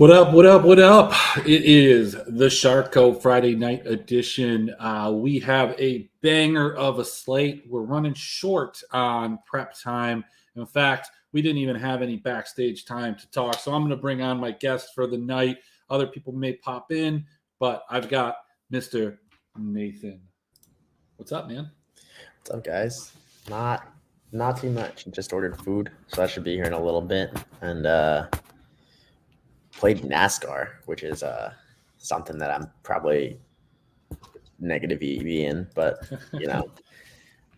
What up? What up? What up? It is the Shark Cove Friday night edition. We have a banger of a slate. We're running short on prep time. In fact, we didn't even have any backstage time to talk. So I'm going to bring on my guest for the night. Other people may pop in, but I've got Mr. Nathan. What's up, man? What's up, guys? Not too much. Just ordered food, so I should be here in a little bit. And played NASCAR, which is something that I'm probably negative EV in, but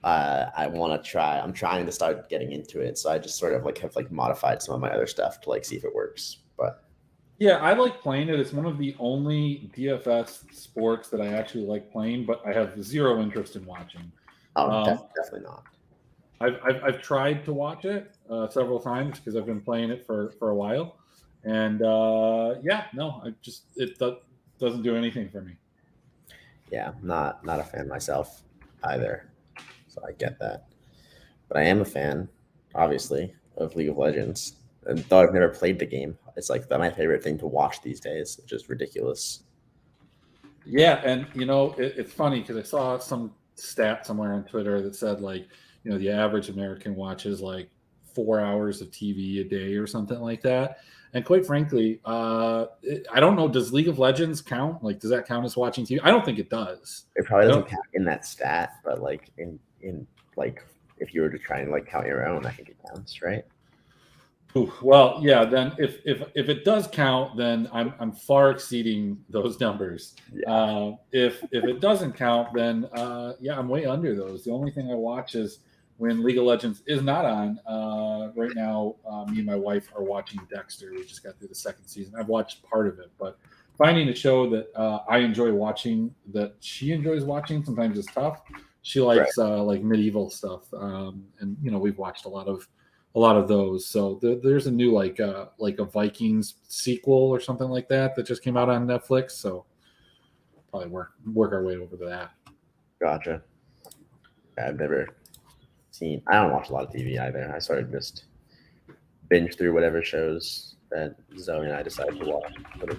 I want to try. I'm trying to start getting into it, so I just sort of have modified some of my other stuff to see if it works. But yeah, I like playing it. It's one of the only DFS sports that I actually like playing, but I have zero interest in watching. Definitely not. I've tried to watch it several times because I've been playing it for a while, and it doesn't do anything for me. Yeah, not a fan myself either, so I get that. But I am a fan, obviously, of League of Legends. And though I've never played the game, it's my favorite thing to watch these days, which is ridiculous. Yeah, and it's funny because I saw some stat somewhere on Twitter that said the average American watches 4 hours of TV a day or something like that. And quite frankly, I don't know. Does League of Legends count? Does that count as watching TV? I don't think it does. It probably doesn't count in that stat, but if you were to try and count your own, I think it counts, right? Well, yeah. Then if it does count, then I'm far exceeding those numbers. Yeah. If it doesn't count, then I'm way under those. The only thing I watch is when League of Legends is not on. Right now, me and my wife are watching Dexter. We just got through the second season. I've watched part of it, but finding a show that I enjoy watching, that she enjoys watching, sometimes is tough. She likes medieval stuff, and we've watched a lot of those. So there's a new like a Vikings sequel or something like that just came out on Netflix. So probably work our way over to that. Gotcha. I've never seen. I don't watch a lot of TV either. I sort of just binge through whatever shows that Zoe and I decide to watch, but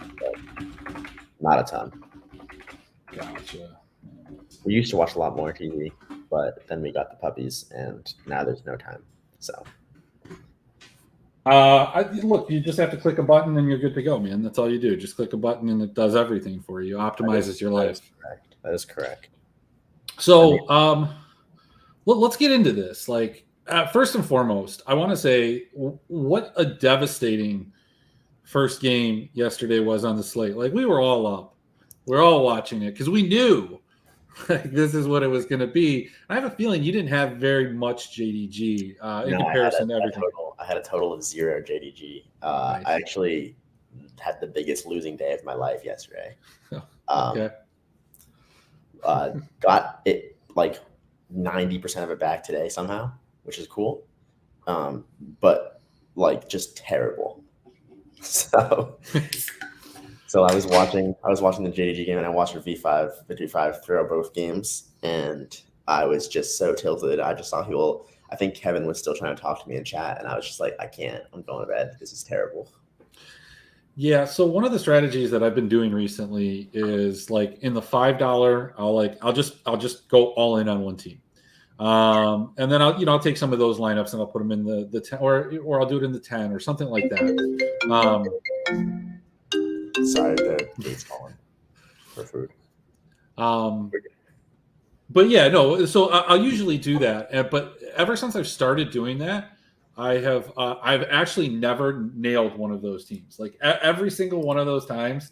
not a ton. Gotcha. We used to watch a lot more TV, but then we got the puppies, and now there's no time. So. Look, you just have to click a button and you're good to go, man. That's all you do. Just click a button and it does everything for you. Optimizes your life. That is correct. So, let's get into this. First and foremost, I want to say what a devastating first game yesterday was on the slate. We were all up. We're all watching it because we knew this is what it was going to be. I have a feeling you didn't have very much JDG in comparison to everything. I had a total of 0 JDG. Nice. I actually had the biggest losing day of my life yesterday. Okay. Got it 90% of it back today somehow, which is cool. But just terrible. So I was watching the JDG game and I watched V5 throw both games, and I was just so tilted. I just saw people. I think Kevin was still trying to talk to me in chat, and I was just I can't. I'm going to bed. This is terrible. Yeah. So one of the strategies that I've been doing recently is in the $5, I'll just go all in on one team, and then I'll take some of those lineups and I'll put them in the 10, or I'll do it in the 10 or something like that. Sorry, the gate's calling for food. But yeah, no. So I'll usually do that, but ever since I've started doing that, I've actually never nailed one of those teams. Every single one of those times,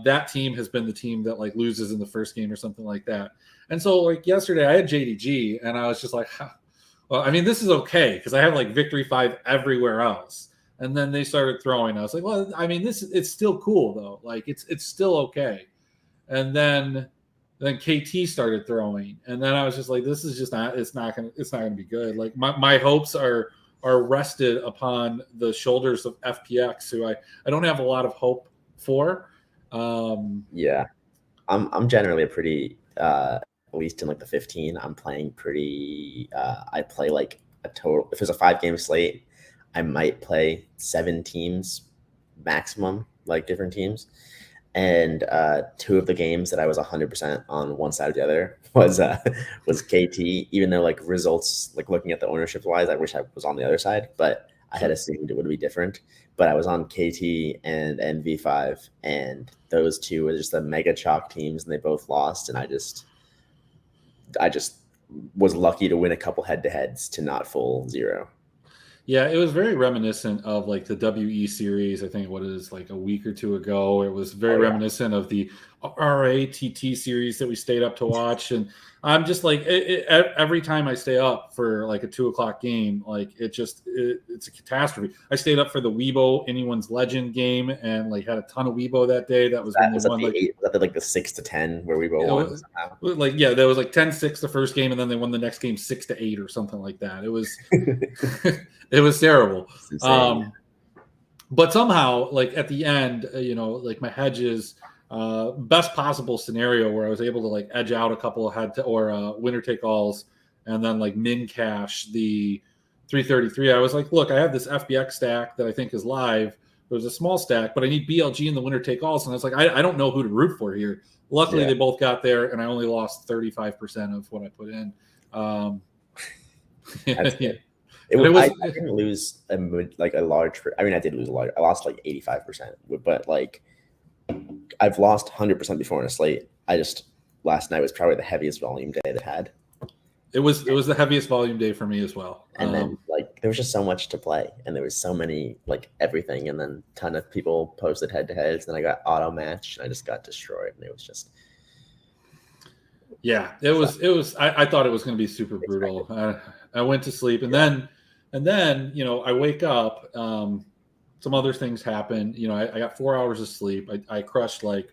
that team has been the team that loses in the first game or something like that. And so yesterday, I had JDG, and I was just well, I mean, this is okay because I have Victory 5 everywhere else. And then they started throwing. I was like, well, I mean, it's still cool though. It's still okay. And then KT started throwing, and then I was just this is just not. It's not gonna be good. My hopes are rested upon the shoulders of FPX, who I don't have a lot of hope for. Yeah, I'm generally a pretty at least in the 15. I'm playing pretty. I play a total. If it's a 5-game slate, I might play 7 teams maximum, like different teams. And two of the games that I was 100% on one side or the other was KT. Even though like results, like looking at the ownership wise, I wish I was on the other side, but I had assumed it would be different. But I was on KT and NV5, and those two were just the mega chalk teams, and they both lost. And I just was lucky to win a couple head to heads to not full zero. Yeah, it was very reminiscent of like the WE series. I think what it is like a week or two ago. It was very reminiscent of the RATT series that we stayed up to watch. And I'm just like, every time I stay up for like a 2:00 game, like it's a catastrophe. I stayed up for the Weibo Anyone's Legend game and like had a ton of Weibo that day. That was when they won like the 6-10 where Weibo won somehow. Like, yeah, there was like 10-6 the first game, and then they won the next game 6-8 or something like that. It was it was terrible. But somehow, like at the end, like my hedges, best possible scenario where I was able to like edge out a couple of winner take alls and then like min cash the 333. I was like, look, I have this FBX stack that I think is live. It was a small stack, but I need BLG in the winner take alls. And I was like, I don't know who to root for here. Luckily, they both got there, and I only lost 35% of what I put in. That's good. I didn't lose a large. I mean, I did lose a large. I lost like 85%, but like I've lost 100% before in a slate. Last night was probably the heaviest volume day they had. It was the heaviest volume day for me as well. And then like there was just so much to play, and there was so many like everything, and then a ton of people posted head to heads. Then I got auto match, and I just got destroyed, and it was just. Yeah, it was. I thought it was going to be super brutal. I went to sleep, and then I wake up. Some other things happen. I got 4 hours of sleep. I crushed like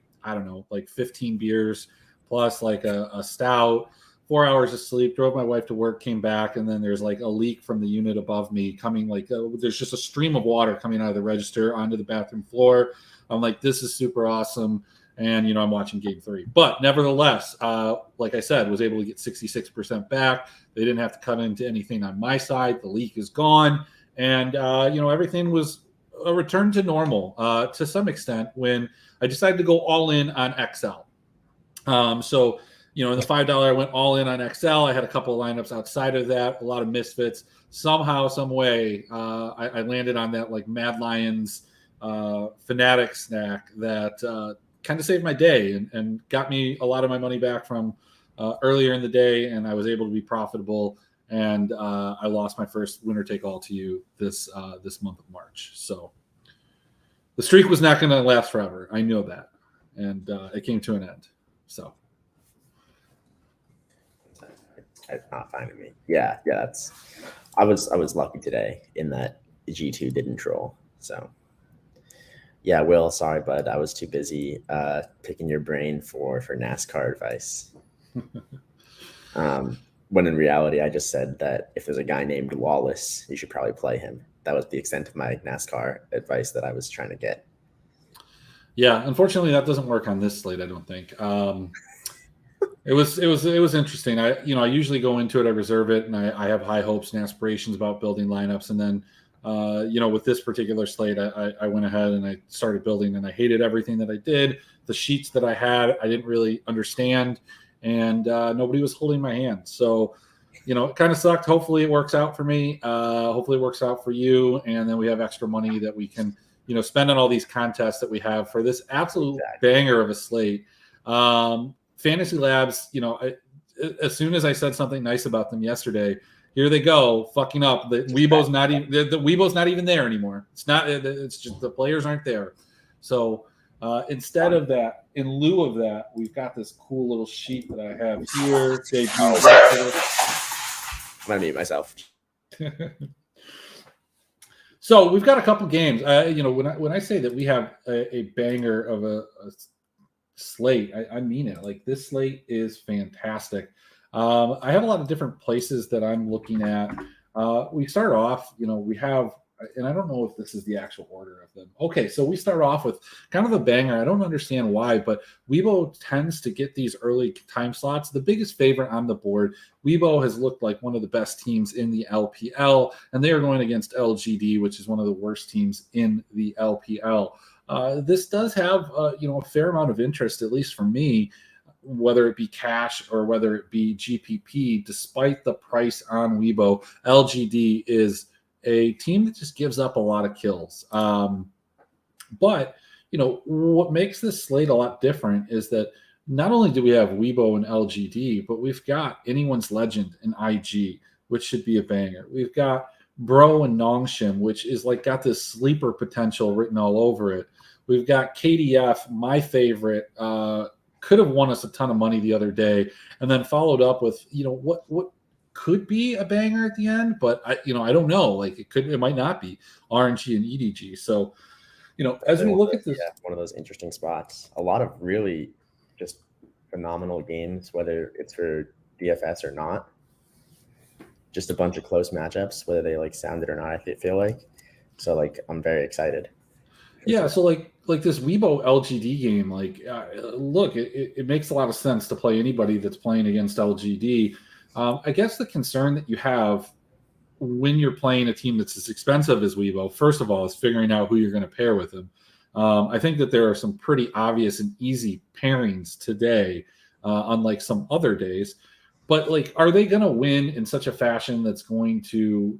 15 beers plus like a stout. 4 hours of sleep, drove my wife to work, came back, and then there's like a leak from the unit above me coming there's just a stream of water coming out of the register onto the bathroom floor. I'm like, this is super awesome. And, I'm watching game 3. But nevertheless, like I said, was able to get 66% back. They didn't have to cut into anything on my side. The leak is gone. And, everything was a return to normal to some extent when I decided to go all in on XL. In the $5, I went all in on XL. I had a couple of lineups outside of that, a lot of misfits. Somehow, some way, I landed on that like Mad Lions Fanatic snack that kind of saved my day and got me a lot of my money back from earlier in the day, and I was able to be profitable. And I lost my first winner take all to you this month of March. So the streak was not going to last forever. I know that, and it came to an end. So. It's not fine to me. Yeah. I was lucky today in that G2 didn't troll. So yeah, Will, sorry, bud. I was too busy picking your brain for NASCAR advice. When in reality, I just said that if there's a guy named Lawless, you should probably play him. That was the extent of my NASCAR advice that I was trying to get. Yeah, unfortunately, that doesn't work on this slate, I don't think. It was interesting. I usually go into it, I reserve it, and I have high hopes and aspirations about building lineups. And then, with this particular slate, I went ahead and I started building, and I hated everything that I did. The sheets that I had, I didn't really understand, and nobody was holding my hand. So, it kind of sucked. Hopefully it works out for me. Hopefully it works out for you. And then we have extra money that we can, spend on all these contests that we have for this absolute banger of a slate. Fantasy Labs, as soon as I said something nice about them yesterday, here they go fucking up. The Weibo's not even the Weibo's not even there anymore. It's not. It's just the players aren't there. So instead of that, in lieu of that, we've got this cool little sheet that I have here. I'm gonna mute myself. So we've got a couple games. When I say that we have a banger of a slate, I mean it. Like, this slate is fantastic. I have a lot of different places that I'm looking at. We start off, we have, and I don't know if this is the actual order of them. Okay, so we start off with kind of a banger. I don't understand why, but Weibo tends to get these early time slots. The biggest favorite on the board, Weibo has looked like one of the best teams in the LPL, and they are going against LGD, which is one of the worst teams in the LPL. this does have a fair amount of interest, at least for me, whether it be cash or whether it be GPP. Despite the price on Weibo, LGD is a team that just gives up a lot of kills. But what makes this slate a lot different is that not only do we have Weibo and LGD, but we've got Anyone's Legend and IG, which should be a banger. We've got Bro and Nongshim, which is like got this sleeper potential written all over it. We've got KDF, my favorite, could have won us a ton of money the other day, and then followed up with what could be a banger at the end, but I don't know. Like it might not be RNG and EDG. So as we look at this, one of those interesting spots, a lot of really just phenomenal games, whether it's for DFS or not. Just a bunch of close matchups, whether they sounded or not. I feel like so. I'm very excited. Yeah, so like this Weibo LGD game, look, it makes a lot of sense to play anybody that's playing against LGD. I guess the concern that you have when you're playing a team that's as expensive as Weibo, first of all, is figuring out who you're going to pair with them. I think that there are some pretty obvious and easy pairings today, unlike some other days. But are they going to win in such a fashion that's going to,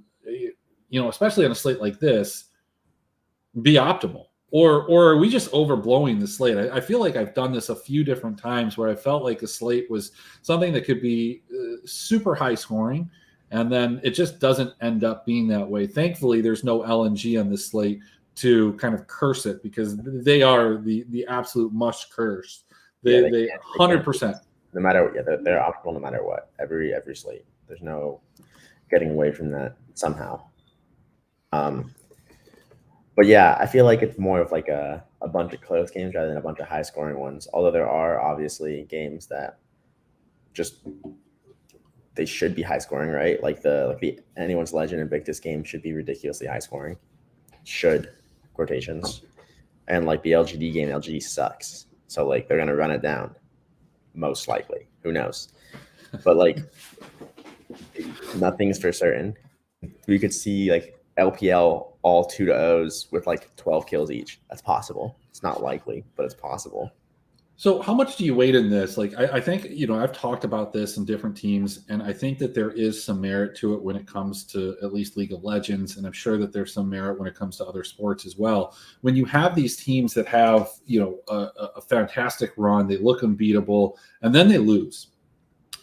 especially on a slate like this, be optimal? Or are we just overblowing the slate? I feel like I've done this a few different times where I felt like a slate was something that could be super high scoring, and then it just doesn't end up being that way. Thankfully, there's no LNG on this slate to kind of curse it, because they are the absolute must curse. They 100%. No matter they're optimal no matter what. Every slate. There's no getting away from that somehow. But yeah, I feel like it's more of a bunch of close games rather than a bunch of high scoring ones. Although there are obviously games that just they should be high scoring, right? Like the Anyone's Legend and Victus game should be ridiculously high scoring. Should quotations. And the LGD game, LGD sucks. So they're gonna run it down. Most likely. Who knows? But nothing's for certain. We could see LPL all 2-0s with 12 kills each. That's possible. It's not likely, but it's possible. So how much do you weight in this? I think, I've talked about this in different teams, and I think that there is some merit to it when it comes to at least League of Legends, and I'm sure that there's some merit when it comes to other sports as well. When you have these teams that have, a fantastic run, they look unbeatable, and then they lose.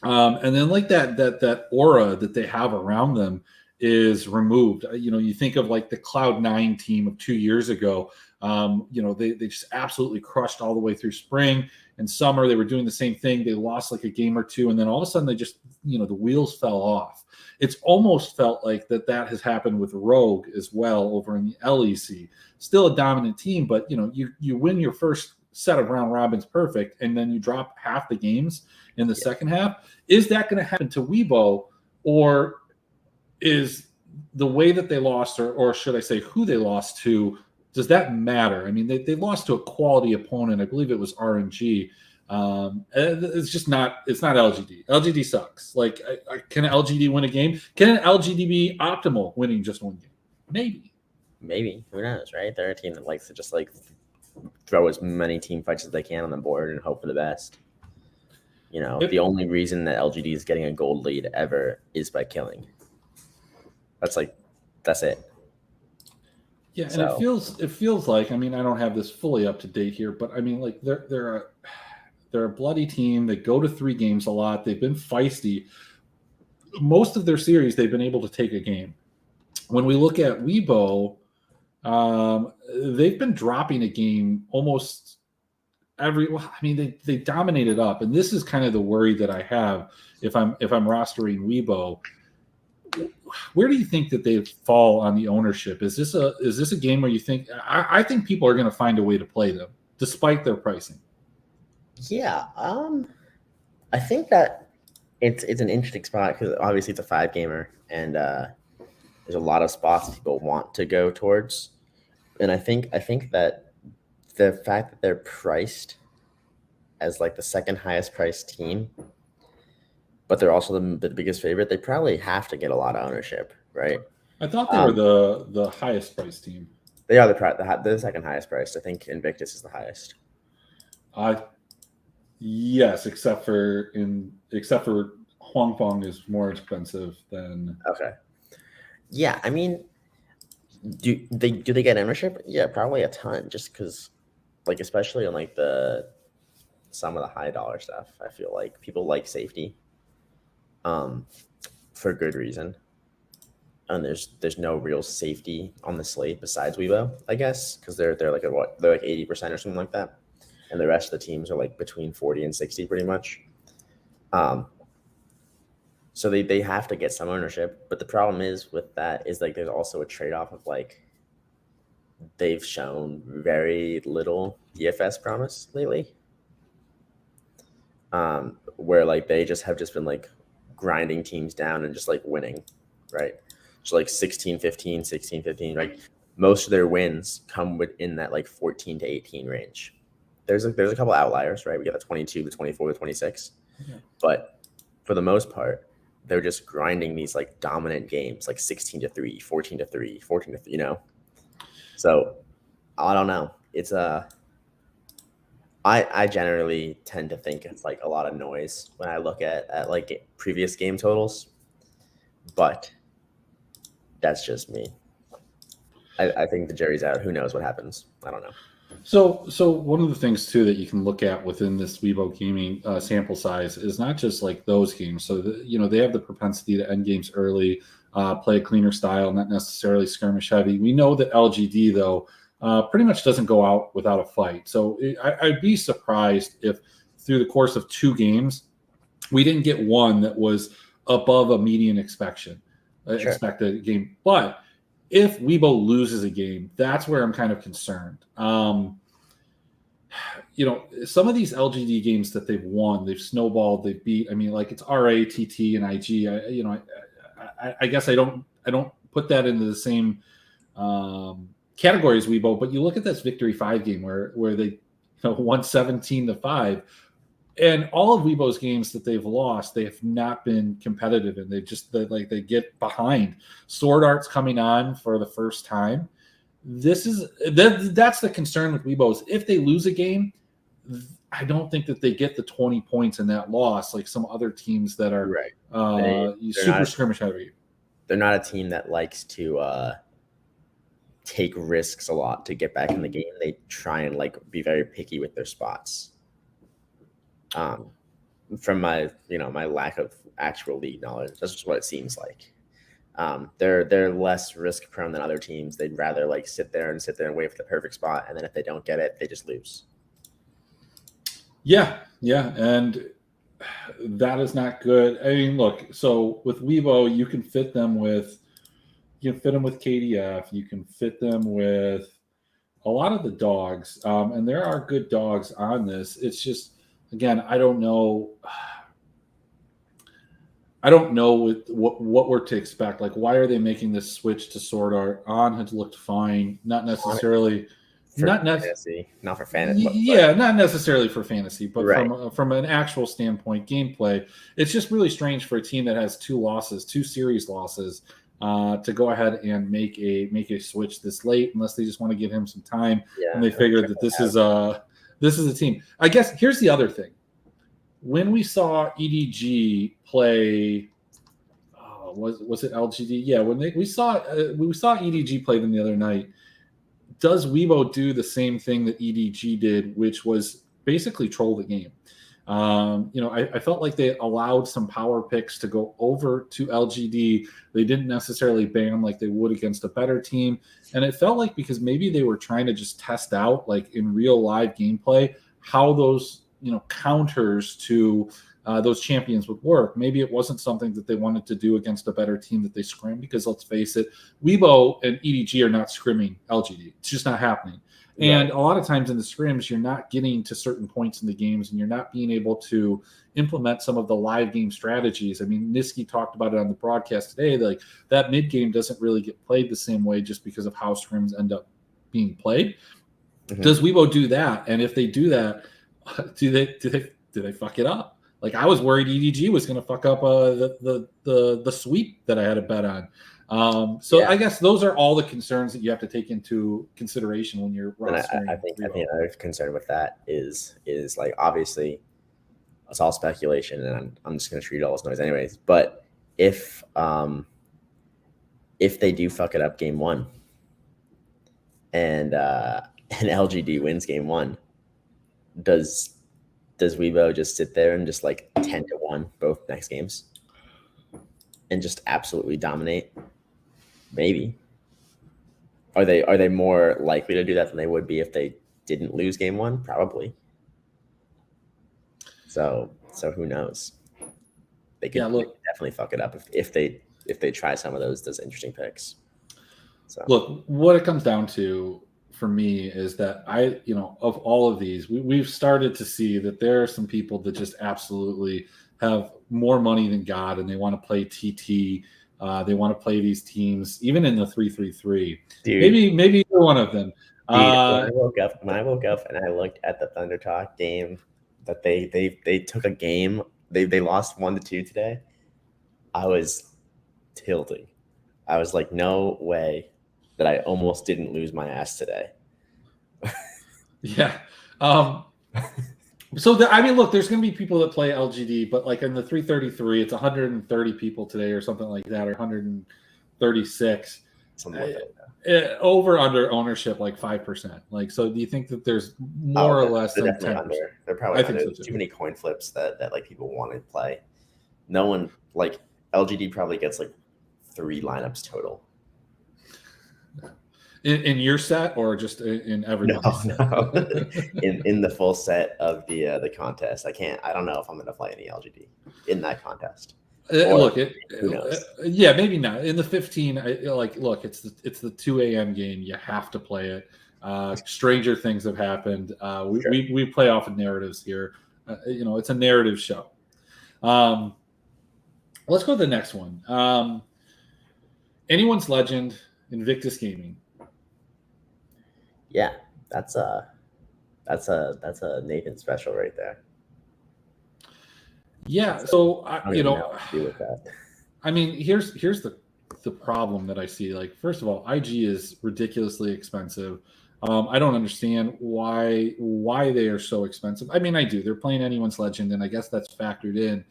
And then that aura that they have around them is removed. You think of the Cloud9 team of 2 years ago. They just absolutely crushed all the way through spring and summer. They were doing the same thing. They lost a game or two, and then all of a sudden they just, the wheels fell off. It's almost felt like that has happened with Rogue as well over in the LEC. Still a dominant team, but you win your first set of round robins perfect, and then you drop half the games in the second half. Is that going to happen to Weibo, or is the way that they lost, or should I say who they lost to, does that matter? I mean, they lost to a quality opponent. I believe it was RNG. It's just not. It's not LGD. LGD sucks. Can LGD win a game? Can LGD be optimal winning just one game? Maybe. Who knows, right? They're a team that likes to just throw as many team fights as they can on the board and hope for the best. The only reason that LGD is getting a gold lead ever is by killing. That's it. Yeah, and it feels like, I mean, I don't have this fully up to date here, but I mean, they're a bloody team. They go to 3 games a lot. They've been feisty. Most of their series, they've been able to take a game. When we look at Weibo, they've been dropping a game almost they dominated up, and this is kind of the worry that I have if I'm rostering Weibo. Where do you think that they fall on the ownership? Is this a game where you think I think people are going to find a way to play them despite their pricing? Yeah, I think that it's an interesting spot because obviously it's a 5-gamer, and there's a lot of spots people want to go towards, and I think that the fact that they're priced as the second highest priced team, but they're also the biggest favorite, they probably have to get a lot of ownership, right? I thought they were the highest priced team. They are the second highest priced. I think Invictus is the highest. Yes, except for Huang Fong is more expensive than. Okay. Yeah, I mean, do they get ownership? Yeah, probably a ton. Just because, like, especially on like some of the high dollar stuff, I feel like people like safety, for good reason. And there's no real safety on the slate besides Weibo, I guess, because they're like they're like 80% or something like that, and the rest of the teams are like between 40 and 60 pretty much. So they have to get some ownership, but the problem is with that is like there's also a trade off of like they've shown very little DFS promise lately, where like they have been like grinding teams down and just like winning, right? So like 16-15, 16-15, like most of their wins come within that like 14 to 18 range. There's a couple outliers, right? We got the 22, the 24, the 26, but for the most part, they're just grinding these like dominant games, like 16-3, 14-3, 14-3, you know? So I don't know. It's I generally tend to think it's like a lot of noise when I look at like previous game totals, but that's just me. I think the jury's out. Who knows what happens? I don't know. So one of the things too that you can look at within this Weibo gaming sample size is not just like those games. So they have the propensity to end games early, play a cleaner style, not necessarily skirmish heavy. We know that LGD though pretty much doesn't go out without a fight. So I'd be surprised if through the course of 2 games we didn't get one that was above a median expected game. But if Weibo loses a game, that's where I'm kind of concerned. Some of these LGD games that they've won, they've snowballed, they've beat. I mean, like it's RA, TT, and IG. I guess I don't put that into the same category as Weibo. But you look at this Victory 5 game where they won 17-5. And all of Weibo's games that they've lost, they have not been competitive, and they get behind. Sword Art's coming on for the first time. That's the concern with Weibo is if they lose a game, I don't think that they get the 20 points in that loss like some other teams that are super skirmish heavy. They're not a team that likes to take risks a lot to get back in the game. They try and like be very picky with their spots. From my my lack of actual league knowledge, that's just what it seems like. They're less risk prone than other teams. They'd rather like sit there and wait for the perfect spot, and then if they don't get it, they just lose. Yeah, and that is not good. I mean, look, so with Weibo, you can fit them with KDF, you can fit them with a lot of the dogs, and there are good dogs on this. It's just, again, I don't know what we're to expect. Like, why are they making this switch to Sword Art? On has looked fine, not necessarily fantasy, not for fantasy. Yeah, not necessarily for fantasy, but right. from an actual standpoint, gameplay, it's just really strange for a team that has 2 series losses, to go ahead and make a switch this late, unless they just want to give him some time, and they figured that this is a team. I guess here's the other thing. When we saw EDG play, was it LGD? Yeah, when we saw EDG play them the other night. Does Weibo do the same thing that EDG did, which was basically troll the game? I felt like they allowed some power picks to go over to LGD. They didn't necessarily ban like they would against a better team. And it felt like because maybe they were trying to just test out, like in real live gameplay, how those, counters to those champions would work. Maybe it wasn't something that they wanted to do against a better team that they scrim, because let's face it, Weibo and EDG are not scrimming LGD. It's just not happening. Right. And a lot of times in the scrims, you're not getting to certain points in the games, and you're not being able to implement some of the live game strategies. I mean, Niski talked about it on the broadcast today. Like, that mid game doesn't really get played the same way just because of how scrims end up being played. Mm-hmm. Does Weibo do that? And if they do that, do they fuck it up? Like, I was worried EDG was going to fuck up the sweep that I had a bet on. I guess those are all the concerns that you have to take into consideration when you're rostering. I think another concern with that is like, obviously it's all speculation, and I'm just gonna treat it all as noise anyways. But if they do fuck it up game one, and LGD wins game one, does Weibo just sit there and just like 10-1 both next games and just absolutely dominate? Maybe. Are they more likely to do that than they would be if they didn't lose game one? Probably. So who knows? They could definitely fuck it up if they try some of those interesting picks. So look, what it comes down to for me is that of all of these, we've started to see that there are some people that just absolutely have more money than God, and they want to play TT. They want to play these teams, even in the 3-3-3. Maybe you're one of them. Dude, when I woke up and I looked at the Thunder Talk game that they took a game, they lost 1-2 today. I was tilting. I was like, no way that I almost didn't lose my ass today. Yeah. So look, there's going to be people that play LGD, but like in the 3-3-3, it's 130 people today or something like that, or 136. Something like that. Over under ownership like 5%. Like, so do you think that there's more or less than 10%? Under. They're probably under. There's too many coin flips that like people want to play. No one, like, LGD probably gets like 3 lineups total. In your set, or just in everybody's set? No. in the full set of the contest. I don't know if I'm going to play any LGD in that contest. Look, who knows? Yeah, maybe not. In the 15, look, it's the 2 a.m. game. You have to play it. Stranger things have happened. We play off of narratives here. It's a narrative show. Let's go to the next one. Anyone's Legend, Invictus Gaming. Yeah, that's a Nathan special right there. Yeah, so I don't know what to do with that. I mean, here's the problem that I see. Like, first of all, IG is ridiculously expensive. I don't understand why they are so expensive. I mean, I do. They're playing Anyone's Legend, and I guess that's factored in.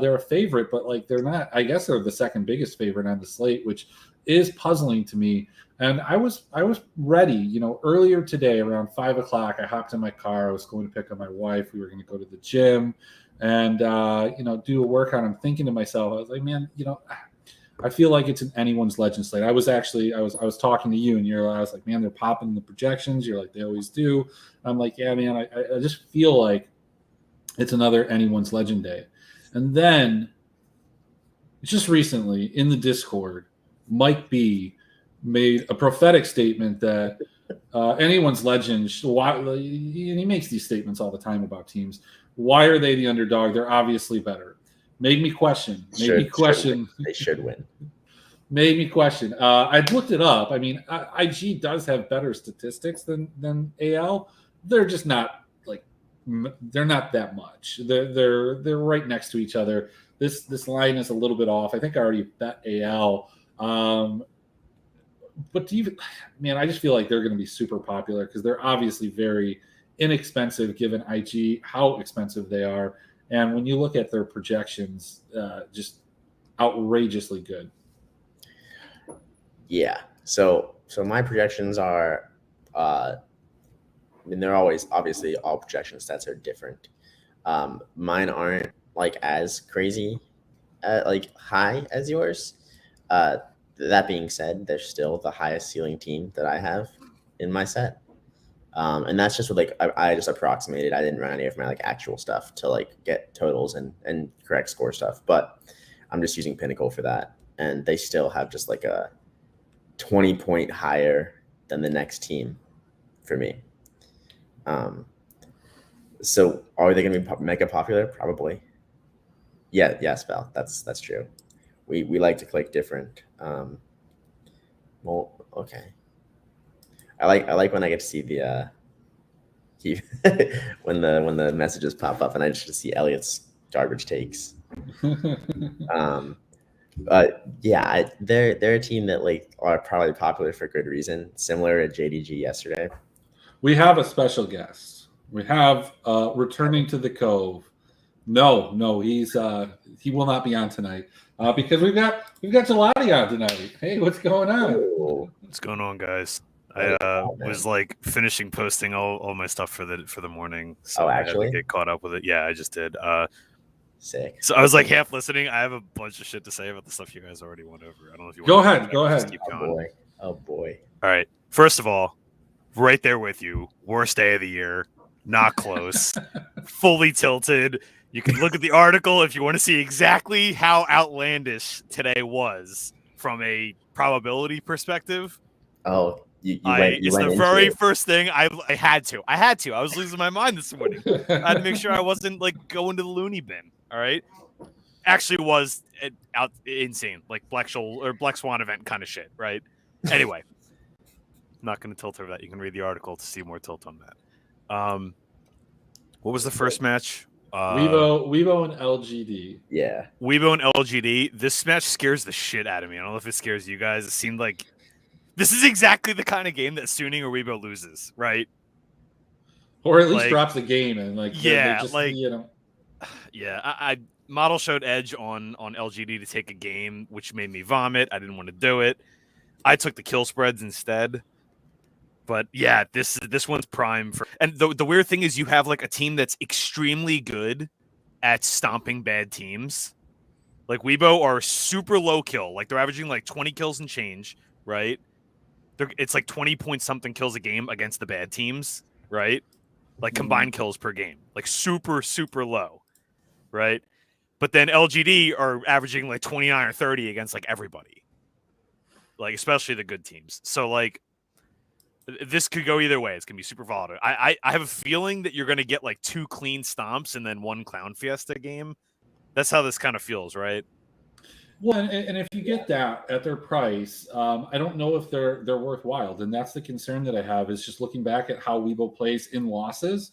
They're a favorite, but like they're not. I guess they're the second biggest favorite on the slate, which is puzzling to me. And I was ready. Earlier today around 5 o'clock, I hopped in my car. I was going to pick up my wife. We were going to go to the gym and do a workout. I'm thinking to myself, I was like, man, I feel like it's an Anyone's Legend slate. I was talking to you, and I was like, man, they're popping the projections. You're like, they always do. I'm like, yeah, man, I just feel like it's another Anyone's Legend day. And then just recently in the Discord, Mike B made a prophetic statement that Anyone's Legend, he makes these statements all the time about teams. Why are they the underdog? They're obviously better. Made me question. They should win. Made me question. I looked it up. I mean, IG does have better statistics than AL. They're just not they're not that much. They're right next to each other. This line is a little bit off. I think I already bet AL. But I just feel like they're going to be super popular because they're obviously very inexpensive given IG how expensive they are. And when you look at their projections, just outrageously good. Yeah. So my projections are, they're always, obviously all projection stats are different. Mine aren't like as crazy, like high as yours. That being said, they're still the highest ceiling team that I have in my set. And that's just what I just approximated. I didn't run any of my actual stuff to get totals and correct score stuff, but I'm just using Pinnacle for that. And they still have just a 20-point higher than the next team for me. So are they going to be mega popular? Probably. Yeah. Yes, Val. That's true. We like to click different. Well, okay. I like when I get to see the when the messages pop up and I just see Elliot's garbage takes. Yeah, they're a team that like are probably popular for good reason, similar to JDG yesterday. We have a special guest. We have returning to the Cove. No, he will not be on tonight because we've got Gelati on tonight. Hey, what's going on? Oh, What's going on, guys? What is I that, was man? like finishing posting all my stuff for the morning, so Oh, I had to actually? get caught up with it. Yeah, I just did. Sick. So I was like half listening. I have a bunch of shit to say about the stuff you guys already went over. I don't know if you Go want to ahead, go just ahead. keep Oh going. boy. Oh boy. All right. First of all, right there with you. Worst day of the year. Not close. Fully tilted. You can look at the article if you want to see exactly how outlandish today was from a probability perspective. Oh, you went It's the into very it. first thing I had to. I was losing my mind this morning. I had to make sure I wasn't like going to the loony bin. All right. Actually, was out insane, like Black Swan event kind of shit. Right. Anyway, I'm not going to tilt over that. You can read the article to see more tilt on that. What was the first match? Weibo and LGD. Yeah. Weibo and LGD. This match scares the shit out of me. I don't know if it scares you guys. It seemed like this is exactly the kind of game that Suning or Weibo loses, right? Or at least Like, drops a game and they just yeah. I model showed edge on LGD to take a game, which made me vomit. I didn't want to do it. I took the kill spreads instead. But yeah, this one's prime for. And the weird thing is, you have like a team that's extremely good at stomping bad teams. Like Weibo are super low kill, like they're averaging like 20 kills and change, right? It's like 20 point something kills a game against the bad teams, right? Like combined kills per game, like super low, right? But then LGD are averaging like 29 or 30 against like everybody, like especially the good teams. So like this could go either way. It's gonna be super volatile. I have a feeling that you're gonna get like 2 clean stomps and then 1 Clown Fiesta game. That's how this kind of feels, right? Well, and if you get that at their price, I don't know if they're worthwhile. And that's the concern that I have is just looking back at how Weibo plays in losses.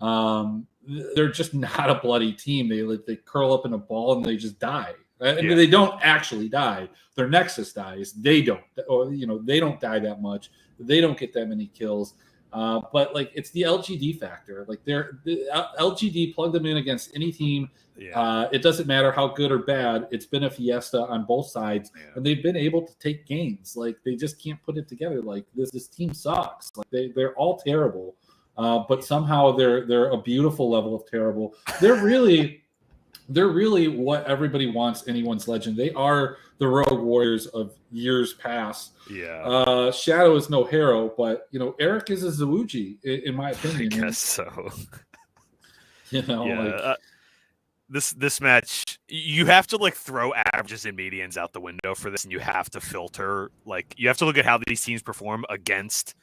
They're just not a bloody team. They curl up in a ball and they just die. And they don't actually die. Their Nexus dies. They don't, or they don't die that much. They don't get that many kills. But like it's the LGD factor. Like LGD plug them in against any team. Yeah. It doesn't matter how good or bad. It's been a fiesta on both sides, and they've been able to take games. Like they just can't put it together. Like this team sucks. Like they're all terrible, but somehow they're a beautiful level of terrible. They're really what everybody wants anyone's legend. They are the Rogue Warriors of years past. Yeah. Shadow is no hero, but Eric is a Zawuji, in my opinion. I guess so. Yeah. This match, you have to like throw averages and medians out the window for this, and you have to filter. Like you have to look at how these teams perform against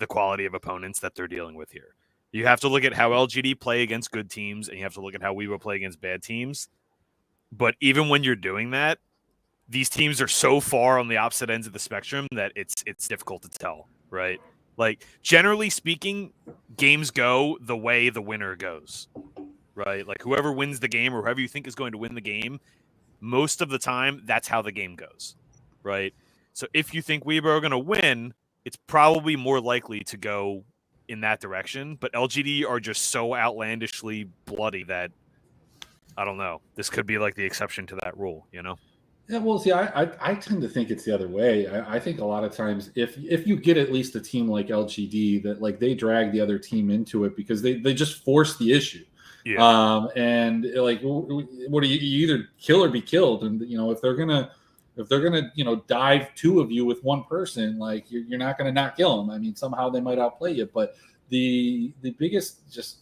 the quality of opponents that they're dealing with here. You have to look at how LGD play against good teams, and you have to look at how we will play against bad teams. But even when you're doing that, these teams are so far on the opposite ends of the spectrum that it's difficult to tell, right? Like generally speaking, games go the way the winner goes, right? Like whoever wins the game or whoever you think is going to win the game, most of the time that's how the game goes, right? So if you think Weibo are going to win, it's probably more likely to go in that direction. But LGD are just so outlandishly bloody that I don't know. This could be like the exception to that rule, Yeah, well, see, I tend to think it's the other way. I think a lot of times if you get at least a team like LGD that like they drag the other team into it because they just force the issue. Yeah. And like, what do you either kill or be killed? And if they're gonna dive 2 of you with 1 person, like you're not gonna not kill them. I mean, somehow they might outplay you. But the biggest just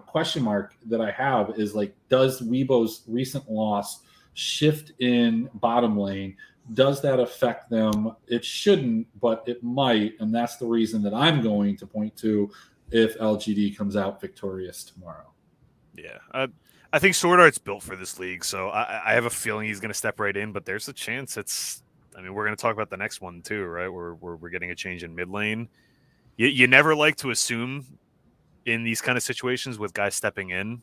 question mark that I have is like, does Weibo's recent loss shift in bottom lane? Does that affect them? It shouldn't, but it might, and that's the reason that I'm going to point to if LGD comes out victorious tomorrow. Yeah, I think Sword Art's built for this league, so I have a feeling he's going to step right in. But there's a chance we're going to talk about the next one too, right? Where we're getting a change in mid lane. You never like to assume in these kind of situations with guys stepping in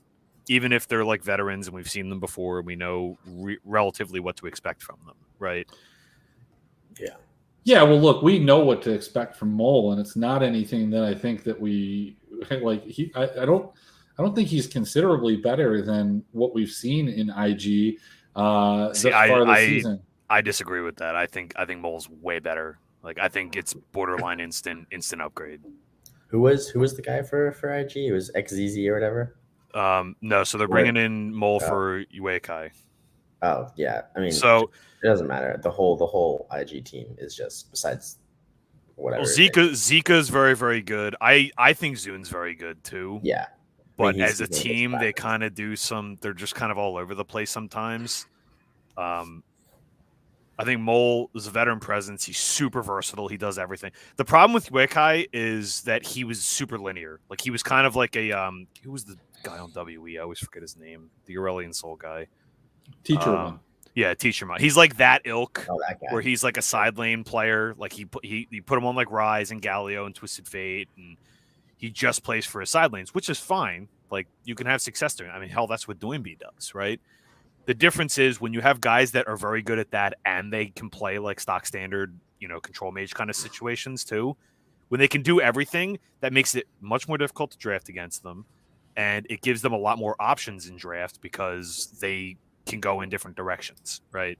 even if they're like veterans and we've seen them before, we know relatively what to expect from them, right? Yeah. Yeah, well, look, we know what to expect from Mole, and it's not anything that I think that we like. I don't think he's considerably better than what we've seen in IG See, thus far this season. I disagree with that. I think Mole's way better. Like I think it's borderline instant upgrade. Who was the guy for IG? It was XZZ or whatever. No, so they're bringing in Mole for Uekai. Oh yeah, I mean, so it doesn't matter. The whole IG team is just besides whatever. Well, Zika's very, very good. I think Zun's very good too. Yeah, but as a team, they kind of do some. They're just kind of all over the place sometimes. I think Mole is a veteran presence. He's super versatile. He does everything. The problem with Uekai is that he was super linear. Like he was kind of like a who was the guy on WE? I always forget his name. The Aurelian Soul guy. Teacher Yeah, Teacher. He's like that ilk, that guy. where he's like a side lane player. Like he put him on like Rise and Galio and Twisted Fate, and he just plays for his side lanes, which is fine. Like you can have success doing it. I mean, hell, that's what Doinby does, right? The difference is when you have guys that are very good at that and they can play like stock standard, control mage kind of situations too. When they can do everything, that makes it much more difficult to draft against them, and it gives them a lot more options in draft because they can go in different directions, right?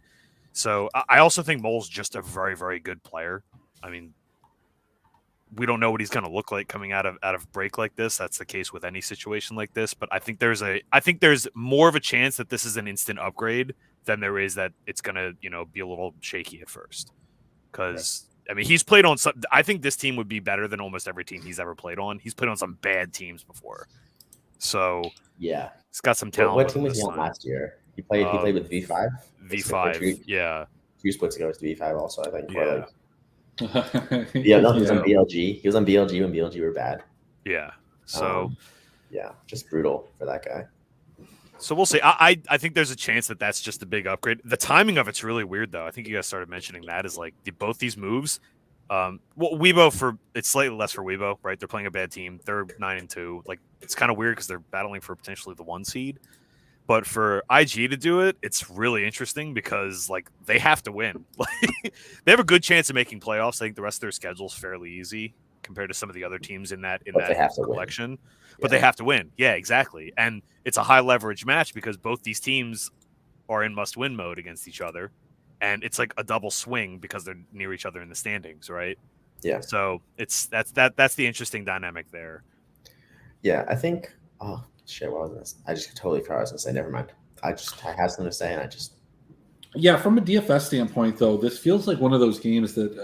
So I also think Mole's just a very, very good player. I mean, we don't know what he's going to look like coming out of break like this. That's the case with any situation like this. But I think there's more of a chance that this is an instant upgrade than there is that it's going to be a little shaky at first. Because I mean, he's played on some. I think this team would be better than almost every team he's ever played on. He's played on some bad teams before, so yeah, he's got some talent. What team was he on last year? He played with V5. V5, yeah. 2 splits ago, it was V5 also. I think. Yeah. He was on BLG. He was on BLG when BLG were bad. Yeah. So. Yeah, just brutal for that guy. So we'll see. I think there's a chance that that's just a big upgrade. The timing of it's really weird, though. I think you guys started mentioning that is like both these moves. Weibo it's slightly less for Weibo, right? They're playing a bad team. They're 9-2. Like it's kind of weird because they're battling for potentially the 1 seed. But for IG to do it, it's really interesting because like they have to win. They have a good chance of making playoffs. I think the rest of their schedule is fairly easy compared to some of the other teams in that collection. But they have to win. Yeah, exactly. And it's a high leverage match because both these teams are in must win mode against each other. And it's like a double swing because they're near each other in the standings, right? Yeah. So that's the interesting dynamic there. Yeah, I think shit, what was this? I just totally forgot what I was gonna say. Never mind. I had something to say and I just. Yeah, from a DFS standpoint, though, this feels like one of those games that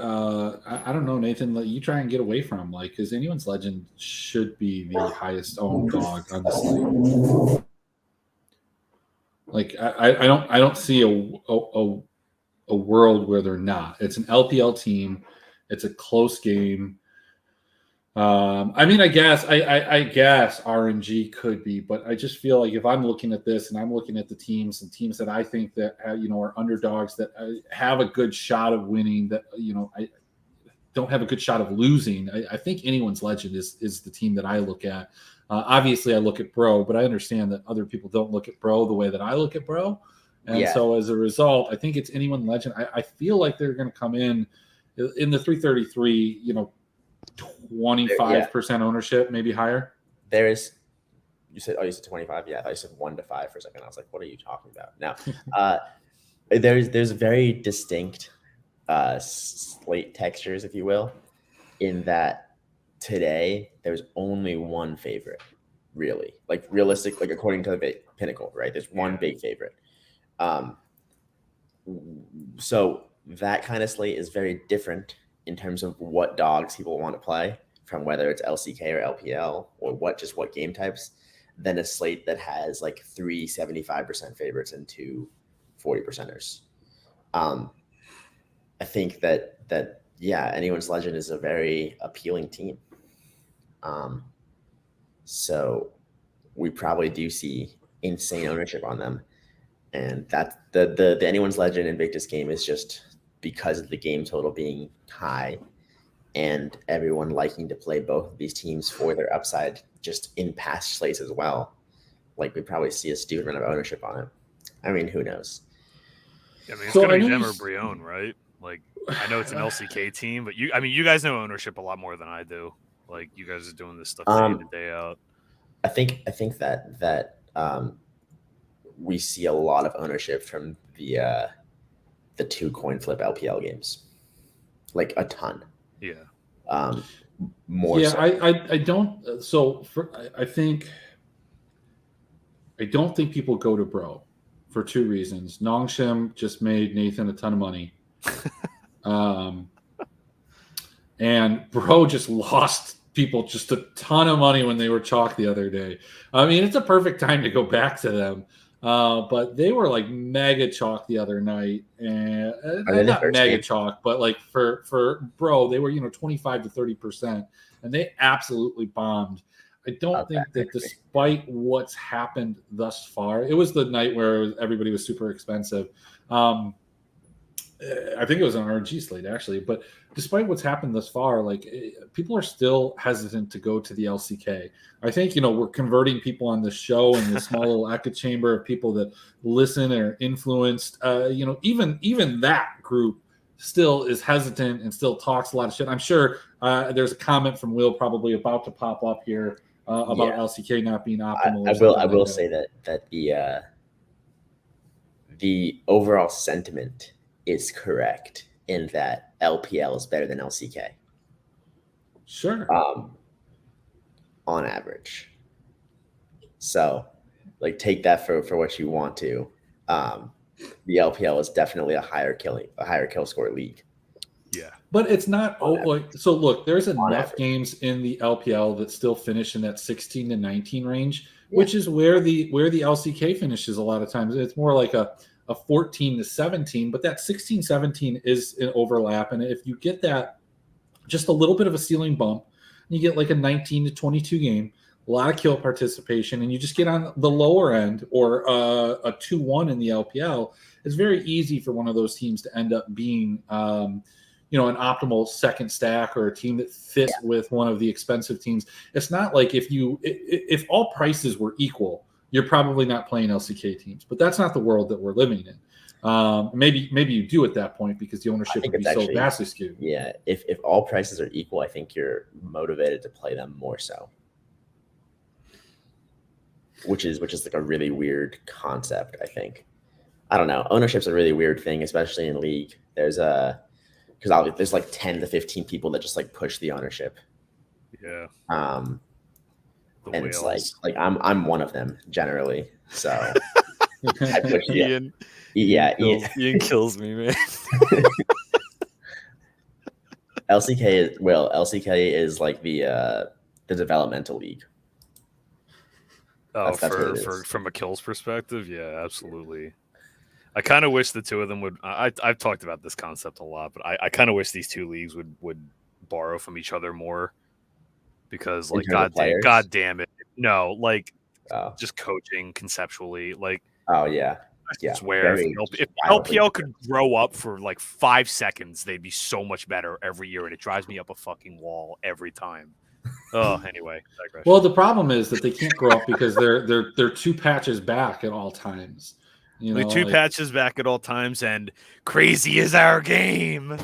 I don't know, Nathan. Like you try and get away from, like, because Anyone's Legend should be the highest owned dog on the slate. Like I don't see a world where they're not. It's an LPL team. It's a close game. I mean, I guess RNG could be, but I just feel like if I'm looking at this and I'm looking at the teams that I think that are underdogs that have a good shot of winning, that I don't have a good shot of losing. I think Anyone's Legend is the team that I look at. Obviously, I look at Bro, but I understand that other people don't look at Bro the way that I look at Bro, and so as a result, I think it's Anyone Legend. I feel like they're going to come in the 333. 25% ownership, maybe higher. You said 25. Yeah, I thought you said 1 to 5 for a second. I was like, what are you talking about? Now, there's very distinct slate textures, if you will, in that today there's only one favorite, really, like realistic, like according to the Pinnacle, right? There's one big favorite. So that kind of slate is very different in terms of what dogs people want to play, from whether it's LCK or LPL or what game types, than a slate that has like 3 75% favorites and 2 40%ers. I think that Anyone's Legend is a very appealing team. So we probably do see insane ownership on them, and that the Anyone's Legend Invictus game is just because of the game total being high and everyone liking to play both of these teams for their upside just in past slates as well. like we probably see a stupid amount of ownership on it. I mean, who knows? I mean, it's So gonna I be know them you or s- Brion, right? Like, I know it's an LCK team, but you guys know ownership a lot more than I do. Like, you guys are doing this stuff day in and day out. I think that we see a lot of ownership from the 2 coin flip LPL games, like a ton. Yeah. More yeah, so. I don't. So I don't think people go to Bro for 2 reasons. Nongshim just made Nathan a ton of money. And Bro just lost people just a ton of money when they were chalk the other day. I mean, it's a perfect time to go back to them. But they were like mega chalk the other night, and Are they the not first mega game? chalk, but like for Bro, they were 25 to 30%, and they absolutely bombed. I don't Okay, think that maybe. despite what's happened thus far, it was the night where everybody was super expensive. I think it was an RNG slate actually, but despite what's happened thus far, like people are still hesitant to go to the LCK. I think we're converting people on the show and the small little echo chamber of people that listen and are influenced. Even that group still is hesitant and still talks a lot of shit. I'm sure there's a comment from Will probably about to pop up here about LCK not being optimal. Or something I like will that. say that the overall sentiment is correct in that LPL is better than LCK. Sure. On average. So, like, take that for what you want to. The LPL is definitely a higher kill score league. Yeah. But it's not so. Look, there's enough average. games in the LPL that still finish in that 16 to 19 range, Yeah. which is where the LCK finishes a lot of times. It's more like a 14 to 17, but that 16, 17 is an overlap. And if you get that just a little bit of a ceiling bump, you get like a 19 to 22 game, a lot of kill participation, and you just get on the lower end or a 2-1 in the LPL, it's very easy for one of those teams to end up being an optimal second stack or a team that fits with one of the expensive teams. It's not like if all prices were equal, you're probably not playing LCK teams, but that's not the world that we're living in. Maybe you do at that point because the ownership would be so vastly skewed. Yeah, if all prices are equal, I think you're motivated to play them more so. Which is like a really weird concept, I think. I don't know. Ownership's a really weird thing, especially in League. There's like 10 to 15 people that just like push the ownership. Yeah. And it's like I'm one of them generally. So I push Ian. Ian kills me, man. LCK is like the developmental league. Oh, from a kills perspective, yeah, absolutely. I kind of wish the two of them would. I've talked about this concept a lot, but I kind of wish these two leagues would borrow from each other more, because like god damn it, no, like just coaching conceptually, like I swear if LPL could grow up for like 5 seconds, they'd be so much better every year, and it drives me up a fucking wall every time. Oh, anyway. Digression. Well, the problem is that they can't grow up because they're 2 patches back at all times. Patches back at all times, and crazy is our game.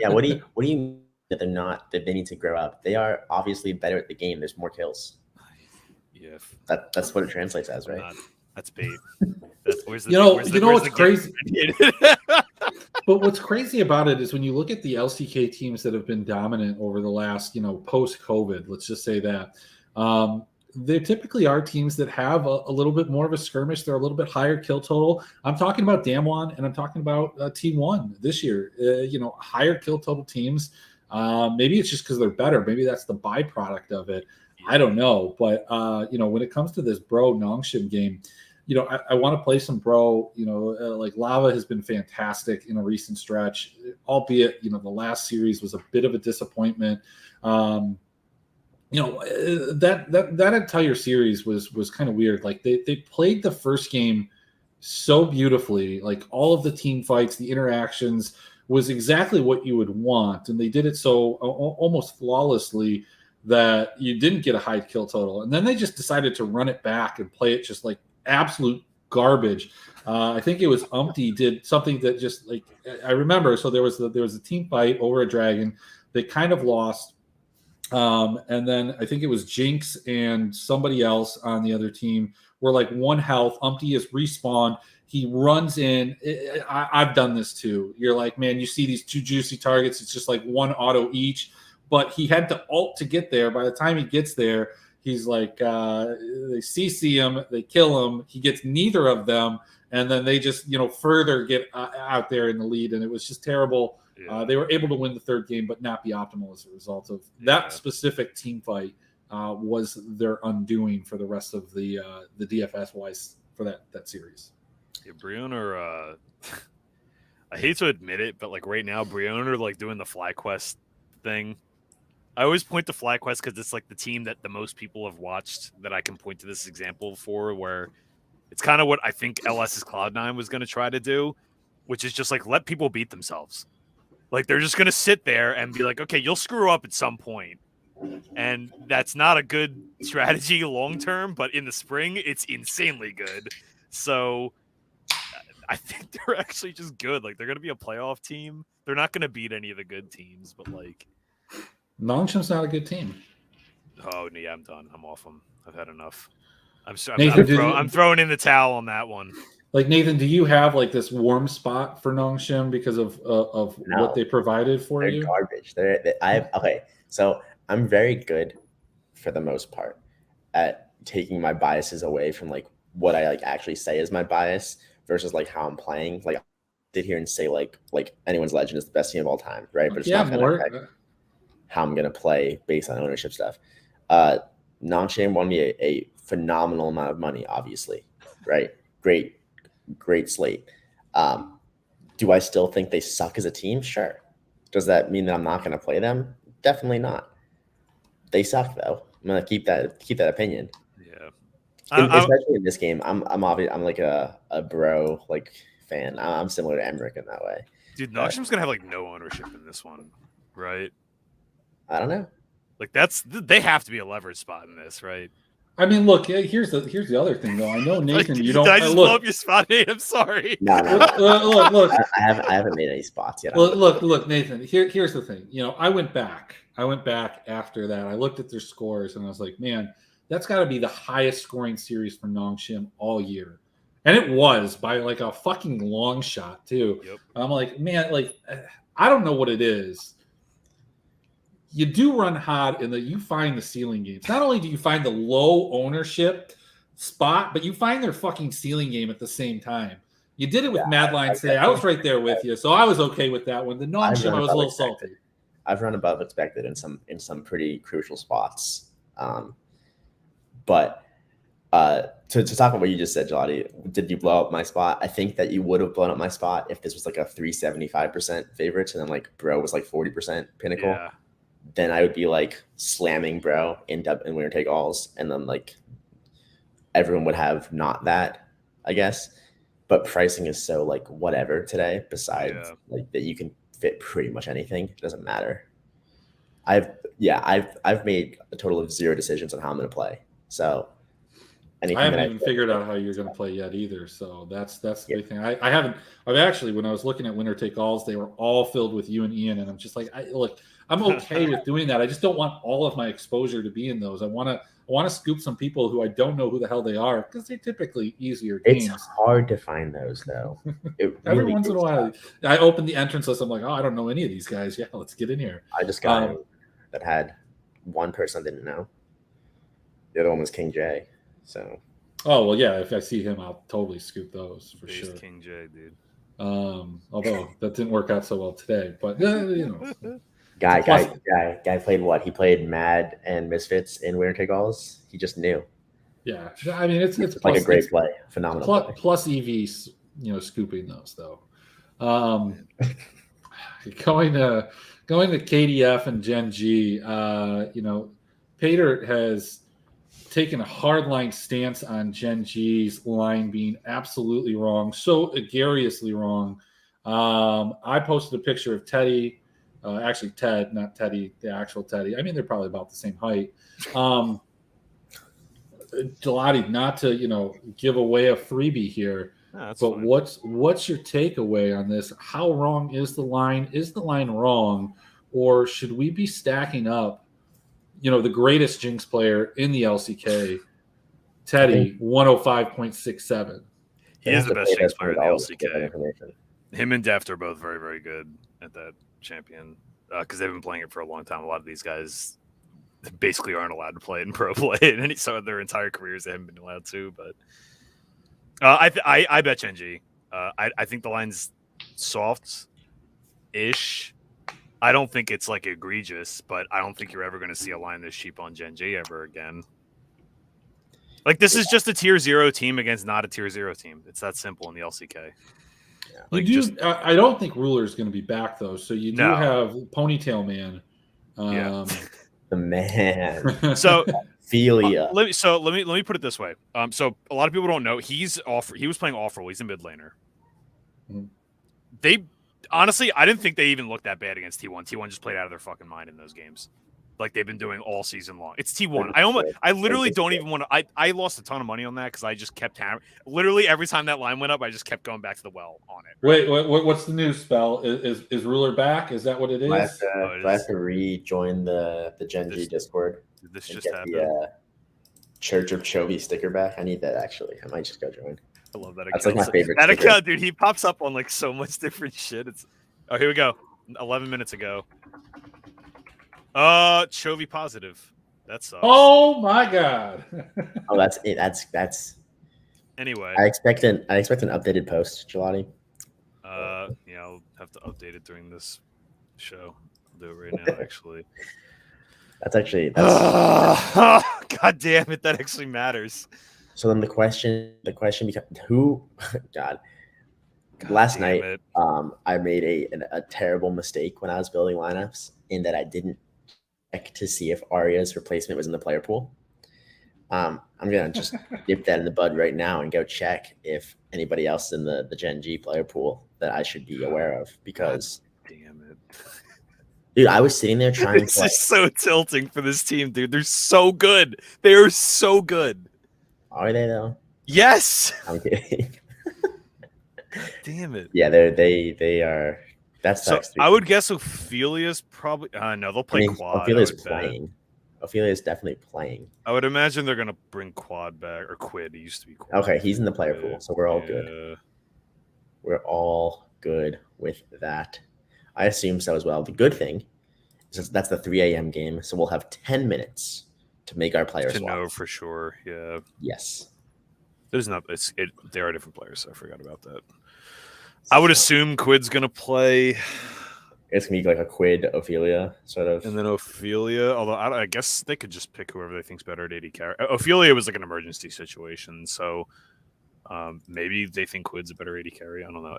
Yeah, what do you mean that they're not, that they need to grow up? They are obviously better at the game. There's more kills. Yeah, that's what it translates as, right? That's bait. That's where's what's crazy? But what's crazy about it is when you look at the LCK teams that have been dominant over the last, post-COVID, let's just say that, they typically are teams that have a little bit more of a skirmish. They're a little bit higher kill total. I'm talking about Damwon and I'm talking about T1 this year. Higher kill total teams. Maybe it's just because they're better. Maybe that's the byproduct of it. I don't know. But, when it comes to this Bro Nongshim game, I want to play some Bro. Like Lava has been fantastic in a recent stretch, albeit, the last series was a bit of a disappointment. That entire series was kind of weird. Like they played the first game so beautifully, like all of the team fights, the interactions was exactly what you would want, and they did it so almost flawlessly. that you didn't get a high kill total, and then they just decided to run it back and play it just like absolute garbage. I think it was Umpty did something that just like I remember. So there was a team fight over a dragon. They kind of lost. And then I think it was Jinx and somebody else on the other team were like 1 health. Umpty is respawned. He runs in. I've done this too. You're like, man, you see these 2 juicy targets. It's just like 1 auto each. But he had to ult to get there. By the time he gets there, he's like, they CC him, they kill him. He gets neither of them. And then they just, further get out there in the lead. And it was just terrible. Yeah. They were able to win the 3rd game, but not be optimal as a result of that specific team fight was their undoing for the rest of the DFS wise for that series. Yeah, Brioner, I hate to admit it, but like right now, Brioner like doing the FlyQuest thing. I always point to FlyQuest because it's like the team that the most people have watched that I can point to this example for, where it's kind of what I think LS's Cloud9 was going to try to do, which is just like let people beat themselves. Like they're just going to sit there and be like, okay, you'll screw up at some point. And that's not a good strategy long term, but in the spring, it's insanely good. So I think they're actually just good. Like they're going to be a playoff team. They're not going to beat any of the good teams, but like Nongsham's not a good team. Oh yeah, I'm done. I'm off them. I've had enough. I'm throwing in the towel on that one. Like Nathan, do you have like this warm spot for Nongshim because of what they provided for you? They're garbage. Okay. So I'm very good for the most part at taking my biases away from like what I like actually say is my bias versus like how I'm playing. Like I sit here and say like anyone's legend is the best team of all time, right? But it's not gonna affect how I'm gonna play based on ownership stuff. Nongshim won me a phenomenal amount of money, obviously, right? Great slate. Do I still think they suck as a team? Sure. Does that mean that I'm not going to play them? Definitely not. They suck though. I'm going to keep that opinion. Yeah. Especially in this game, I'm like a bro like fan. I'm similar to Emmerich in that way. Dude, Noxham's going to have like no ownership in this one, right? I don't know. Like they have to be a leverage spot in this, right? I mean, look. Here's the other thing, though. I know Nathan. Like, you don't. Did I just blow up your spot, Nate? I'm sorry. No. Look. I haven't made any spots yet. Look, Nathan. Here's the thing. I went back after that. I looked at their scores and I was like, man, that's got to be the highest scoring series for Nongshim all year, and it was by like a fucking long shot too. Yep. I'm like, man, like I don't know what it is. You do run hot in that you find the ceiling games. Not only do you find the low ownership spot, but you find their fucking ceiling game at the same time. You did it with Mad Lions today. I was right there with you, so I was okay with that one. The Nongshim, I was a little salty. I've run above expected in some pretty crucial spots. But to talk about what you just said, Jelati, did you blow up my spot? I think that you would have blown up my spot if this was like a 375% favorite, and then like Bro was like 40% Pinnacle. Yeah. Then I would be like slamming Bro in winner take alls, and then like everyone would have not that, I guess. But pricing is so like whatever today. Besides like that, you can fit pretty much anything. It doesn't matter. I've made a total of 0 decisions on how I'm going to play. So I haven't even figured out how you're going to play yet either. So that's the big thing. I've actually, when I was looking at winner take alls, they were all filled with you and Ian, and I'm just like, I'm okay with doing that. I just don't want all of my exposure to be in those. I want to scoop some people who I don't know who the hell they are because they're typically easier games. It's hard to find those though. Every once in a while, I open the entrance list. I'm like, oh, I don't know any of these guys. Yeah, let's get in here. I just got in that had one person I didn't know. The other one was King J. So. Oh well, yeah. If I see him, I'll totally scoop those for sure. King J, dude. Although that didn't work out so well today, but Guy played what? He played Mad and Misfits in winner take alls. He just knew. Yeah, I mean it's like plus, a great play, phenomenal play. Plus EVs, scooping those though. Going to KDF and Gen G. Pater has taken a hardline stance on Gen G's line being absolutely wrong, so egregiously wrong. I posted a picture of Teddy Actually, Ted, not Teddy, the actual Teddy. I mean, they're probably about the same height. Gelati, not to give away a freebie here, That's but fine. what's your takeaway on this? How wrong is the line? Is the line wrong, or should we be stacking up? The greatest Jinx player in the LCK, Teddy, 105.67. He is the best Jinx player in the LCK. Information. Him and Deft are both very, very good at that champion because they've been playing it for a long time. A lot of these guys basically aren't allowed to play it in pro play, and so their entire careers they haven't been allowed to. But I bet Genji. I think the line's soft-ish. I don't think it's like egregious, but I don't think you're ever going to see a line this cheap on Genji ever again. Like, this is just a tier 0 team against not a tier 0 team. It's that simple in the LCK. Yeah. Like I don't think Ruler is going to be back, though. So you do have Ponytail Man. The man. So Philia. Let me put it this way. So a lot of people don't know he was playing off-roll. He's a mid laner. Mm-hmm. They honestly, I didn't think they even looked that bad against T1. T1 just played out of their fucking mind in those games, like they've been doing all season long. It's T1. I literally don't even want to. I lost a ton of money on that because I just kept hammering. Literally every time that line went up, I just kept going back to the well on it. Wait, what's the news, Spell? Is Ruler back? Is that what it is? Do I have to rejoin the Genji Discord? Did this just get happen? The Church of Chovy sticker back. I need that actually. I might just go join. I love that account. That's like my favorite. That sticker. account, dude, he pops up on like so much different shit. Here we go. 11 minutes ago. Chovy positive. That sucks. Oh my god. Oh, that's it. That's. Anyway, I expect an updated post, Gelati. Yeah, I'll have to update it during this show. I'll do it right now, actually. God damn it! That actually matters. So then the question becomes who? God. Last night, I made a terrible mistake when I was building lineups in that I didn't check to see if Arya's replacement was in the player pool. I'm gonna just dip that in the bud right now and go check if anybody else in the Gen G player pool that I should be aware of because. God damn it. Dude, I was sitting there trying to. It's just so tilting for this team, dude. They're so good. They are so good. Are they though? Yes. I'm kidding. Damn it. Yeah, they are. That's so. I would guess Ophelia's probably. No, they'll play quad. Ophelia's playing. Ophelia's definitely playing. I would imagine they're gonna bring quad back or Quid. He used to be quad. Okay, he's in the player pool, so we're all good. We're all good with that. I assume so as well. The good thing is that's the 3 a.m. game, so we'll have 10 minutes to make our players know for sure. Yeah. Yes. There's not. They are different players. So I forgot about that. I would assume Quid's gonna play. It's gonna be like a Quid Ophelia sort of, and then Ophelia. Although I guess they could just pick whoever they think's better at AD carry. Ophelia was like an emergency situation, so maybe they think Quid's a better AD carry. I don't know.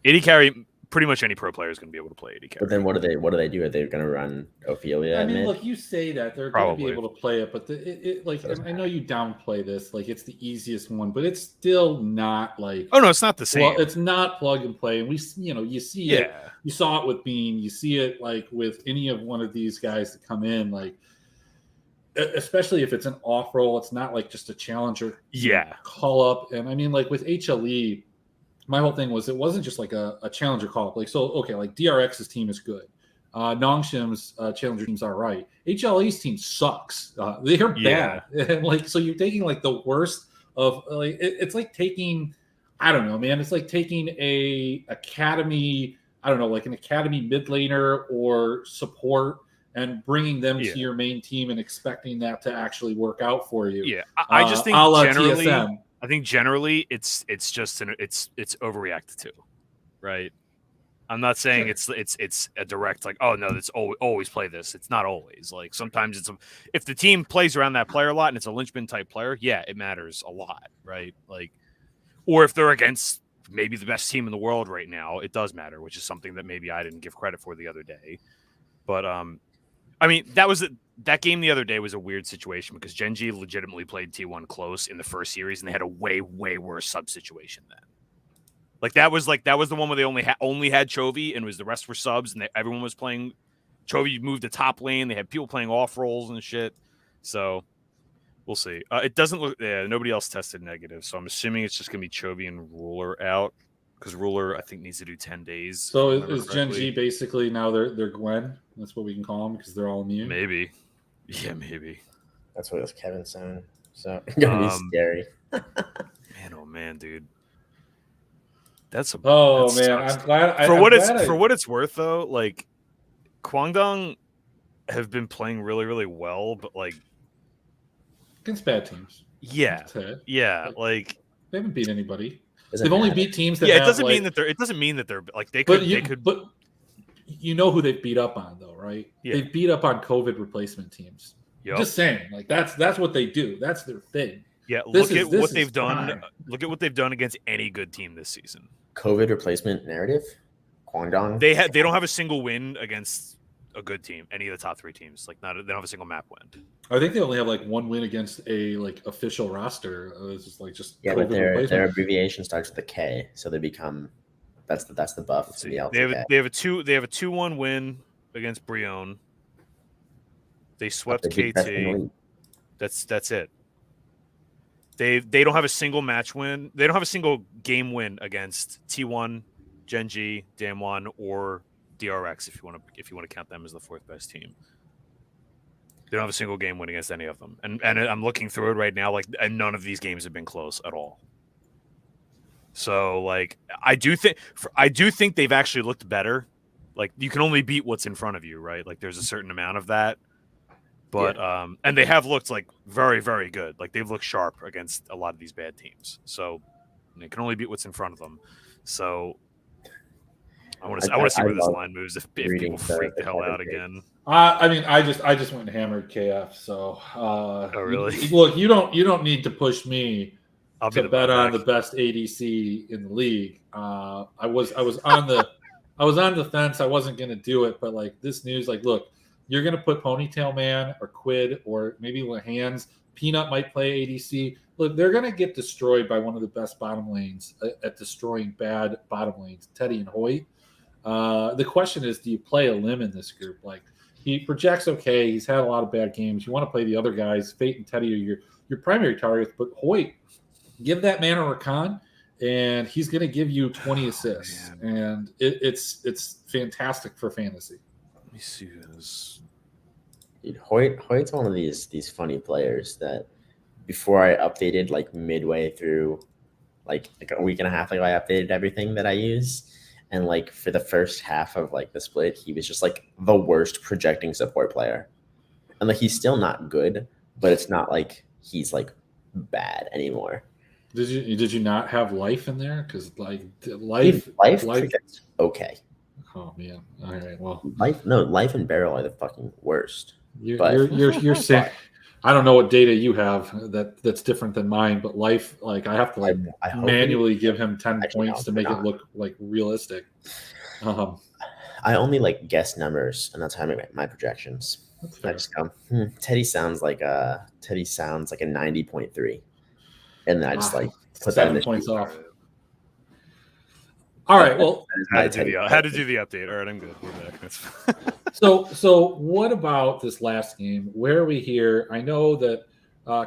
AD carry. Pretty much any pro player is going to be able to play AD carry. But then what do they do? Are they going to run Ophelia? I mean, look, you say that they're going to be able to play it, but I know you downplay this. Like, it's the easiest one, but it's still not like. Oh no, it's not the same. Well, it's not plug and play, and you see it. You saw it with Bean. You see it like with any of one of these guys that come in, like, especially if it's an off roll. It's not like just a challenger. Call up, and I mean, like with HLE. My whole thing was it wasn't just like a challenger call up. Like, so, okay, like DRX's team is good. Nongshim's challenger team's all right. HLE's team sucks. They're bad. And like, so you're taking like the worst of like, it's like taking, I don't know, man. It's like taking a academy, I don't know, like an academy mid laner or support and bringing them to your main team and expecting that to actually work out for you. Yeah. I just think generally, TSM. I think generally it's just it's overreacted to, right? I'm not saying it's a direct like, oh no, that's always play this. It's not always. Like sometimes if the team plays around that player a lot and it's a linchpin type player, yeah, it matters a lot, right? Like, or if they're against maybe the best team in the world right now, it does matter, which is something that maybe I didn't give credit for the other day. But I mean, that game the other day was a weird situation because Genji legitimately played T1 close in the first series, and they had a way, way worse sub situation then. Like that was the one where they only had Chovy and the rest were subs and everyone was playing. Chovy moved to top lane. They had people playing off roles and shit. So we'll see. It doesn't look. Yeah, nobody else tested negative, so I'm assuming it's just gonna be Chovy and Ruler out because Ruler I think needs to do 10 days. So is Gen G basically now they're Gwen? That's what we can call them because they're all immune. Maybe. Yeah, maybe. That's what Kevin's saying. So it's gonna be scary. Man, oh man, dude. That's a. Oh that man, sucks. I'm glad. For what it's worth, though, like Kwangdong have been playing really, really well, but like against bad teams. Yeah, like they haven't beat anybody. They've only beat teams that. Yeah, it doesn't mean that they're. It doesn't mean that they're like they could. But you know who they've beat up on, though, right? Yeah. They've beat up on COVID replacement teams. Yep. Just saying, like that's what they do. That's their thing. Yeah, look at what they've done. Look at what they've done against any good team this season. COVID replacement narrative. Kwangdong. They don't have a single win against a good team. Any of the top 3 teams, like they don't have a single map win. I think they only have like one win against a like official roster. It's just yeah, but their abbreviation starts with a K, so they become that's the buff. They have a 2-1 win against Brion. They swept KT. That's it. They don't have a single match win. They don't have a single game win against T1, Gen G, Damwon, or DRX if you want to count them as the 4th best team. They don't have a single game win against any of them. And I'm looking through it right now, and none of these games have been close at all. So like I do think they've actually looked better. Like you can only beat what's in front of you, right? Like there's a certain amount of that. But and they have looked like very, very good. Like they've looked sharp against a lot of these bad teams. So they can only beat what's in front of them. So I want to see where this line moves if people freak the hell out again. I mean, I just went and hammered KF. So oh really? Look, you don't need to push me to bet on the best ADC in the league. I was on the fence. I wasn't going to do it, but like this news, like look. You're going to put Ponytail Man or Quid or maybe Hands. Peanut might play ADC. Look, they're going to get destroyed by one of the best bottom lanes at destroying bad bottom lanes, Teddy and Hoyt. The question is, do you play a limb in this group? Like, he projects okay. He's had a lot of bad games. You want to play the other guys. Fate and Teddy are your primary targets. But Hoyt, give that man a Rakan, and he's going to give you 20 assists. And it's fantastic for fantasy. Let me see this. Dude, Hoyt's one of these funny players that before I updated like midway through like a week and a half ago, I updated everything that I use. And like for the first half of like the split, he was just like the worst projecting support player. And like he's still not good, but it's not like he's like bad anymore. Did you not have life in there? Because like life projects okay. Oh man! All right. Well, life and barrel are the fucking worst. You're saying I don't know what data you have that's different than mine, but life like I have to like manually give him 10 points to make it look like realistic. I only like guess numbers, and that's how I make my projections. I just go, Teddy sounds like a 90.3, and then I just like put 7 points off. All right. Well, had to do the update. All right, I'm good. We're back. So what about this last game? Where are we here? I know that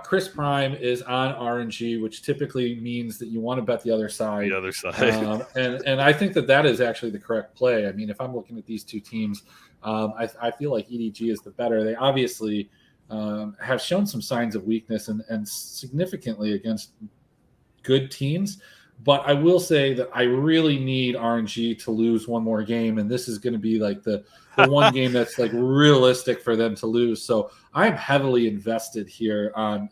Chris Prime is on RNG, which typically means that you want to bet the other side. The other side. And I think that is actually the correct play. I mean, if I'm looking at these two teams, I feel like EDG is the better. They obviously have shown some signs of weakness and significantly against good teams. But I will say that I really need RNG to lose one more game, and this is going to be like the one game that's like realistic for them to lose. So I'm heavily invested here on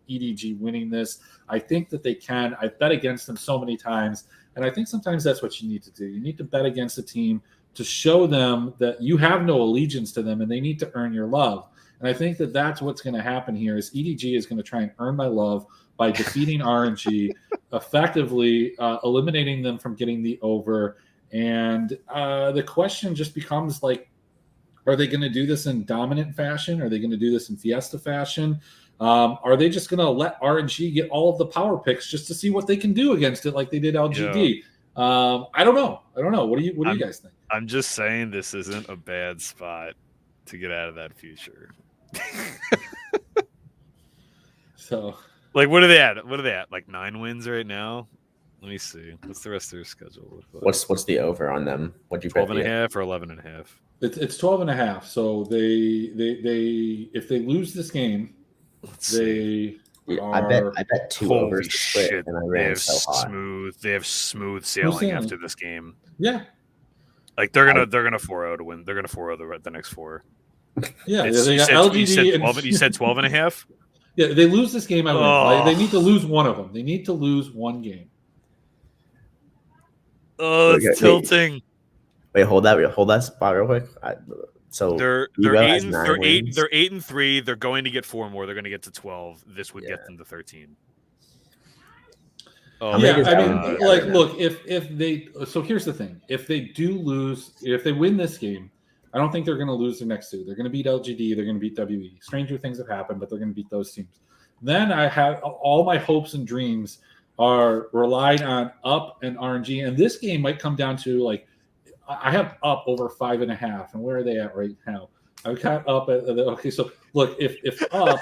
EDG winning this. I think that they can. I've bet against them so many times, and I think sometimes that's what you need to do. You need to bet against a team to show them that you have no allegiance to them, and they need to earn your love. And I think that that's what's going to happen here is EDG is going to try and earn my love by defeating RNG, effectively eliminating them from getting the over. And the question just becomes like, are they going to do this in dominant fashion? Are they going to do this in Fiesta fashion? Are they just going to let RNG get all of the power picks just to see what they can do against it like they did LGD? I don't know. What do you guys think? I'm just saying this isn't a bad spot to get out of that future. So, like, what are they at? Like 9 wins right now? Let me see. What's the rest of their schedule look like? What's the over on them? What'd you 12 bet? and a half or 11 and a half? it's 12.5. So they if they lose this game, Let's see. I bet 2 Holy overs to split, shit! and I They ran have so hot. They have smooth sailing sailing. after this game. Yeah, Like they're gonna 4-0 to win. They're gonna 4-0 the next 4. yeah. You They got said LGD 12. You said 12 and a half. Yeah, they lose this game. I win. Oh. They need to lose one of them. They need to lose one Oh, it's tilting. Wait, hold that spot real quick. So they're Evo 8 has and 9 they're 8 wins. they're 8 and 3. They're going to get 4 more. They're going to get to 12. This would get them to 13. Oh, Yeah, is I mean, LGD like, right now? look, if they so here's the thing: if they do lose, if they win this game, I don't think they're going to lose their next 2. They're going to beat LGD. They're going to beat WE. Stranger things have happened, but they're going to beat those teams. Then I have all my hopes and dreams are relied on Up and RNG, and this game might come down to like I have Up over 5.5, and where are they at right now? I've got Up at okay. So look, if Up.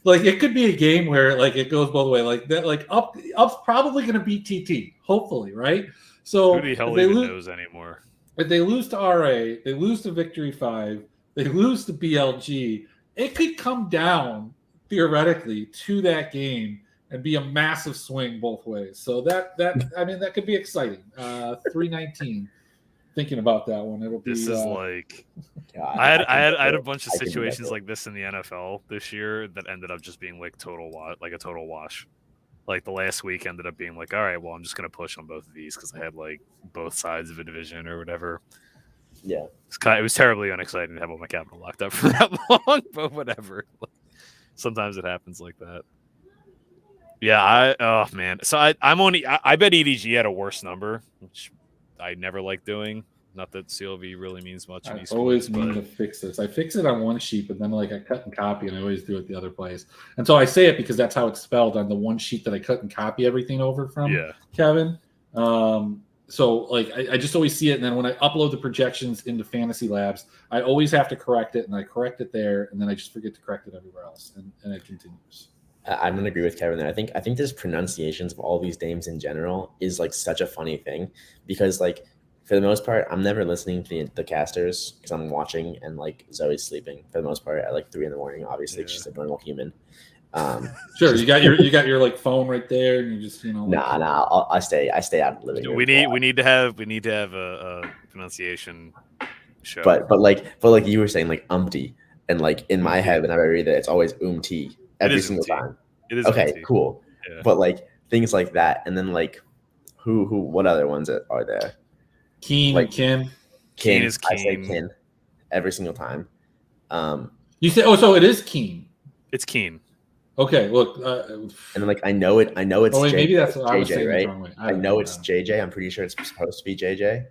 Like it could be a game where like it goes both ways. Like that, like Up's probably going to beat TT, hopefully, right? So who the hell even knows anymore? If they lose to RA, they lose to Victory 5, they lose to BLG. It could come down theoretically to that game and be a massive swing both ways. So that I mean that could be exciting. 319. Thinking about that one, it'll be. This is like God, I had a bunch of situations like this in the NFL this year that ended up just being like a total wash. Like the last week ended up being like, all right, well, I'm just gonna push on both of these because I had like both sides of a division or whatever. Yeah, it was terribly unexciting to have all my capital locked up for that long, but whatever. Sometimes it happens like that. Yeah, oh man. So I bet EDG had a worse number, which I never like doing. Not that CLV really means much. I always mean to fix this. I fix it on one sheet, but then like I cut and copy, and I always do it the other place. And so I say it because that's how it's spelled on the one sheet that I cut and copy everything over from. Kevin. So like I just always see it, and then when I upload the projections into Fantasy Labs, I always have to correct it, and I correct it there, and then I just forget to correct it everywhere else, and it continues. I'm gonna agree with Kevin there. I think this pronunciations of all these names in general is like such a funny thing because like for the most part I'm never listening to the casters because I'm watching and like Zoe's sleeping for the most part at like 3 a.m. Obviously, she's a normal human. Sure, you got your like phone right there, and you just Nah. I stay out of the living room. We need to have a pronunciation show. But like you were saying, like umpty, and like in my head whenever I read it, it's always umti every single time. It is okay, umti. cool. Yeah. But like things like that, and then like who what other ones are there? Keen, like Kin. Keen is Keen. I say Kin every single time. You say so it is Keen. It's Keen. Okay, look, and then like I know it's. Oh wait, maybe that's what JJ, I was saying right? the wrong way. I know it's JJ. I'm pretty sure it's supposed to be JJ.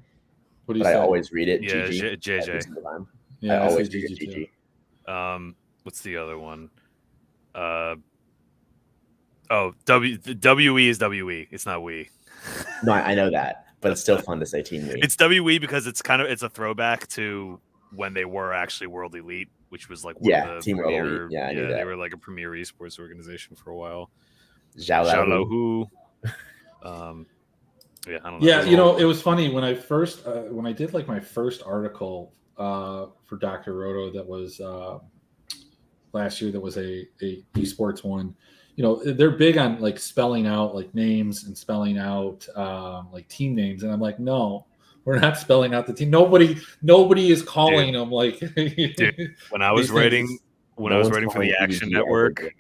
What do you but say? I always read it Yeah, GG. JJ. Yeah, I always read it GG. What's the other one? WE is WE. It's not we. No, I know that, but it's still fun to say Team We. It's WE because it's a throwback to when they were actually World Elite, which was like Team World Elite. Yeah, I knew that. They were like a premier esports organization for a while. Xiao Hu. Yeah, I don't know. Yeah, it was funny when I first when I did like my first article for Dr. Roto that was last year. That was a esports one. They're big on like spelling out like names and spelling out like team names, and I'm like, no, we're not spelling out the team. Nobody is calling them like. Dude, when I was writing for the Action Network,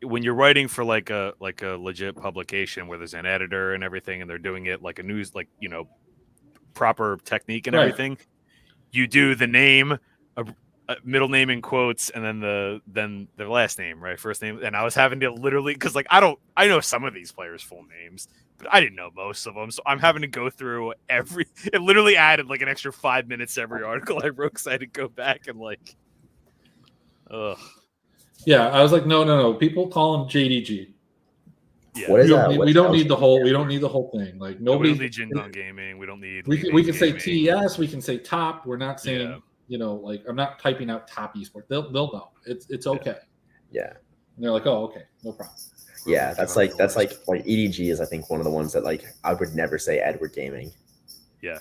when you're writing for like a legit publication where there's an editor and everything, and they're doing it like a news proper technique and everything, you do the name. Middle name in quotes, and then their last name, right? First name. And I was having to literally, because like I know some of these players' full names, but I didn't know most of them, so I'm having to go through it literally added like an extra 5 minutes to every article I wrote because I had to go back and like, ugh. Yeah, I was like, no. People call him JDG. Yeah. What is we don't need the whole. LCS? We don't need the whole thing. Like No, we nobody. don't need Jin Dong Gaming. We don't need. We Lee can say Gaming. TES. We can say top. We're not saying like I'm not typing out top esports. They'll know. It's okay. Yeah. And they're like, oh, okay, no problem. Yeah, that's like EDG is I think one of the ones that like I would never say Edward Gaming. Yeah.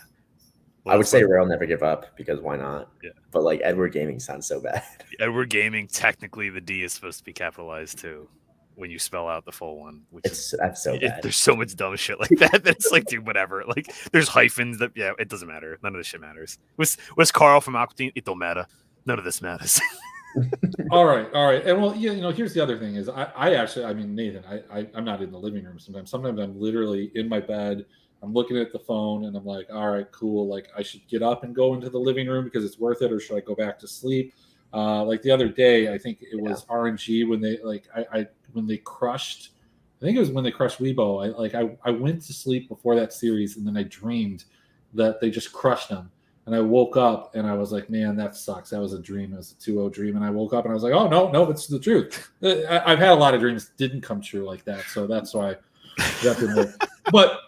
Well, I would say Rail Never Give Up because why not? Yeah. But like Edward Gaming sounds so bad. Edward Gaming, technically the D is supposed to be capitalized too when you spell out the full one. That's so bad. There's so much dumb shit like that it's like, dude, whatever. Like there's hyphens that it doesn't matter. None of this shit matters. Was Carl from Aquatine? It don't matter. None of this matters. All right. And well, here's the other thing is I mean, Nathan, I'm not in the living room sometimes. Sometimes I'm literally in my bed. I'm looking at the phone and I'm like, all right, cool. Like I should get up and go into the living room because it's worth it, or should I go back to sleep? Like the other day, I think it was RNG when they when they crushed. I think it was when they crushed Weibo. I went to sleep before that series and then I dreamed that they just crushed them. And I woke up and I was like, man, that sucks. That was a dream. It was a 2-0 dream. And I woke up and I was like, oh, no, it's the truth. I've had a lot of dreams that didn't come true like that. So that's why that didn't work. But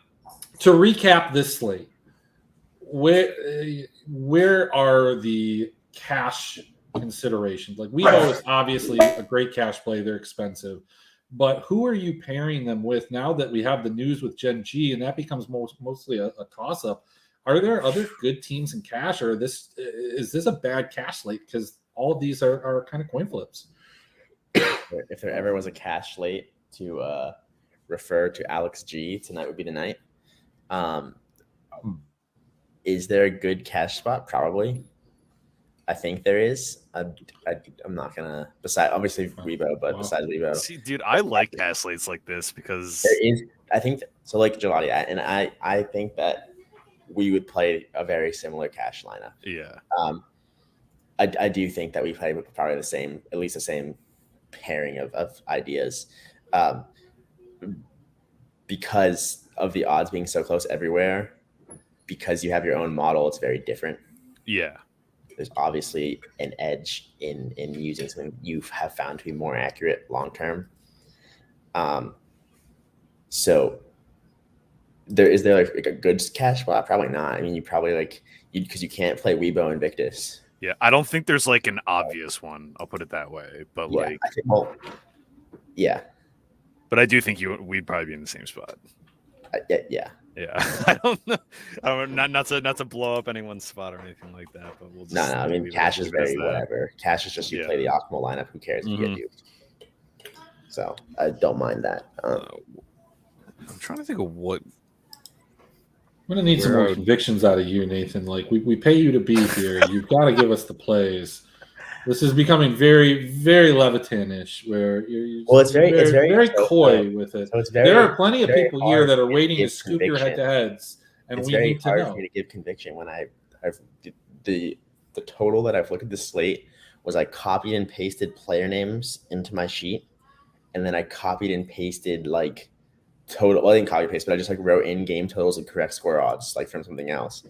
to recap this slate, where are the cash considerations? Like Weibo is obviously a great cash play. They're expensive. But who are you pairing them with now that we have the news with Gen G and that becomes mostly a toss-up? Are there other good teams in cash, or is this a bad cash slate? Because all of these are kind of coin flips. If there ever was a cash slate to refer to Alex G, tonight would be the night. Is there a good cash spot? Probably. I think there is. I'm not gonna. Besides, obviously Weibo, but besides Weibo, see, dude, I like cash slates like this because there is. I think so. Like Gelati, and I think that we would play a very similar cash lineup. Yeah. I do think that we play probably at least the same pairing of ideas, because of the odds being so close everywhere. Because you have your own model, it's very different. Yeah. There's obviously an edge in using something you have found to be more accurate long term. So is there like a good cash spot? Probably not. I mean, you probably because you can't play Weibo Invictus. Yeah, I don't think there's like an obvious one. I'll put it that way. But yeah. But I do think we'd probably be in the same spot. Yeah. I don't know. Not to blow up anyone's spot or anything like that. But we'll just no. I mean, cash is very whatever. Cash is just you play the optimal lineup. Who cares if you get duped? So I don't mind that. I'm trying to think of what. I'm going to need some more convictions out of you, Nathan. Like, we pay you to be here. You've got to give us the plays. This is becoming very, very Levitan-ish, where it's very coy with it. So there are plenty of people here that are waiting to scoop your head-to-heads, and we need to know. It's very hard for me to give conviction when the total that I've looked at the slate was I copied and pasted player names into my sheet, and then I copied and pasted like total. Well, I didn't copy and paste, but I just like wrote in game totals and correct score odds like from something else,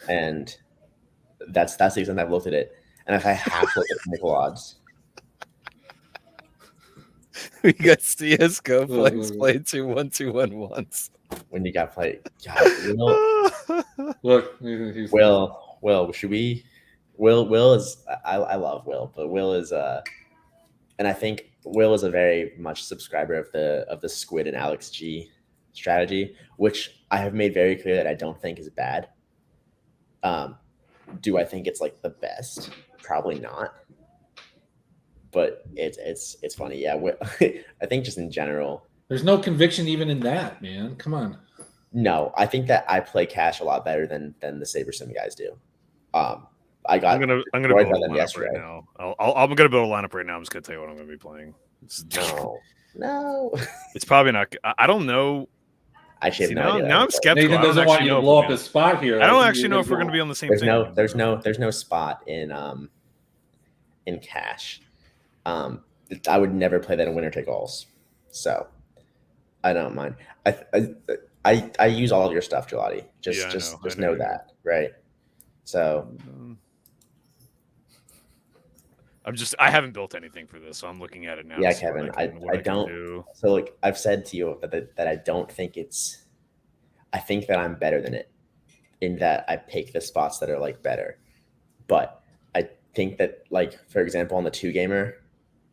and that's the extent I've looked at it. And if I half look at nickel odds, we got CS:GO flex play 2-1-2-1 once. When you got play, God, Will, should we? Will is I love Will, but Will is and I think Will is a very much subscriber of the Squid and Alex G strategy, which I have made very clear that I don't think is bad. Do I think it's like the best? Probably not. But it's funny, yeah. I think just in general, there's no conviction even in that, man. Come on. No, I think that I play cash a lot better than the SaberSim guys do. I'm gonna build a lineup right now. I'm gonna build a lineup right now. I'm just gonna tell you what I'm gonna be playing. No. It's probably not. I don't know. Actually, now I'm skeptical. Nathan doesn't want you to blow up his spot here. I don't actually know if we're going to be on the same thing. There's no spot in cash. I would never play that in winner take alls, so I don't mind. I use all of your stuff, Gelati. Just know that, right? So I haven't built anything for this, so I'm looking at it now. Yeah, to see what Kevin, what I can don't. do. So like I've said to you that I don't think it's. I think that I'm better than it in that I pick the spots that are like better. But I think that like for example on the 2-gamer,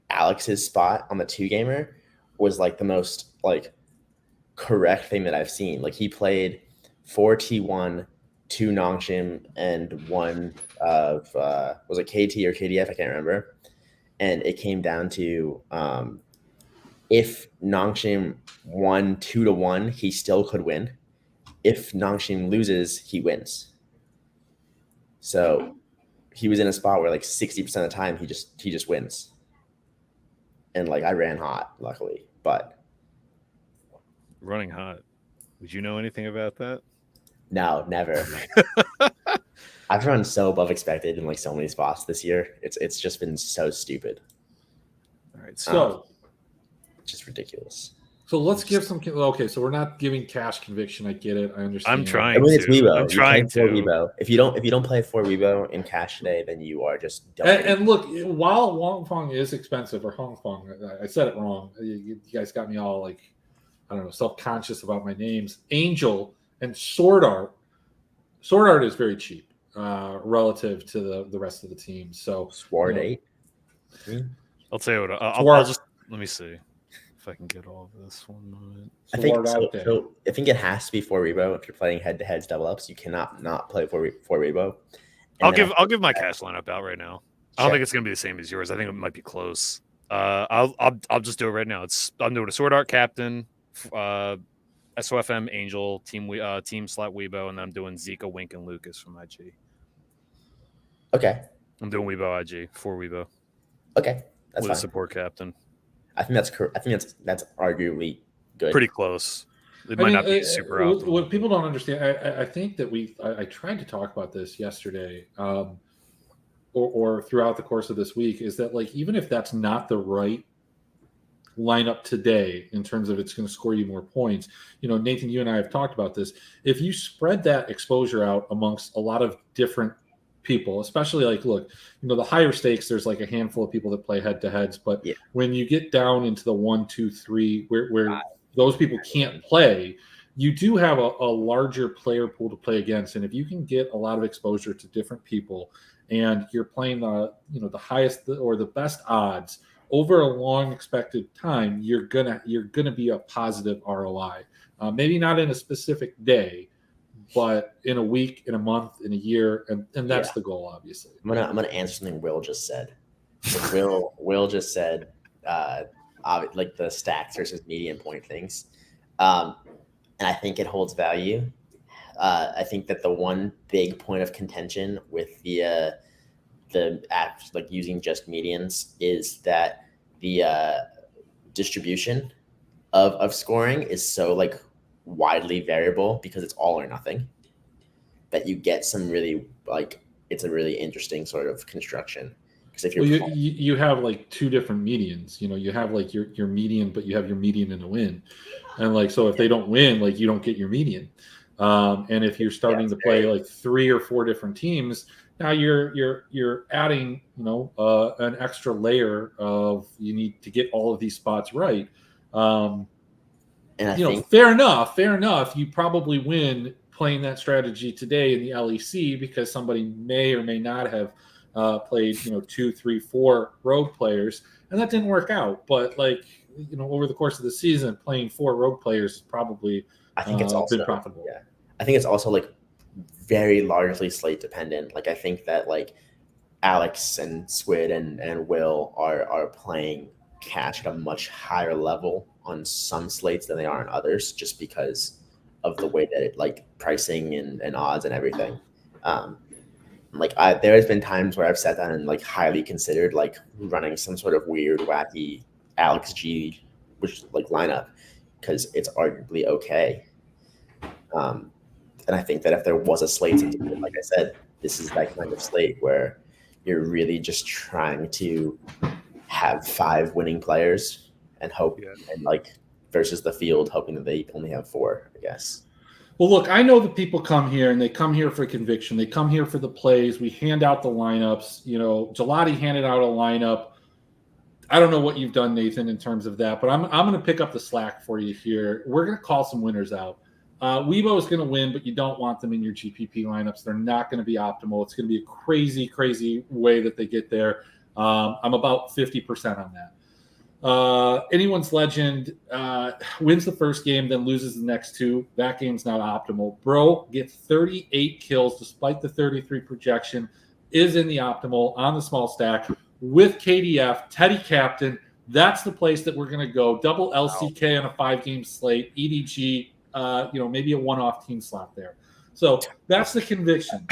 Alex's spot on the 2-gamer was like the most like correct thing that I've seen. Like he played 4T1, 2 Nongshim, and 1 of was it KT or KDF? I can't remember. And it came down to if Nongshim won 2-1, he still could win. If Nongshim loses, he wins. So he was in a spot where like 60% of the time he just wins. And like I ran hot, luckily, but Running hot. Would you know anything about that? no, never. I've run so above expected in like so many spots this year. It's just been so stupid. All right, So Just ridiculous. so let's give some. Okay, so we're not giving cash conviction. I get it. I understand. I'm trying I mean, it's to. Weibo. I'm You trying play 4 to. Weibo. If you don't play 4 Weibo in cash today, then you are just dumb. And look, while Wong Fong is expensive, or Hong Fong, I said it wrong. You guys got me all like, I don't know, self-conscious about my names. Angel and Sword Art. Sword Art is very cheap relative to the rest of the team. So Sword you know, 8. I'll tell you what. I'll Sword. just let me see if I can get all of this 1 moment. I think Sword out there. so. I think it has to be 4 Weibo if you're playing head-to-heads double ups. You cannot not play 4 Weibo. I'll give my cash lineup out right now. I don't Sure. think it's gonna be the same as yours. I think it might be close. I'll just do it right now. I'm doing a Sword Art Captain, SOFM Angel, team slot Weibo, and then I'm doing Zika, Wink, and Lucas from IG. Okay. I'm doing Weibo IG, 4 Weibo. Okay. That's with fine. a support captain. I think that's correct. I think that's arguably good. Pretty close. It might not be super optimal. What people don't understand, I think that I tried to talk about this yesterday, or throughout the course of this week, is that like even if that's not the right lineup today in terms of it's going to score you more points, Nathan, you and I have talked about this. If you spread that exposure out amongst a lot of different people, especially like, look, the higher stakes, there's like a handful of people that play head to heads, but Yeah. when you get down into the 1, 2, 3, where those people can't play, you do have a larger player pool to play against. And if you can get a lot of exposure to different people and you're playing the highest or the best odds over a long expected time, you're gonna be a positive ROI. Maybe not in a specific day, but in a week, in a month, in a year, and that's the goal, obviously. I'm gonna answer something Will just said. So Will just said like the stacks versus median point things, and I think it holds value. I think that the one big point of contention with the app, like using just medians, is that the distribution of scoring is so like widely variable because it's all or nothing that you get some really like it's a really interesting sort of construction. Because if you have like 2 different medians, you have like your median, but you have your median in a win, and like so if they don't win, like you don't get your median. And if you're starting to play like 3 or 4 different teams, now you're adding an extra layer of you need to get all of these spots right. And I think fair enough. You probably win playing that strategy today in the LEC because somebody may or may not have played 2, 3, 4 rogue players, and that didn't work out. But like over the course of the season, playing 4 rogue players is probably I think it's also been profitable. Yeah, I think it's also like very largely slate dependent. Like I think that like Alex and Squid and Will are playing cash at a much higher level on some slates than they are on others, just because of the way that it like pricing and odds and everything. There has been times where I've sat down and like highly considered like running some sort of weird, wacky Alex G, which like lineup, because it's arguably okay. And I think that if there was a slate, like I said, this is that kind of slate where you're really just trying to have 5 winning players and hope, and like versus the field hoping that they only have 4, I guess. Well, look, I know that people come here and they come here for conviction. They come here for the plays. We hand out the lineups. Gelati handed out a lineup. I don't know what you've done, Nathan, in terms of that, but I'm going to pick up the slack for you here. We're going to call some winners out. Weibo is going to win, but you don't want them in your GPP lineups. They're not going to be optimal. It's going to be a crazy, crazy way that they get there. I'm about 50% on that. Anyone's legend wins the first game, then loses the next two. That game's not optimal. Bro gets 38 kills despite the 33 projection, is in the optimal on the small stack with KDF, Teddy Captain. That's the place that we're going to go. Double LCK on a 5-game slate, EDG, maybe a one-off team slot there. So that's the conviction.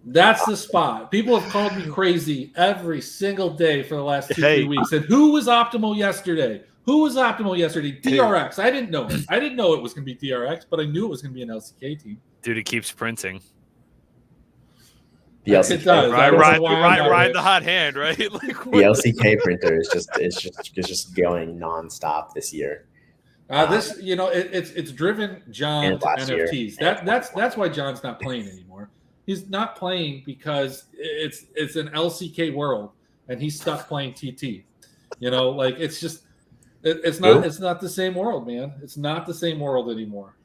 That's the spot. People have called me crazy every single day for the last 2-3 weeks. And who was optimal yesterday? DRX. I didn't know it. I didn't know it was going to be DRX, but I knew it was going to be an LCK team. Dude, it keeps printing. The LCK, it does. Ride the hot hand, right? The LCK printer is just going nonstop this year. It's driven John to NFTs. That's why John's not playing anymore. He's not playing because it's an LCK world, and he's stuck playing TT. It's not the same world, man. It's not the same world anymore.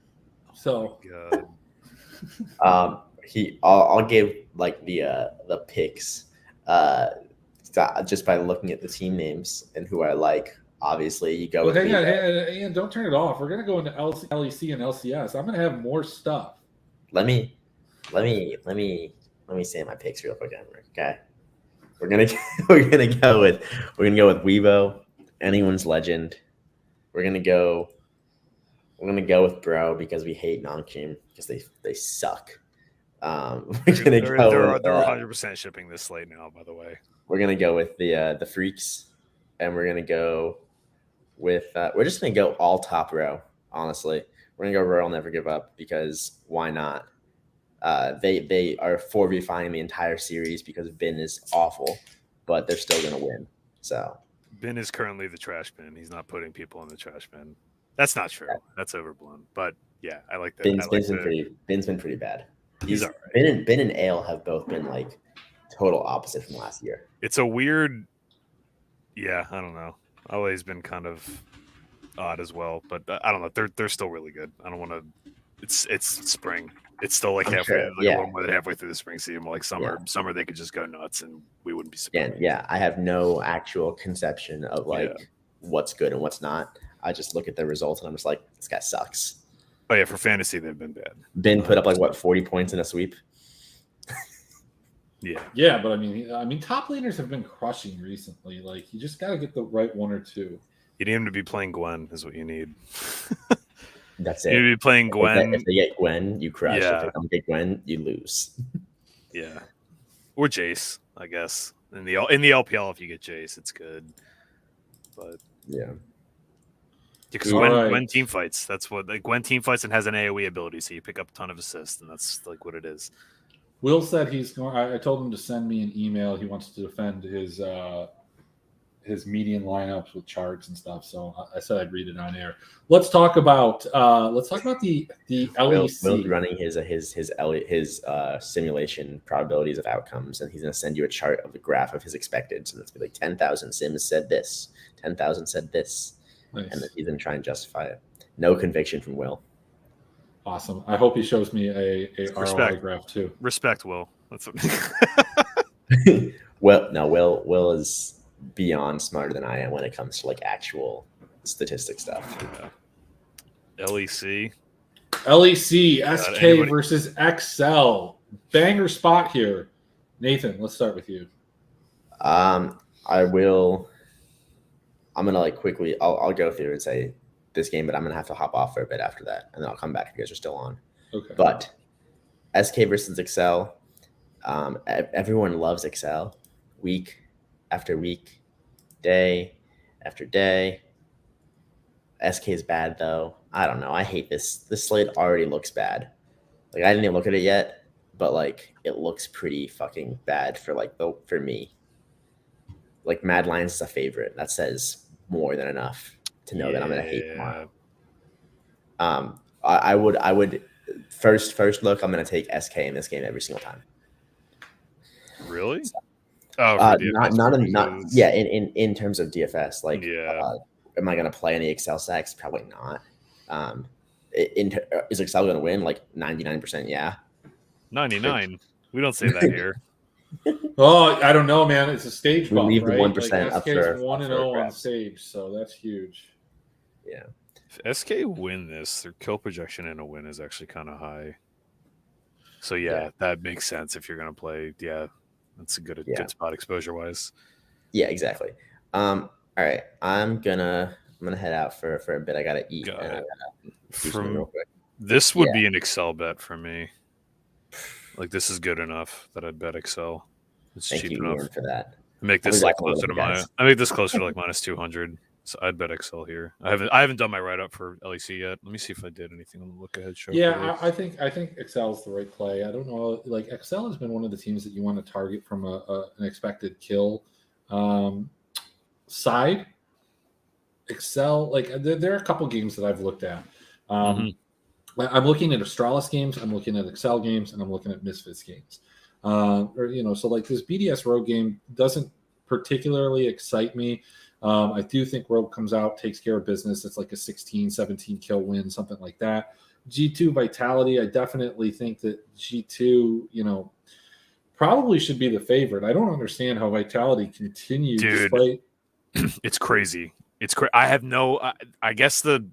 So, I'll give like the picks just by looking at the team names and who I like. Obviously, you go. Hang on, don't turn it off. We're gonna go into LEC and LCS. I'm gonna have more stuff. Let me say my picks real quick, okay? We're gonna go with Weibo, anyone's legend. We're gonna go with Bro because we hate non-cream because they suck. They're 100% shipping this slate now, by the way. We're gonna go with the Freaks, and we're gonna go with we're just gonna go all top row. Honestly, we're gonna go Royal Never Give Up because why not? They are 4v5ing the entire series because Bin is awful, but they're still going to win. So Bin is currently the trash bin. He's not putting people in the trash bin. That's not true. That's overblown. But yeah, I like that. Bin's been pretty bad. He's all right. Bin and Ale have both been like total opposite from last year. It's a weird. Yeah, I don't know. LA's been kind of odd as well, but I don't know. They're still really good. I don't want to. It's spring. It's still like halfway, a little more than halfway through the spring season. Like summer, they could just go nuts, and we wouldn't be surprised. Yeah, I have no actual conception of what's good and what's not. I just look at the results and I'm just like, this guy sucks. Oh yeah, for fantasy they've been bad. Ben put up 40 points in a sweep. Yeah, but I mean, top laners have been crushing recently. Like, you just got to get the right one or two. You need him to be playing Gwen, is what you need. That's it. You need to be playing Gwen. If they get Gwen, you crush. If they don't get Gwen, you lose. Yeah, or Jace, I guess. In the LPL, if you get Jace, it's good. But because Gwen team fights. That's what Gwen team fights and has an AOE ability, so you pick up a ton of assists, and that's like what it is. Will said he's going. I told him to send me an email. He wants to defend his median lineups with charts and stuff. So I said I'd read it on air. Let's talk about the LEC. Will's running his simulation probabilities of outcomes, and he's going to send you a chart of the graph of his expected. So that's like 10,000 sims said this, 10,000 said this, nice. And then he's going to try and justify it. No conviction from Will. Awesome. I hope he shows me a ROI graph too. Respect, Will. That's what... Will is beyond smarter than I am when it comes to like actual statistic stuff. LEC, SK versus XL. Banger spot here. Nathan, let's start with you. I'm gonna quickly. I'll go through and say this game, but I'm gonna have to hop off for a bit after that, and then I'll come back if you guys are still on. Okay. But SK versus XL. Everyone loves XL. Week after week, day after day. SK is bad though. I don't know. I hate this. This slate already looks bad. Like, I didn't even look at it yet, but like it looks pretty fucking bad for me. Like, Mad Lions is a favorite. That says more than enough to know that I'm gonna hate tomorrow. I would first look. I'm going to take SK in this game every single time. Really? Oh, for DFS purposes. yeah. In terms of DFS, like, yeah. Am I going to play any Excel stacks? Probably not. Is Excel going to win? Like 99%? Yeah. 99. We don't say that here. Oh, I don't know, man. It's a stage We bump, leave the right? 1% up SK's for 1-0 on grabs. stage, so that's huge. Yeah. If SK win this, their kill projection in a win is actually kind of high. So yeah, that makes sense if you're going to play. Yeah, that's a good spot exposure wise. Yeah, exactly. All right, I'm gonna head out for a bit. I gotta eat. Got and it. I gotta do something real quick. This would be an Excel bet for me. Like, this is good enough that I'd bet Excel. It's Thank cheap you, enough. Ian, for that. I make this like closer to I make this closer to like minus 200. So I'd bet Excel here. I haven't done my write up for LEC yet. Let me see if I did anything on the look ahead show. Yeah, I think Excel's the right play. I don't know, like Excel has been one of the teams that you want to target from an expected kill side. Excel, like there are a couple games that I've looked at. I'm looking at Astralis games, I'm looking at Excel games, and I'm looking at Misfits games. So like this BDS Rogue game doesn't particularly excite me. I do think Rogue comes out, takes care of business. It's like a 16, 17 kill win, something like that. G2 Vitality, I definitely think that G2, probably should be the favorite. I don't understand how Vitality continues despite. It's crazy. I have I guess and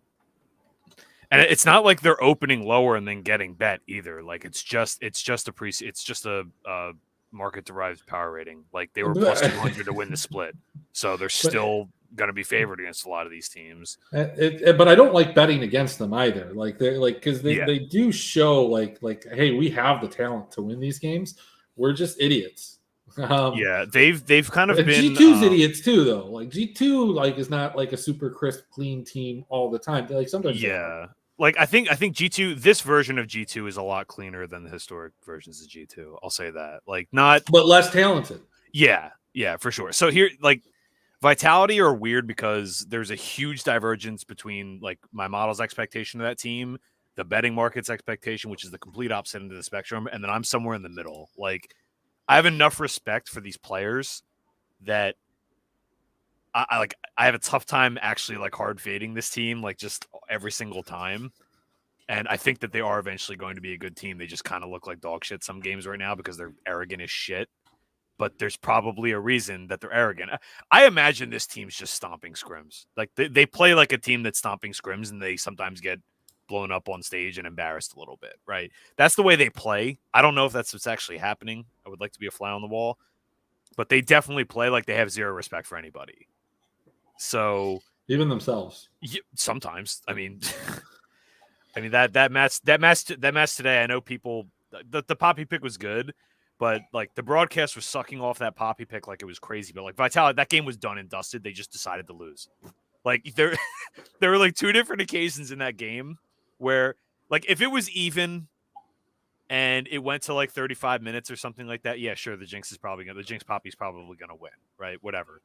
it's not like they're opening lower and then getting bet either. Like it's just a market derived power rating. Like they were plus 200 to win the split, so they're still going to be favored against a lot of these teams. But I don't like betting against them either. Like they're like because they do show like hey, we have the talent to win these games. We're just idiots. They've kind of been G2's idiots too, though. Like G2 like is not like a super crisp, clean team all the time. Like sometimes like I think G2, this version of G2 is a lot cleaner than the historic versions of G2. I'll say that. Like but less talented. Yeah, for sure. So here, like Vitality are weird because there's a huge divergence between like my model's expectation of that team, the betting market's expectation, which is the complete opposite end of the spectrum, and then I'm somewhere in the middle. Like I have enough respect for these players that I have a tough time actually like hard fading this team like just every single time. And I think that they are eventually going to be a good team. They just kind of look like dog shit some games right now because they're arrogant as shit. But there's probably a reason that they're arrogant. I imagine this team's just stomping scrims. Like they play like a team that's stomping scrims, and they sometimes get blown up on stage and embarrassed a little bit, right? That's the way they play. I don't know if that's what's actually happening. I would like to be a fly on the wall. But they definitely play like they have zero respect for anybody. So even themselves. Sometimes. I mean that match today, I know people the Poppy pick was good. But like the broadcast was sucking off that Poppy pick like it was crazy. But like Vitality, that game was done and dusted. They just decided to lose. Like there were like two different occasions in that game where like if it was even and it went to like 35 minutes or something like that, yeah, sure, the Jinx Poppy's probably gonna win, right? Whatever.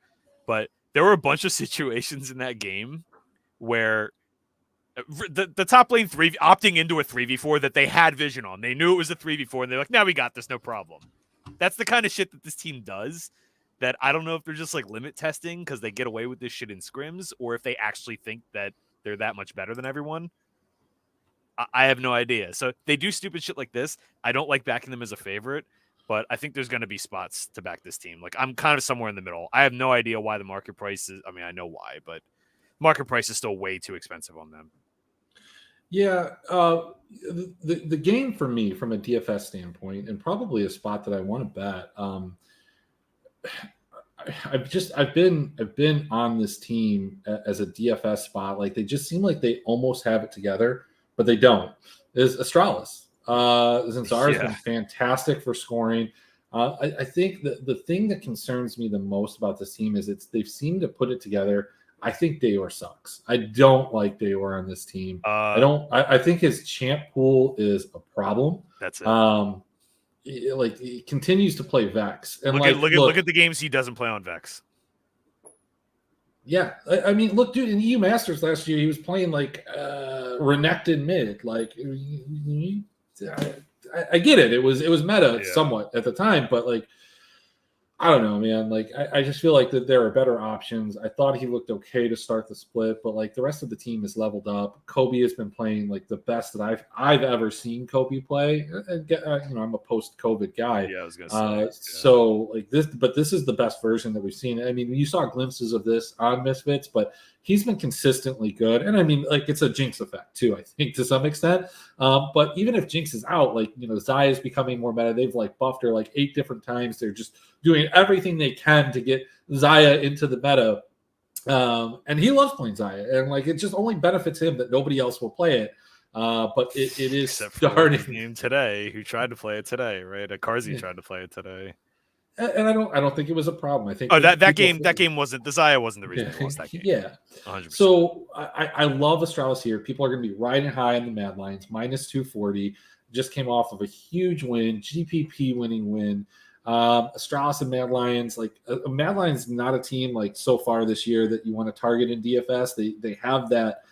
But there were a bunch of situations in that game where the top lane opting into a 3v4 that they had vision on. They knew it was a 3v4 and they're like, now we got this, no problem. That's the kind of shit that this team does that I don't know if they're just like limit testing because they get away with this shit in scrims or if they actually think that they're that much better than everyone. I have no idea. So they do stupid shit like this. I don't like backing them as a favorite, but I think there's going to be spots to back this team. Like I'm kind of somewhere in the middle. I have no idea why the market price is. I mean, I know why, but market price is still way too expensive on them. Yeah, the game for me from a DFS standpoint, and probably a spot that I want to bet. I've been on this team as a DFS spot. Like they just seem like they almost have it together, but they don't. Is Astralis? Zanzar has been fantastic for scoring. I think the thing that concerns me the most about this team is they've seemed to put it together. I think Dayor sucks. I don't like Dayor on this team. I think his champ pool is a problem. That's it. Like he continues to play Vex. And look at the games he doesn't play on Vex. Yeah, I mean, look, dude, in EU Masters last year, he was playing like Renekton mid. Like, I get it. It was meta somewhat at the time, but like, I don't know, man. Like, I just feel like that there are better options. I thought he looked okay to start the split, but like the rest of the team is leveled up. Kobe has been playing like the best that I've ever seen Kobe play. And I'm a post-COVID guy. Yeah, I was gonna say. So like this, but this is the best version that we've seen. I mean, you saw glimpses of this on Misfits, but he's been consistently good. And I mean, like it's a Jinx effect too, I think, to some extent. But even if Jinx is out, like Xayah is becoming more meta. They've like buffed her like 8 different times. They're just doing everything they can to get Xayah into the meta. And he loves playing Xayah. And like it just only benefits him that nobody else will play it. But it is Except starting. For game today, who tried to play it today, right? Carzy tried to play it today. And I don't think it was a problem. I think that game wasn't the Xayah wasn't the reason they lost that game. Yeah, 100%. So I love Astralis here. People are going to be riding high on the Mad Lions, -240. Just came off of a huge win, GPP winning win. Astralis and Mad Lions, like Mad Lions, not a team like so far this year that you want to target in DFS. They have that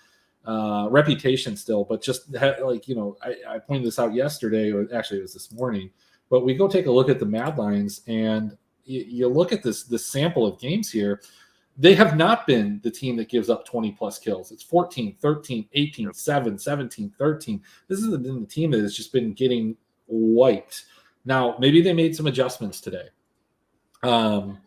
reputation still, but just like I pointed this out yesterday, or actually it was this morning. But we go take a look at the Mad Lions, and you look at this sample of games here. They have not been the team that gives up 20 plus kills. It's 14, 13, 18, 7, 17, 13. This has been the team that has just been getting wiped. Now, maybe they made some adjustments today. Aloya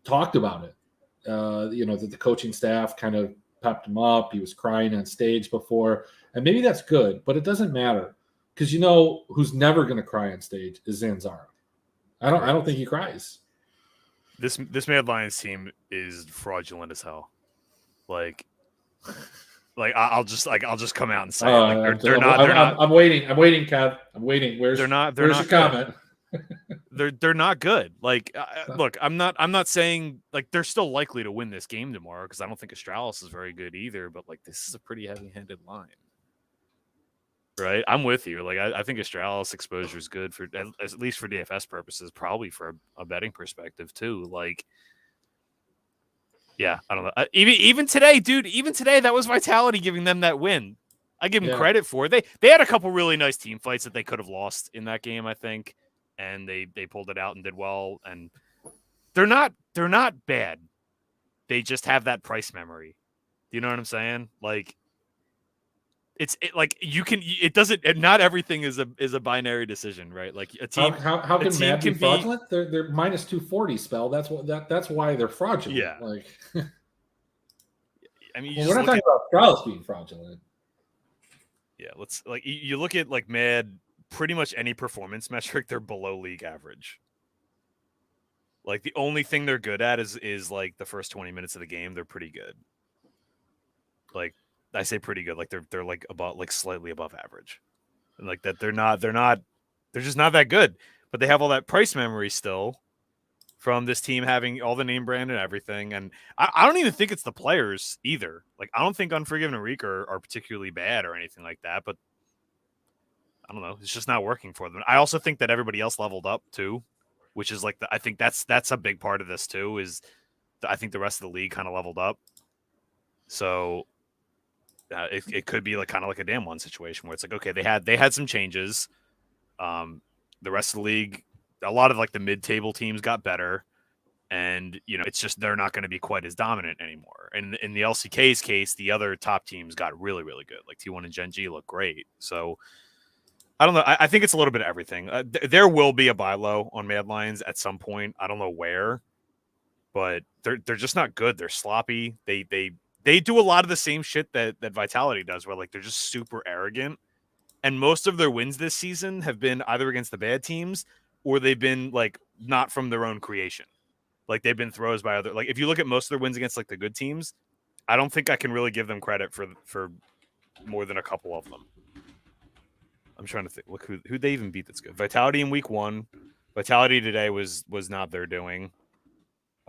talked about it. That the coaching staff kind of pepped him up. He was crying on stage before, and maybe that's good, but it doesn't matter. Because who's never going to cry on stage is Zanzara. I don't think he cries. This Mad Lions team is fraudulent as hell. Like I'll just come out and say they're not. I'm waiting, Kev. I'm waiting. Where's your comment? They're not good. Like, look, I'm not saying like they're still likely to win this game tomorrow because I don't think Astralis is very good either. But like, this is a pretty heavy-handed line. Right, I'm with you. Like, I think Astralis exposure is good for at least for DFS purposes, probably for a betting perspective too. Like, yeah, I don't know. Even today, dude. Even today, that was Vitality giving them that win. I give them credit for it. They had a couple really nice team fights that they could have lost in that game, I think, and they pulled it out and did well. And they're not bad. They just have that price memory. Do you know what I'm saying? Like. Not everything is a binary decision, right? Like a team. How can Mad be fraudulent? They're -240 spell. That's why they're fraudulent. Yeah. Like, I mean, we're not talking about Astralis being fraudulent. Yeah, you look at like Mad. Pretty much any performance metric, they're below league average. Like the only thing they're good at is like the first 20 minutes of the game. They're pretty good. Like. I say pretty good, like they're like about like slightly above average, and like that they're just not that good. But they have all that price memory still from this team having all the name brand and everything. And I don't even think it's the players either. Like I don't think Unforgiven and Reek are particularly bad or anything like that. But I don't know, it's just not working for them. I also think that everybody else leveled up too, which is like I think that's a big part of this too. Is I think the rest of the league kind of leveled up, so. It could be like kind of like a damn one situation where it's like, okay, they had some changes. The rest of the league, a lot of like the mid-table teams got better, and it's just they're not going to be quite as dominant anymore. And in the LCK's case, the other top teams got really, really good. Like T1 and Gen G look great. So I don't know. I think it's a little bit of everything. There will be a buy low on Mad Lions at some point. I don't know where, but they're just not good. They're sloppy. They do a lot of the same shit that Vitality does, where like they're just super arrogant. And most of their wins this season have been either against the bad teams or they've been like not from their own creation. Like they've been throws by other. Like if you look at most of their wins against like the good teams, I don't think I can really give them credit for more than a couple of them. I'm trying to think. Look who they even beat that's good. Vitality in week 1. Vitality today was not their doing.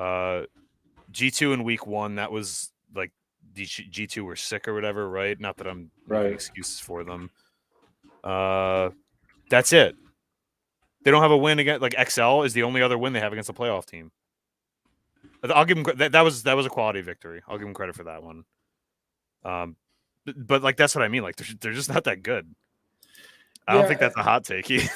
G2 in week 1, that was like. G2 were sick or whatever, right? Not that I'm making excuses for them. That's it. They don't have a win against like XL is the only other win they have against a playoff team. I'll give him that was a quality victory. I'll give him credit for that one. But like that's what I mean. Like they're just not that good. I don't think that's a hot take either.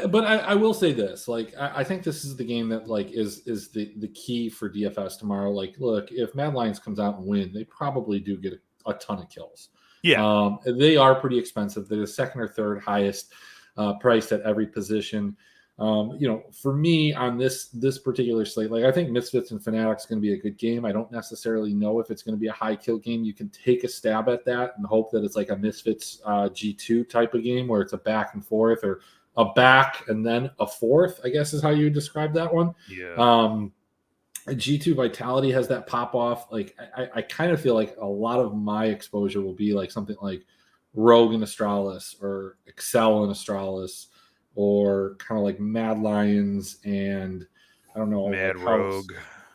But I will say this: like I think this is the game that like is the key for DFS tomorrow. Like, look, if Mad Lions comes out and win, they probably do get a ton of kills. Yeah, they are pretty expensive. They're the second or third highest priced at every position. For me on this particular slate, like I think Misfits and Fanatics is going to be a good game. I don't necessarily know if it's going to be a high kill game. You can take a stab at that and hope that it's like a Misfits G2 type of game where it's a back and forth or a back and then a fourth, I guess is how you would describe that one. Yeah. G2 Vitality has that pop off. Like I kind of feel like a lot of my exposure will be like something like Rogue and Astralis or Excel and Astralis, or kind of like Mad Lions and I don't know, Mad like Rogue.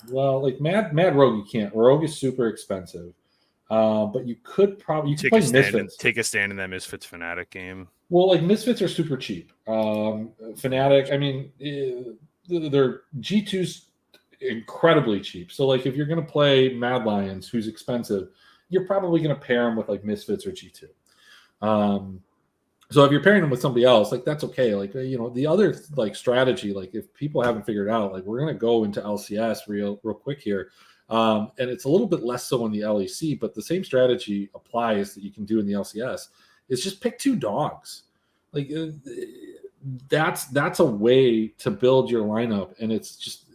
Well, like Mad Rogue, you can't. Rogue is super expensive, but you could probably take play a stand. Misfits. Take a stand in that Misfits Fnatic game. Well, like Misfits are super cheap. Fnatic, I mean, their G2's incredibly cheap. So like if you're going to play Mad Lions, who's expensive, you're probably going to pair them with like Misfits or G2. So if you're pairing them with somebody else, like that's okay. Like, the other like strategy, like if people haven't figured out, like we're going to go into LCS real quick here. And it's a little bit less so in the LEC, but the same strategy applies that you can do in the LCS. Is just pick two dogs. Like that's a way to build your lineup. And it's just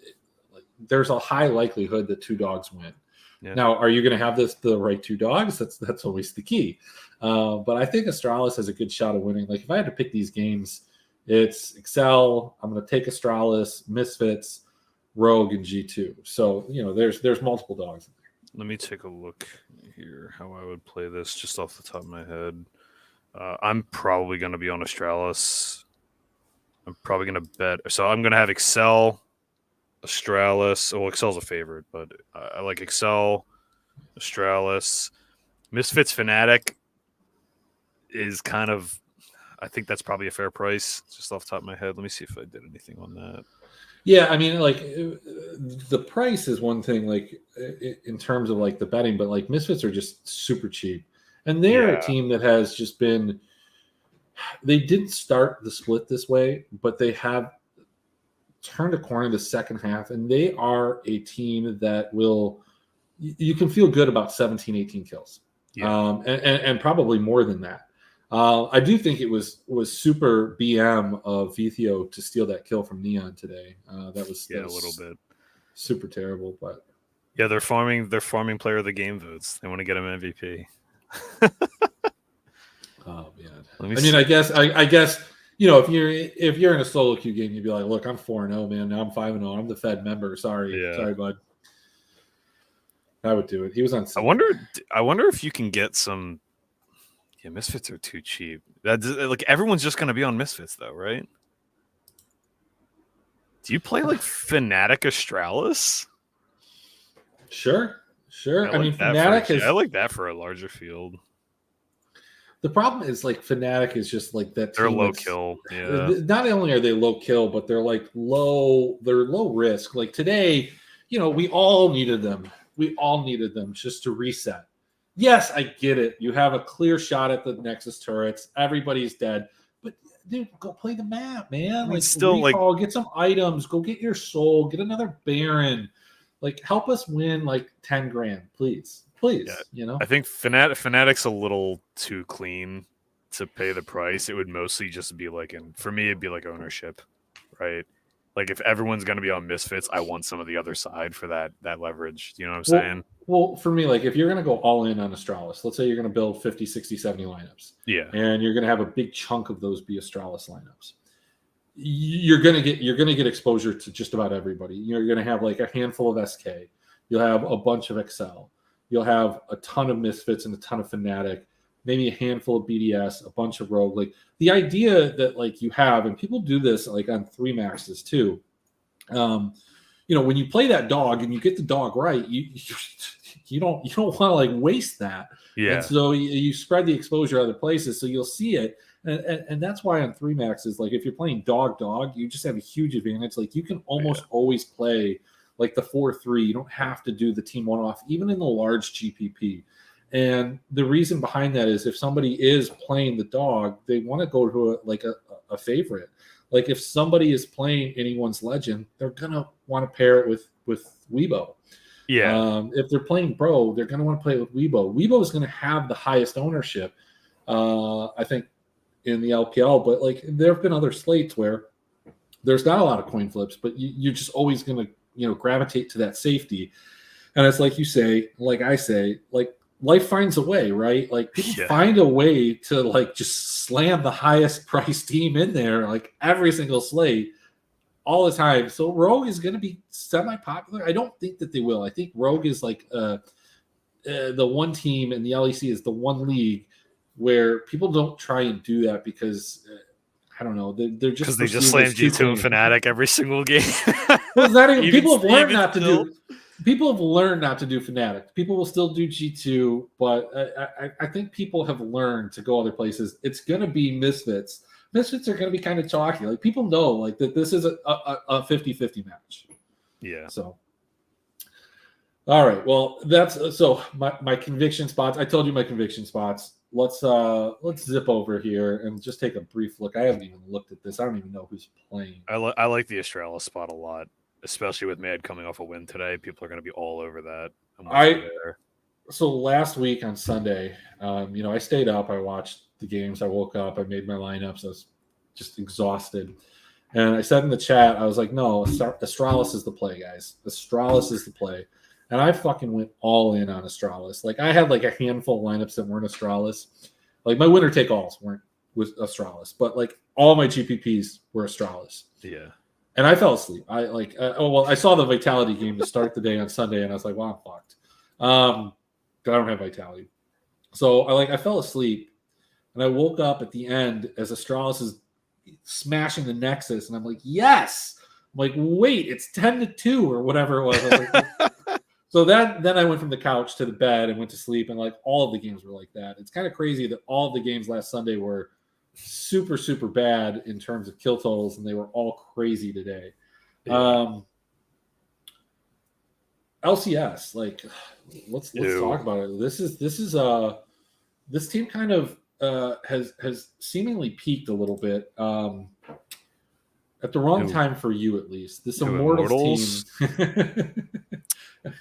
like, there's a high likelihood that two dogs win. Yeah. Now, are you going to have the right two dogs? That's always the key. But I think Astralis has a good shot of winning. Like if I had to pick these games, it's Excel. I'm going to take Astralis, Misfits, Rogue, and G2. So there's multiple dogs in there. Let me take a look here how I would play this just off the top of my head. I'm probably going to be on Astralis. I'm probably going to bet. So I'm going to have Excel, Astralis. Well, Excel's a favorite, but I like Excel, Astralis. Misfits Fnatic is kind of, I think that's probably a fair price just off the top of my head. Let me see if I did anything on that. Yeah, I mean, like the price is one thing, like in terms of like the betting, but like Misfits are just super cheap. And they're a team that has just been, they didn't start the split this way, but they have turned a corner in the second half, and they are a team that you can feel good about 17, 18 kills. Yeah. And probably more than that. I do think it was super BM of Vithio to steal that kill from Neon today. That was a little bit super terrible, but yeah, they're farming player of the game votes. They want to get him MVP. Oh man! I guess if you're in a solo queue game, you'd be like, look, I'm 4-0, man. Now I'm 5-0. I'm the Fed member. Sorry, bud. I would do it. He was on. I wonder if you can get some. Yeah, Misfits are too cheap. Like everyone's just going to be on Misfits, though, right? Do you play like Fnatic Astralis? Sure. I mean, Fnatic is. I like that for a larger field. The problem is like Fnatic is just like that. They're low kill. Yeah. Not only are they low kill, but they're like low. They're low risk. Like today, we all needed them. We all needed them just to reset. Yes, I get it. You have a clear shot at the Nexus turrets. Everybody's dead. But dude, go play the map, man. Like still recall, get some items, go get your soul, get another Baron. Like help us win like 10 grand, please. Yeah. I think Fnatic's a little too clean to pay the price. It would mostly just be like for me, it'd be like ownership, right? Like if everyone's going to be on Misfits, I want some of the other side for that leverage. You know what I'm saying? Well, for me, like if you're going to go all in on Astralis, let's say you're going to build 50, 60, 70 lineups. Yeah. And you're going to have a big chunk of those be Astralis lineups. You're going to get exposure to just about everybody. You're going to have like a handful of SK. You'll have a bunch of Excel. You'll have a ton of Misfits and a ton of Fnatic. Maybe a handful of BDS, a bunch of Rogue. Like the idea that like you have, and people do this like on 3 maxes too. When you play that dog and you get the dog right, you don't want to like waste that. Yeah. And so you spread the exposure other places, so you'll see it. And that's why on 3 maxes, like if you're playing dog, you just have a huge advantage. Like you can almost always play like the 4-3. You don't have to do the team one-off, even in the large GPP. And the reason behind that is if somebody is playing the dog, they want to go to a favorite. Like if somebody is playing anyone's legend, they're gonna want to pair it with Weibo. Yeah. If they're playing Bro, they're gonna want to play it with Weibo. Weibo is gonna have the highest ownership, I think, in the LPL. But like there have been other slates where there's not a lot of coin flips, but you're just always gonna gravitate to that safety. And it's like you say, like I say, like life finds a way, right? Like people find a way to like just slam the highest price team in there, like every single slate all the time. So Rogue is going to be semi-popular. I don't think that they will. I think Rogue is like the one team, and the LEC is the one league where people don't try and do that because I don't know. They're just because they just slammed G2 and Fnatic every single game. Well, it's not even, people have learned not still. to do. People have learned not to do Fnatic. People will still do G2, but I think people have learned to go other places. It's going to be Misfits. Misfits are going to be kind of chalky. Like people know like that this is a 50-50 match. Yeah. So, all right. Well, that's so my conviction spots. I told you my conviction spots. Let's zip over here and just take a brief look. I haven't even looked at this. I don't even know who's playing. I like the Astralis spot a lot, especially with Mad coming off a win today. People are going to be all over that. So last week on Sunday, I stayed up. I watched the games. I woke up. I made my lineups. I was just exhausted. And I said in the chat, I was like, no, Astralis is the play, guys. Astralis is the play. And I fucking went all in on Astralis. Like I had like a handful of lineups that weren't Astralis. Like my winner take alls weren't with Astralis, but like all my GPPs were Astralis. Yeah. And I fell asleep. I saw the Vitality game to start the day on Sunday, and I was like, well, I'm fucked. I don't have Vitality. So I fell asleep, and I woke up at the end as Astralis is smashing the Nexus, and I'm like, yes. I'm like, wait, it's 10-2 or whatever it was. I was like, so then I went from the couch to the bed and went to sleep, and like all of the games were like that. It's kind of crazy that all of the games last Sunday were super, super bad in terms of kill totals, and they were all crazy today. Yeah. LCS, like let's talk about it. This team kind of has seemingly peaked a little bit at the wrong time for you, at least. This Immortals team.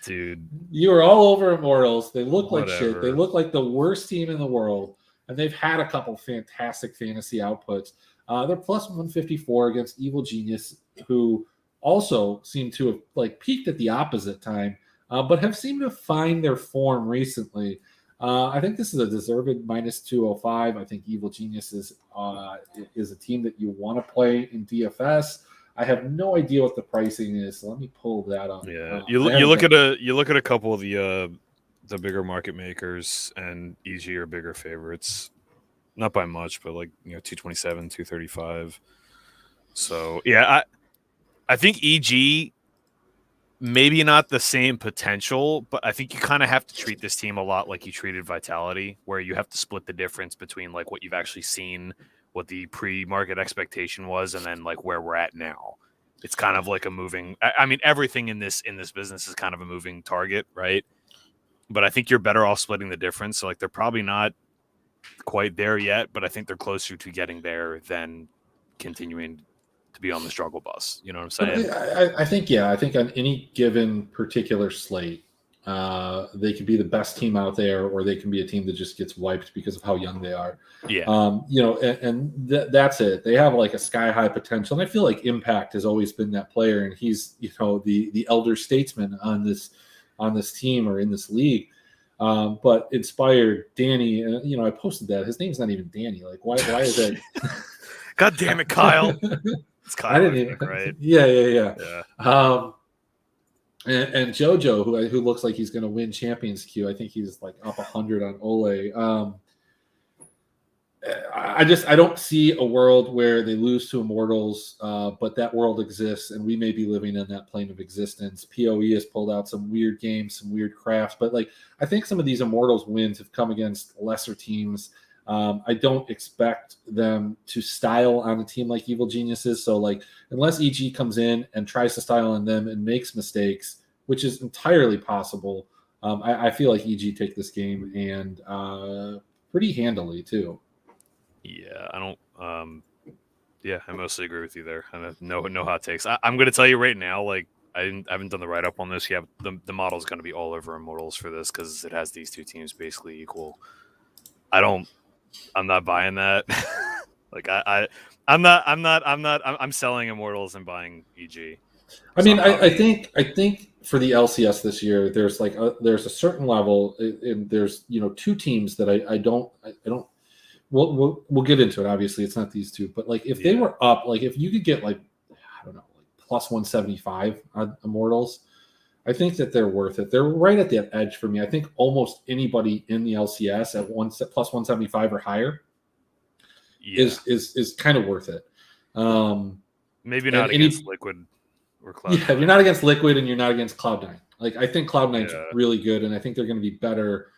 Dude, you were all over Immortals. They look like Whatever. shit. They look like the worst team in the world, and they've had a couple fantastic fantasy outputs. They're plus 154 against Evil Genius, who also seem to have like peaked at the opposite time, but have seemed to find their form recently. I think this is a deserved minus 205. I think Evil Genius is a team that you want to play in DFS. I have no idea what the pricing is, so let me pull that up. yeah. You look at a couple of the bigger market makers, and EG are bigger favorites, not by much, but like 227, 235. So yeah, I think EG maybe not the same potential, but I think you kind of have to treat this team a lot like you treated Vitality, where you have to split the difference between like what you've actually seen, what the pre-market expectation was, and then like where we're at now. It's kind of like a moving. I mean, everything in this business is kind of a moving target, right? But I think you're better off splitting the difference. So like they're probably not quite there yet, but I think they're closer to getting there than continuing to be on the struggle bus. You know what I'm saying? I think on any given particular slate, they could be the best team out there, or they can be a team that just gets wiped because of how young they are. Yeah. That's it. They have like a sky high potential, and I feel like Impact has always been that player, and he's the elder statesman on this team or in this league. But inspired Danny, I posted that his name's not even Danny. Like, why is that? God damn it, Kyle! It's Kyle. I didn't even. Right? Yeah. And JoJo, who looks like he's going to win Champions Queue. I think he's like up 100 on Ole. I don't see a world where they lose to Immortals, but that world exists, and we may be living in that plane of existence. PoE has pulled out some weird games, some weird crafts, but like I think some of these Immortals wins have come against lesser teams. I don't expect them to style on a team like Evil Geniuses. So like unless EG comes in and tries to style on them and makes mistakes, which is entirely possible, I feel like EG take this game and pretty handily too. Yeah, I don't. Yeah, I mostly agree with you there. No hot takes. I'm going to tell you right now, like I haven't done the write up on this yet. The model is going to be all over Immortals for this because it has these two teams basically equal. I'm not buying that. Like I'm selling Immortals and buying EG. I mean, I think for the LCS this year, there's there's a certain level, and there's two teams that I don't. We'll get into it. Obviously, it's not these two, but like if they were up, like if you could get like I don't know, like plus 175 on Immortals, I think that they're worth it. They're right at that edge for me. I think almost anybody in the LCS at plus 175 or higher is kind of worth it. Maybe not against Liquid or Cloud9. Yeah, you're not against Liquid and you're not against Cloud9. Like I think Cloud9's really good, and I think they're going to be better.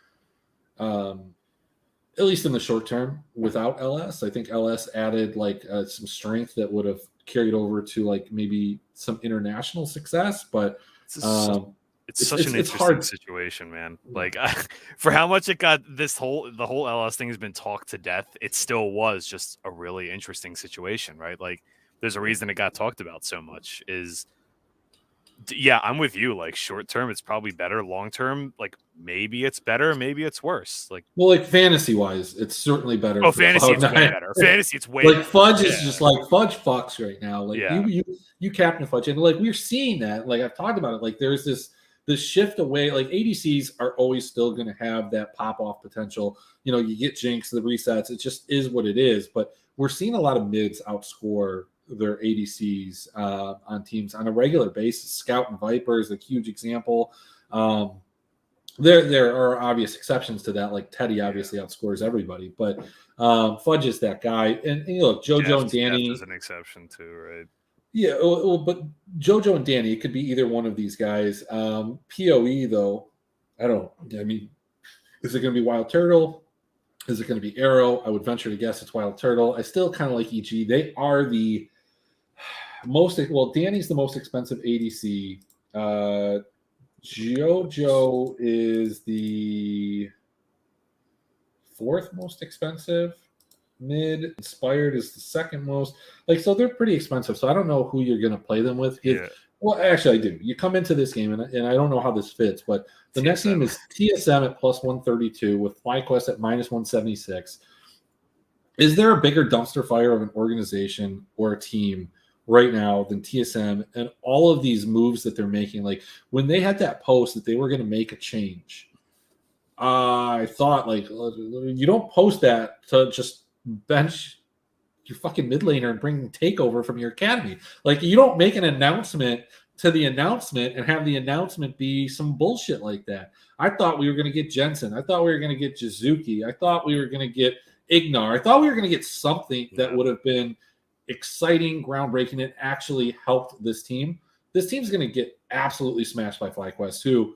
At least in the short term, without LS. I think LS added like some strength that would have carried over to like maybe some international success, but it's such an interesting situation, man. Like for how much it got the whole LS thing has been talked to death, it still was just a really interesting situation, right? Like there's a reason it got talked about so much I'm with you. Like short term, it's probably better. Long term, like maybe it's better, maybe it's worse. Like fantasy wise, it's certainly better. Oh, fantasy, it's way better. Fantasy, it's way like Fudge is just like Fudge fucks right now. Like you captain Fudge, and like we're seeing that. Like I've talked about it. Like there's this shift away. Like ADCs are always still going to have that pop off potential. You get Jinx, the resets. It just is what it is. But we're seeing a lot of mids outscore their ADCs on teams on a regular basis. Scout and Viper is a huge example. There are obvious exceptions to that, like Teddy obviously outscores everybody, but Fudge is that guy. And look, JoJo and Danny is an exception too, right? Yeah, but JoJo and Danny, it could be either one of these guys. PoE though, I mean, is it going to be Wild Turtle? Is it going to be Arrow? I would venture to guess it's Wild Turtle. I still kind of like EG. They are the Danny's the most expensive ADC. JoJo is the fourth most expensive. Mid Inspired is the second most. So they're pretty expensive. So I don't know who you're going to play them with. Well, actually, I do. You come into this game, and I don't know how this fits, but the next game is TSM at plus 132 with FlyQuest at minus 176. Is there a bigger dumpster fire of an organization or a team right now than TSM and all of these moves that they're making? Like when they had that post that they were going to make a change, I thought you don't post that to just bench your fucking mid laner and bring takeover from your academy. Like you don't make an announcement to the announcement and have the announcement be some bullshit like that. I thought we were going to get Jensen. I thought we were going to get Jizuki. I thought we were going to get Ignar. I thought we were going to get something that would have been exciting, groundbreaking, and actually helped this team. This team's going to get absolutely smashed by FlyQuest, who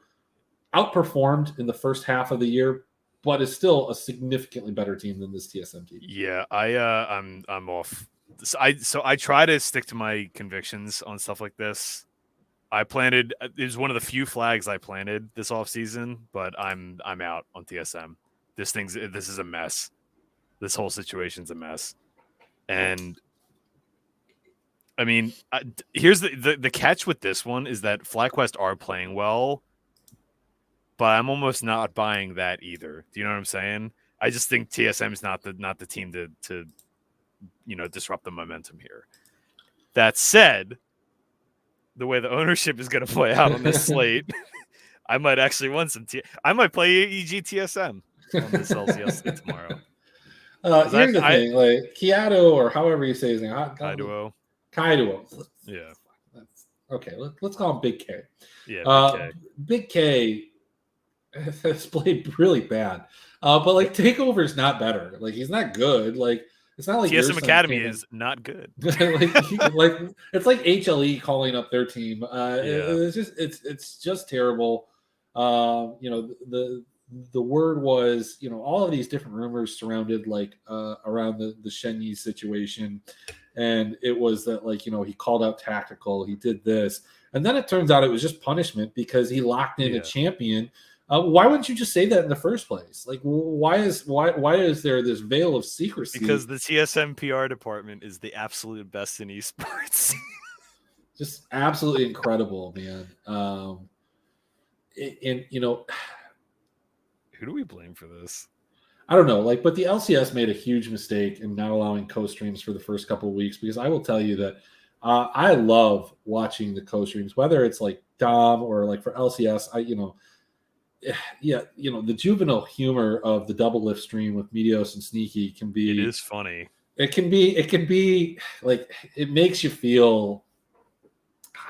outperformed in the first half of the year, but is still a significantly better team than this TSM team. Yeah, I'm off. So I try to stick to my convictions on stuff like this. It was one of the few flags I planted this offseason, but I'm out on TSM. This is a mess. This whole situation's a mess. And I mean, here's the catch with this one is that FlyQuest are playing well, but I'm almost not buying that either. Do you know what I'm saying? I just think TSM is not the team to disrupt the momentum here. That said, the way the ownership is going to play out on this slate, I might actually want I might play EG TSM on this LCS slate tomorrow. Here's the thing, like Kiado or however you say his name, Kaiduo. Yeah. Okay, let's call him Big K. Yeah, Big K has played really bad. But like Takeover is not better. Like he's not good. Like it's not like TSM Academy is not good. like it's like HLE calling up their team. It's just terrible. the word was, all of these different rumors surrounded around the Shenyi situation, and it was that he called out tactical, he did this, and then it turns out it was just punishment because he locked in a champion. Why wouldn't you just say that in the first place? Like, why is there this veil of secrecy? Because the TSM PR department is the absolute best in esports. Just absolutely incredible, man. Who do we blame for this? I don't know, but the LCS made a huge mistake in not allowing co-streams for the first couple of weeks, because I will tell you that I love watching the co-streams, whether it's like Dom or like for LCS. The juvenile humor of the double lift stream with Meteos and Sneaky can be. It is funny. It can be like, it makes you feel.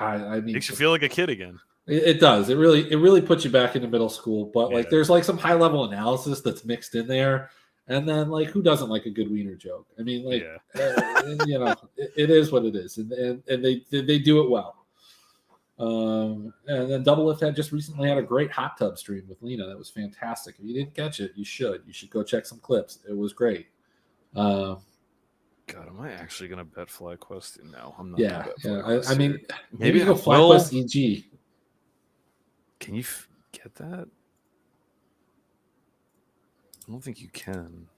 Makes you feel like a kid again. It does. It really puts you back into middle school. But there's some high level analysis that's mixed in there, and then who doesn't like a good wiener joke? I mean, it is what it is, and they do it well. And then Double Lift just recently had a great hot tub stream with Lena. That was fantastic. If you didn't catch it, you should go check some clips. It was great. God, am I actually gonna bet FlyQuest? No, I'm not. Yeah. I mean, maybe go FlyQuest EG. Can you get that? I don't think you can.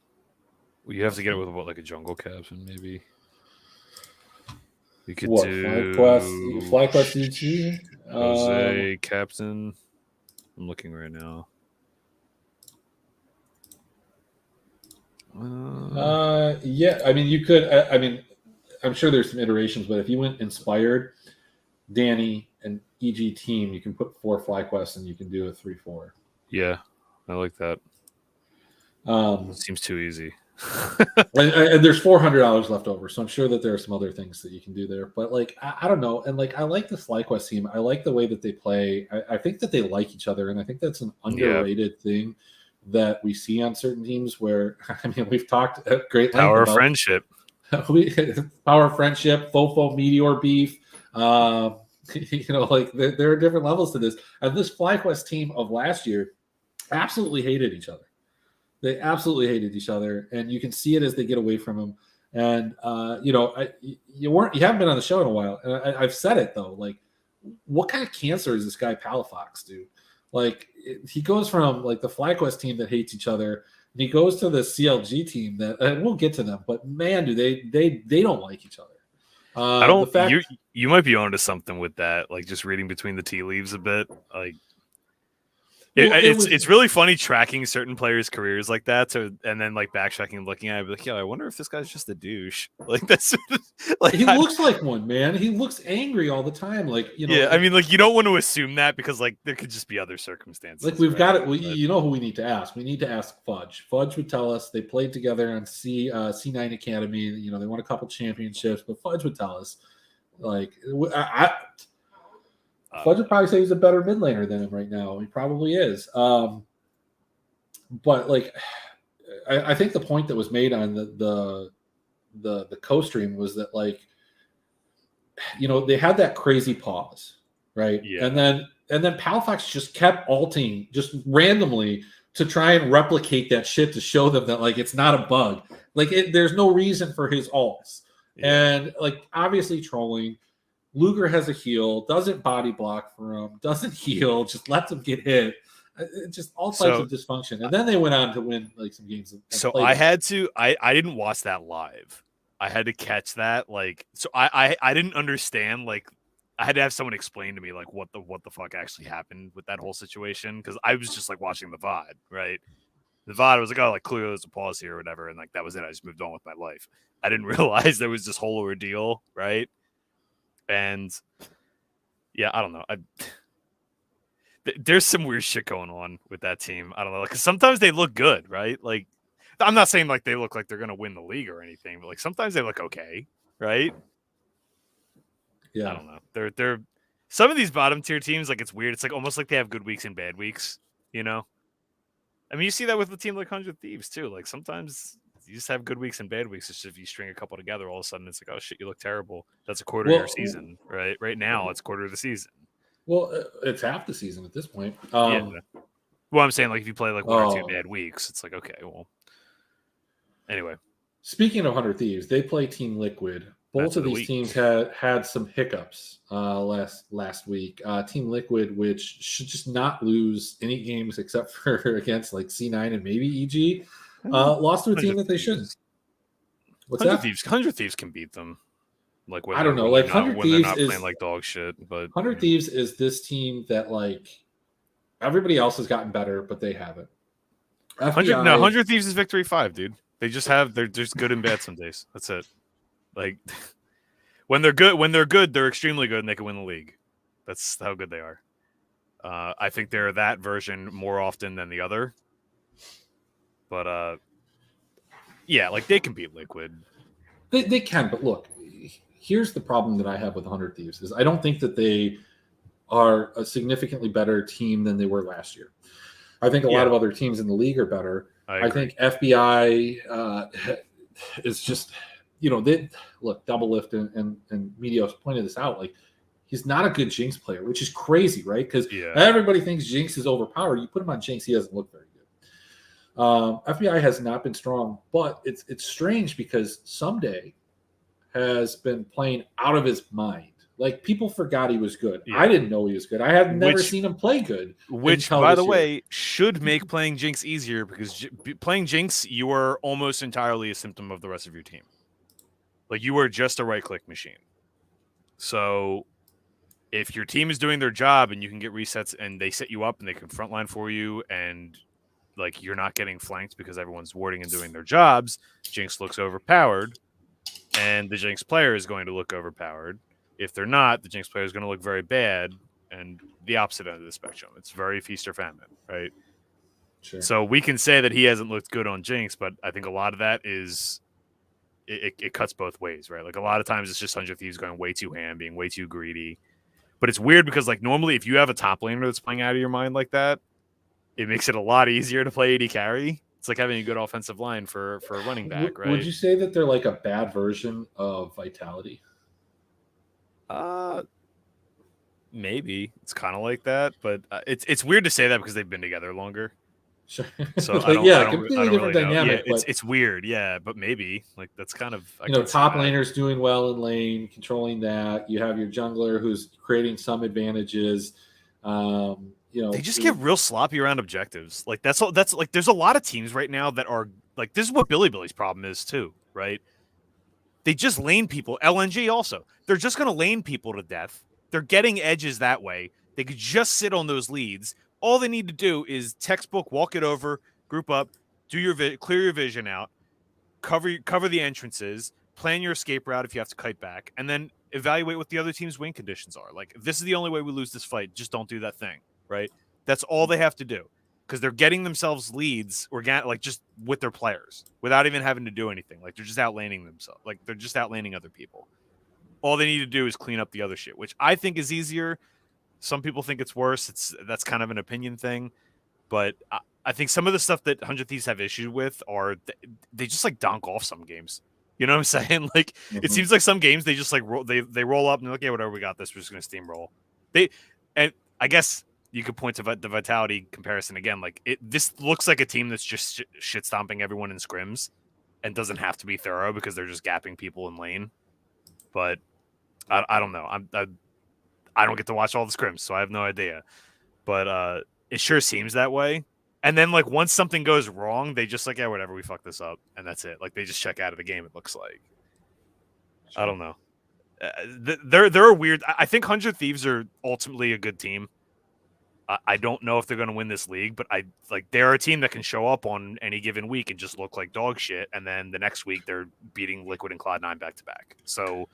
Well, you have to get it with a jungle captain, maybe. You could do FlyQuest EG. Jose captain. I'm looking right now. Yeah. I mean, you could. I mean, I'm sure there's some iterations, but if you went inspired, Danny and EG team, you can put 4 FlyQuests and you can do a 3-4. Yeah, I like that. It seems too easy. and there's $400 left over, so I'm sure that there are some other things that you can do there. But I don't know, and I like the FlyQuest team. I like the way that they play. I think that they like each other, and I think that's an underrated thing that we see on certain teams. Where we've talked at great length Power about friendship, power friendship, Fofo Meteor beef. There are different levels to this, and this FlyQuest team of last year absolutely hated each other. They absolutely hated each other, and you can see it as they get away from him. And you haven't been on the show in a while, and I've said it though. What kind of cancer is this guy Palafox, dude? He goes from the FlyQuest team that hates each other, and he goes to the CLG team and we'll get to them, but man, do they don't like each other. I don't. You might be onto something with that. Just reading between the tea leaves a bit. It's really funny tracking certain players' careers like that. And then backtracking and looking at it, I wonder if this guy's just a douche. That's he looks like one, man. He looks angry all the time. Yeah, I mean, you don't want to assume that because there could just be other circumstances. We've got it. You know who we need to ask? We need to ask Fudge. Fudge would tell us they played together on C9 Academy. They won a couple championships, but Fudge would tell us. Fudge would probably say he's a better mid laner than him right now. He probably is. But I think the point that was made on the co-stream was that they had that crazy pause, right? Yeah. And then Palafox just kept ulting just randomly to try and replicate that shit to show them that it's not a bug. There's no reason for his ults. Yeah. And obviously trolling. Luger has a heal, doesn't body block for him, doesn't heal, just lets him get hit. Just all types of dysfunction. And then they went on to win some games. So I had to. I didn't watch that live. I had to catch that. So I didn't understand. I had to have someone explain to me what the fuck actually happened with that whole situation, because I was just watching the VOD, right? The VOD was clearly there's a pause here or whatever, and that was it. I just moved on with my life. I didn't realize there was this whole ordeal, right? And yeah, I don't know. There's some weird shit going on with that team. I don't know. Because sometimes they look good, right? I'm not saying they look like they're gonna win the league or anything, but sometimes they look okay, right? Yeah, I don't know. They're some of these bottom tier teams. It's weird. It's almost like they have good weeks and bad weeks. I mean, you see that with a team like 100 Thieves too. Sometimes you just have good weeks and bad weeks. It's just if you string a couple together, all of a sudden it's oh shit, you look terrible. That's a quarter of your season, right? Right now, it's quarter of the season. Well, it's half the season at this point. Well, I'm saying like if you play like one or two Oh. bad weeks, it's like okay, well. Anyway, Speaking of 100 Thieves, they play Team Liquid. Both Match of of the these week. teams had some hiccups last week. Team Liquid, which should just not lose any games except for against like C9 and maybe EG, lost to a team that they shouldn't. What's 100 that? Thieves. 100 Thieves can beat them. Like when I don't they're know. really Like not, 100 when they're Thieves not is playing like dog shit. But 100 Thieves is this team that like everybody else has gotten better, but they haven't. 100 Thieves is victory 5, dude. They're just good and bad some days. That's it. Like when they're good, they're extremely good and they can win the league. That's how good they are. I think they're that version more often than the other. But yeah, like they can beat Liquid. They can, but look, here's the problem that I have with 100 Thieves is I don't think that they are a significantly better team than they were last year. I think a lot of other teams in the league are better. I think FBI is just, they look, Double Lift and Medios pointed this out. Like, he's not a good Jinx player, which is crazy, right? Because everybody thinks Jinx is overpowered. You put him on Jinx, he doesn't look very good. FBI has not been strong, but it's strange because Someday has been playing out of his mind. Like, people forgot he was good. I didn't know he was good. I had never seen him play good. Which, by the way, should make playing Jinx easier because playing Jinx, you are almost entirely a symptom of the rest of your team. Like, you are just a right-click machine. So if your team is doing their job and you can get resets and they set you up and they can frontline for you and like you're not getting flanked because everyone's warding and doing their jobs, Jinx looks overpowered and the Jinx player is going to look overpowered. If they're not, the Jinx player is going to look very bad and the opposite end of the spectrum. It's very feast or famine, right? Sure. So we can say that he hasn't looked good on Jinx, but I think a lot of that is it cuts both ways, right? Like a lot of times it's just 100 Thieves going way too ham, being way too greedy. But it's weird because like normally if you have a top laner that's playing out of your mind like that, it makes it a lot easier to play AD carry. It's like having a good offensive line for a running back, right? Would you say that they're like a bad version of Vitality? Maybe it's kind of like that, but it's weird to say that because they've been together longer. Sure. So like, I don't completely different really dynamic. Yeah, but, it's weird, yeah, but maybe like that's kind of top laners doing well in lane, controlling that. You have your jungler who's creating some advantages. They just get real sloppy around objectives. Like that's like there's a lot of teams right now that are like this is what Billy's problem is too, right? They just lane people. LNG also. They're just going to lane people to death. They're getting edges that way. They could just sit on those leads. All they need to do is textbook, walk it over, group up, clear your vision out, cover the entrances, plan your escape route if you have to kite back, and then evaluate what the other team's win conditions are. Like, if this is the only way we lose this fight, just don't do that thing, right? That's all they have to do because they're getting themselves leads like just with their players without even having to do anything. Like, they're just outlaning themselves. Like, they're just outlaning other people. All they need to do is clean up the other shit, which I think is easier. Some people think it's worse. That's kind of an opinion thing. But I think some of the stuff that 100 Thieves have issues with are they just like donk off some games. You know what I'm saying? Like it seems like some games they just like they roll up and they're like, yeah, whatever, we got this. We're just gonna steamroll. And I guess you could point to the Vitality comparison again. Like this looks like a team that's just shit stomping everyone in scrims and doesn't have to be thorough because they're just gapping people in lane. But I don't know. I don't get to watch all the scrims, so I have no idea. But it sure seems that way. And then, like, once something goes wrong, they just like, yeah, whatever, we fucked this up, and that's it. Like, they just check out of the game. It looks like. Sure. I don't know. They're weird. I think 100 Thieves are ultimately a good team. I don't know if they're going to win this league, but they're a team that can show up on any given week and just look like dog shit, and then the next week they're beating Liquid and Cloud9 back to back. So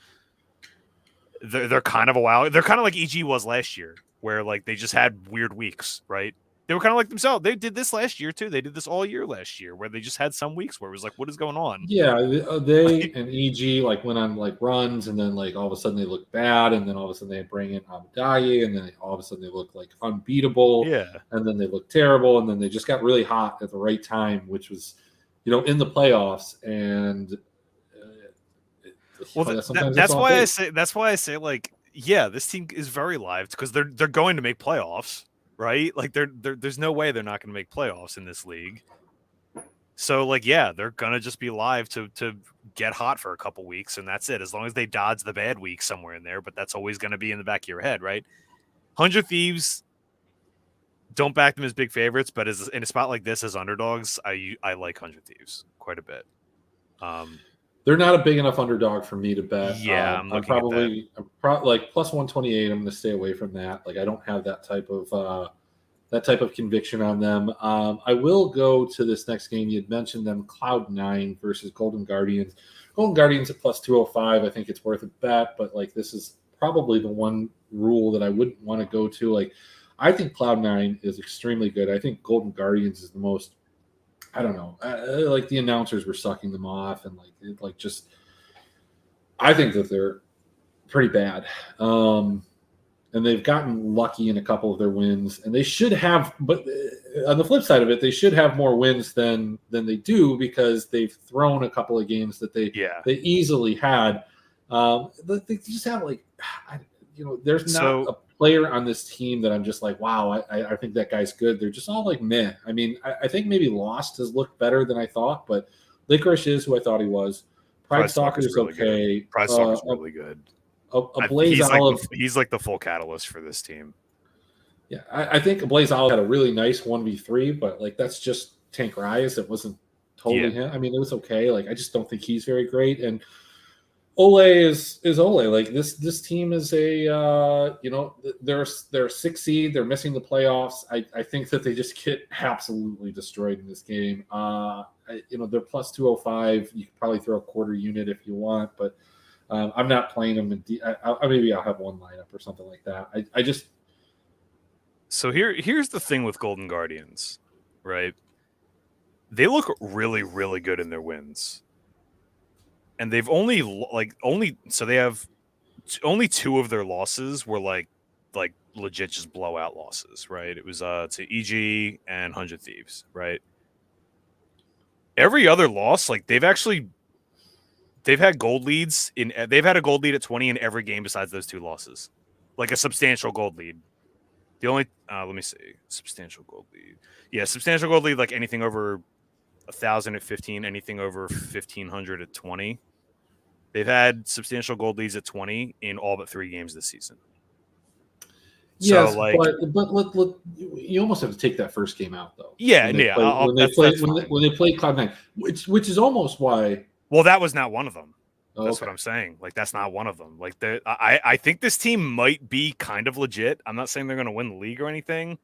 they're kind of a wow. They're kind of like EG was last year, where like they just had weird weeks, right? They were kind of like themselves. They did this last year too. They did this all year last year, where they just had some weeks where it was like, what is going on? Yeah, they and EG like went on like runs, and then like all of a sudden they look bad, and then all of a sudden they bring in Amdaye, and then all of a sudden they look like unbeatable. Yeah, and then they look terrible, and then they just got really hot at the right time, which was, in the playoffs. And well, that's why I say like, yeah, this team is very live because they're going to make playoffs. right? Like there's no way they're not going to make playoffs in this league. So like, yeah, they're gonna just be live to get hot for a couple weeks, and that's it. As long as they dodge the bad week somewhere in there, but that's always going to be in the back of your head, right? 100 Thieves, don't back them as big favorites, but as in a spot like this as underdogs, I like 100 Thieves quite a bit. They're not a big enough underdog for me to bet. Yeah, I'm probably like plus 128. I'm going to stay away from that. Like I don't have that type of conviction on them. I will go to this next game. You had mentioned them, Cloud9 versus Golden Guardians. Golden Guardians at plus 205. I think it's worth a bet, but like this is probably the one rule that I wouldn't want to go to. Like I think Cloud9 is extremely good. I think Golden Guardians is the most. I don't know. Like the announcers were sucking them off, and like just. I think that they're pretty bad. And they've gotten lucky in a couple of their wins, and they should have. But on the flip side of it, they should have more wins than they do because they've thrown a couple of games that they easily had. They just have there's not a player on this team that I'm just like, wow, I think that guy's good. They're just all like meh. I mean, I think maybe Lost has looked better than I thought, but Licorice is who I thought he was. Pride Stalker is really okay. Good. Pride Stalker's really good. Blaze Olive. He's like the full catalyst for this team. Yeah, I think Blaze Olive had a really nice 1v3, but like that's just Tank Rise. It wasn't totally him. I mean, it was okay. Like I just don't think he's very great. And Ole is Ole. Like this team is a they're a 6 seed. They're missing the playoffs. I think that they just get absolutely destroyed in this game. They're plus 205. You could probably throw a quarter unit if you want, but I'm not playing them. Maybe I'll have one lineup or something like that. I just. So here's the thing with Golden Guardians, right? They look really, really good in their wins. And they've only two of their losses were like legit just blowout losses, right? It was to EG and 100 Thieves, right? Every other loss, like they've had gold leads they've had a gold lead at 20 in every game besides those two losses. Like a substantial gold lead. The only let me see. Substantial gold lead. Yeah, substantial gold lead, like anything over 1,000 at 15, anything over 1,500 at 20. They've had substantial gold leads at 20 in all but 3 games this season. Yes, so, but you almost have to take that first game out though. Yeah, when they played Cloud9, which is almost why. Well, that was not one of them. Oh, that's what I'm saying. Like that's not one of them. Like I think this team might be kind of legit. I'm not saying they're going to win the league or anything,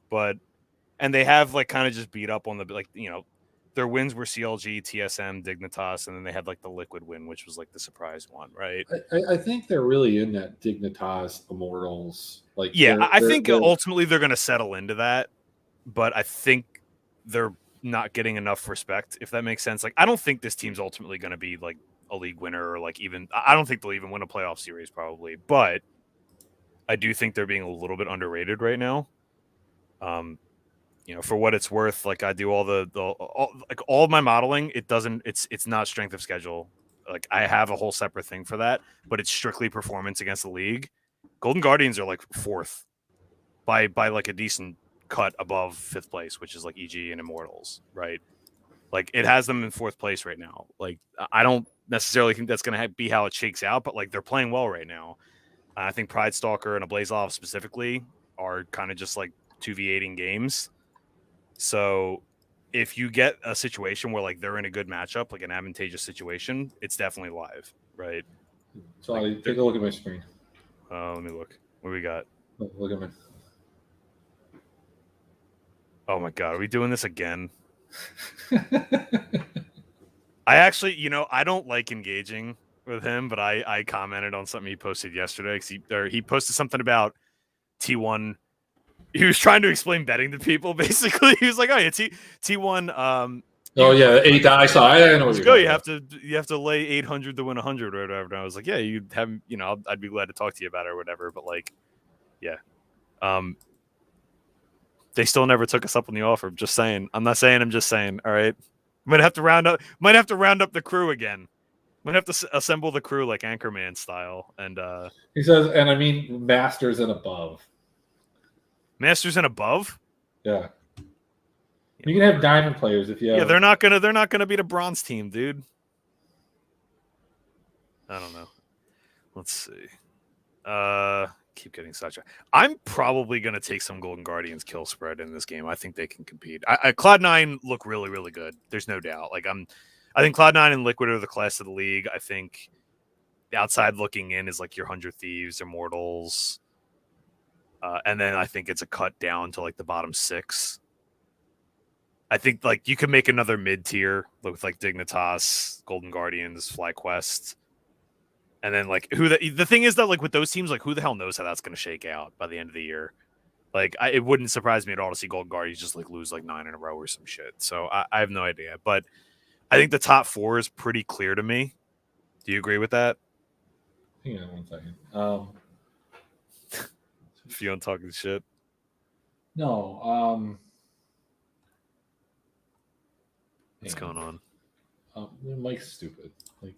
and they have like kind of just beat up on their wins were CLG, TSM, Dignitas, and then they had like the Liquid win, which was like the surprise one, right? I think they're really in that Dignitas Immortals. I think ultimately they're going to settle into that, but I think they're not getting enough respect, if that makes sense. Like, I don't think this team's ultimately going to be like a league winner or like even. I don't think they'll even win a playoff series probably, but I do think they're being a little bit underrated right now. For what it's worth, like I do all of my modeling, it's not strength of schedule. Like I have a whole separate thing for that, but it's strictly performance against the league. Golden Guardians are like 4th by like a decent cut above 5th place, which is like EG and Immortals, right? Like it has them in 4th place right now. Like I don't necessarily think that's going to be how it shakes out, but like they're playing well right now. I think Pride Stalker and a Blazolov specifically are kind of just like 2v8ing games. So if you get a situation where like they're in a good matchup, like an advantageous situation, it's definitely live, right? So take a look at my screen. Let me look. What do we got? Look at me. Oh my God, are we doing this again? I actually, I don't like engaging with him, but I commented on something he posted yesterday because he posted something about T1. He was trying to explain betting to people. Basically, he was like, "Oh yeah, T1." Oh yeah, 8. I saw. I know what you're you have to lay 800 to win 100 or whatever. And I was like, "Yeah, you have. I'd be glad to talk to you about it or whatever." But like, yeah, they still never took us up on the offer. Just saying. I'm not saying. I'm just saying. All right, might have to round up the crew again. Might have to assemble the crew like Anchorman style. And he says, and I mean masters and above. Masters and above. Yeah. You can have diamond players if you have. Yeah, they're not gonna beat a bronze team, dude. I don't know. Let's see. Keep getting sidetracked. I'm probably gonna take some Golden Guardians kill spread in this game. I think they can compete. Cloud9 look really, really good. There's no doubt. I think Cloud9 and Liquid are the class of the league. I think the outside looking in is like your 100 Thieves, Immortals, and then I think it's a cut down to like the bottom 6. I think like you could make another mid tier with like Dignitas, Golden Guardians, FlyQuest, and then like the thing is that like with those teams, like who the hell knows how that's going to shake out by the end of the year? Like it wouldn't surprise me at all to see Golden Guardians just like lose like 9 in a row or some shit. So I have no idea, but I think the top 4 is pretty clear to me. Do you agree with that? Hang on 1 second. If you don't talking shit. No. What's going on? Mike's stupid. Like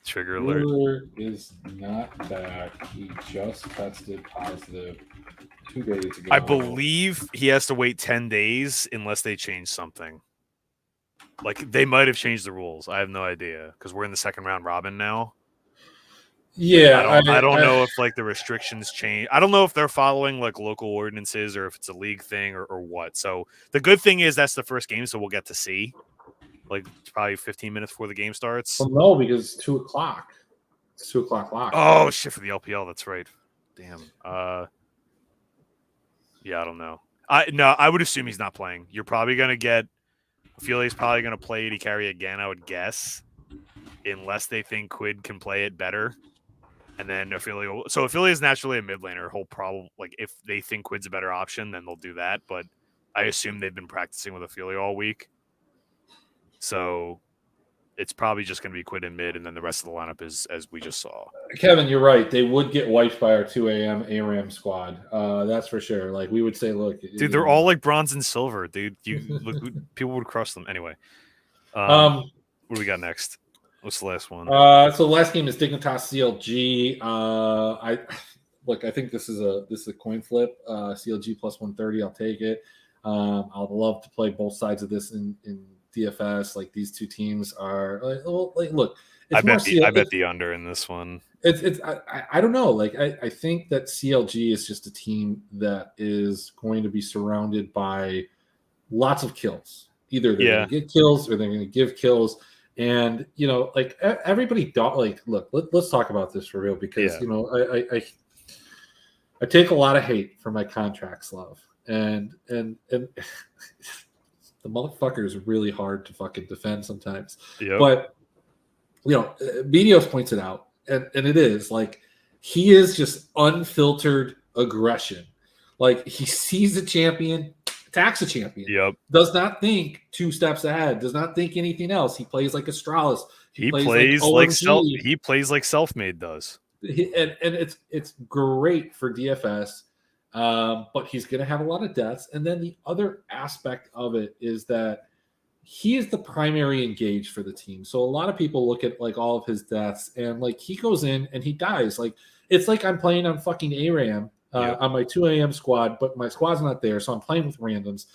trigger alert. Ruler is not back. He just tested positive 2 days ago. I believe he has to wait 10 days unless they change something. Like they might have changed the rules. I have no idea because we're in the second round robin now. Yeah, I don't know if like the restrictions change. I don't know if they're following like local ordinances or if it's a league thing or what. So the good thing is that's the first game, so we'll get to see. Like probably 15 minutes before the game starts. Well, no, because it's 2:00. It's 2:00 lock. Oh shit for the LPL. That's right. Damn. Yeah, I don't know. I would assume he's not playing. You're probably gonna get. Ophelia's probably gonna play AD carry again. I would guess, unless they think Quid can play it better. And then Ophelia is naturally a mid laner. He'll probably like if they think Quid's a better option, then they'll do that. But I assume they've been practicing with Ophelia all week, so it's probably just going to be Quid in mid, and then the rest of the lineup is as we just saw. Kevin, you're right. They would get wiped by our 2 a.m. ARAM squad. That's for sure. Like we would say, look, dude, they're all like bronze and silver, dude. People would crush them anyway. What do we got next? What's the last one? So the last game is Dignitas CLG. I think this is a coin flip. CLG plus 130. I'll take it. I'd love to play both sides of this in DFS. Like these two teams are like look. I bet the under in this one. I don't know. Like I think that CLG is just a team that is going to be surrounded by lots of kills. Either they're going to get kills or they're going to give kills. And like everybody don't like. Look, let's talk about this for real because I take a lot of hate for my contracts, love, and the motherfucker is really hard to fucking defend sometimes. Yep. But Medios points it out, and it is like he is just unfiltered aggression. Like he sees a champion. Attacks a champion. Yep. Does not think 2 steps ahead. Does not think anything else. He plays like Astralis. He plays like Selfmade does. And it's great for DFS, but he's going to have a lot of deaths. And then the other aspect of it is that he is the primary engage for the team. So a lot of people look at like all of his deaths and like he goes in and he dies. Like it's like I'm playing on fucking ARAM. On my 2 a.m. squad, but my squad's not there, so I'm playing with randoms.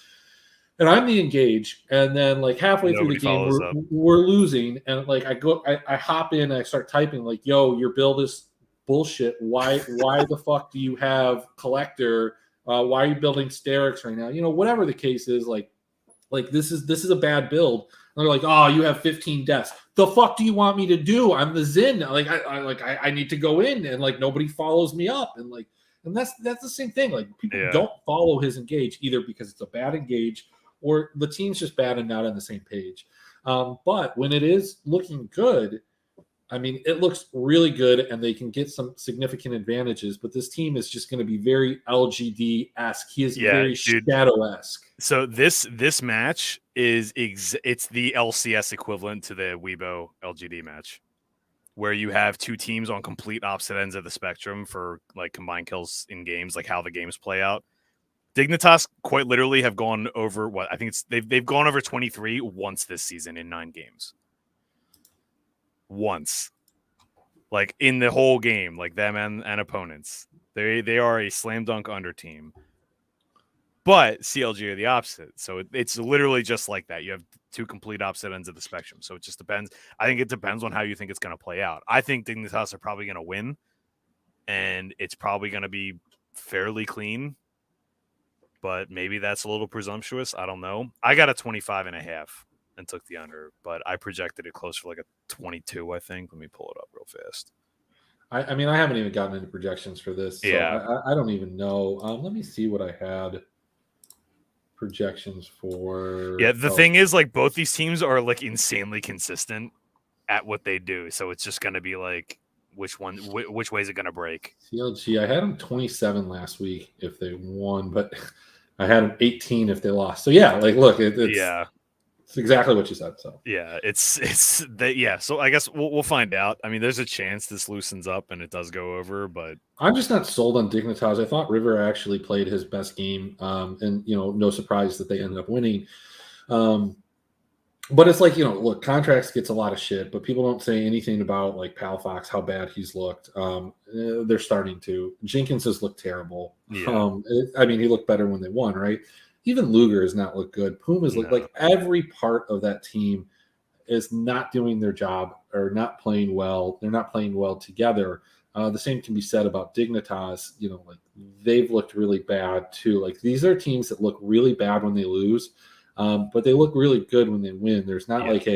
And I'm the engage, and then like halfway through the game, we're losing, and like I hop in, and I start typing like, "Yo, your build is bullshit. Why the fuck do you have Collector? Why are you building Sterix right now? Whatever the case is, like this is a bad build." And they're like, "Oh, you have 15 deaths. The fuck do you want me to do? I'm the Zin. Like I need to go in, and like nobody follows me up, and like." And that's the same thing. Like people don't follow his engage either because it's a bad engage or the team's just bad and not on the same page. But when it is looking good, I mean, it looks really good and they can get some significant advantages. But this team is just going to be very LGD-esque. He is very Shadow-esque. So this match it's the LCS equivalent to the Weibo LGD match, where you have 2 teams on complete opposite ends of the spectrum for like combined kills in games, like how the games play out. Dignitas quite literally have gone over what I think they've gone over 23 once this season in 9 games. Once, like in the whole game, like them and opponents. They are a slam dunk under team. But CLG are the opposite. So it's literally just like that. You have two complete opposite ends of the spectrum. So it just depends. I think it depends on how you think it's going to play out. I think Dignitas are probably going to win, and it's probably going to be fairly clean. But maybe that's a little presumptuous. I don't know. I got a 25.5 and took the under, but I projected it closer to like a 22, I think. Let me pull it up real fast. I mean, I haven't even gotten into projections for this, so Yeah. I don't even know. Let me see what I had projections for. Yeah, the thing is, like, both these teams are like insanely consistent at what they do, so it's just going to be like, which way is it going to break? CLG, I had them 27 last week if they won, but I had them 18 if they lost. So yeah, like, look, it's exactly what you said. So yeah, it's that. Yeah, so I guess we'll find out. I mean, there's a chance this loosens up and it does go over, but I'm just not sold on Dignitas. I thought River actually played his best game, and no surprise that they ended up winning. But it's like, look, Contracts gets a lot of shit, but people don't say anything about like Palafox, how bad he's looked. They're starting to. Jenkins has looked terrible. Yeah. I mean, he looked better when they won, right? Even Luger has not looked good. Puma's looked like every part of that team is not doing their job or not playing well. They're not playing well together. The same can be said about Dignitas. Like they've looked really bad too. Like these are teams that look really bad when they lose. But they look really good when they win. There's not like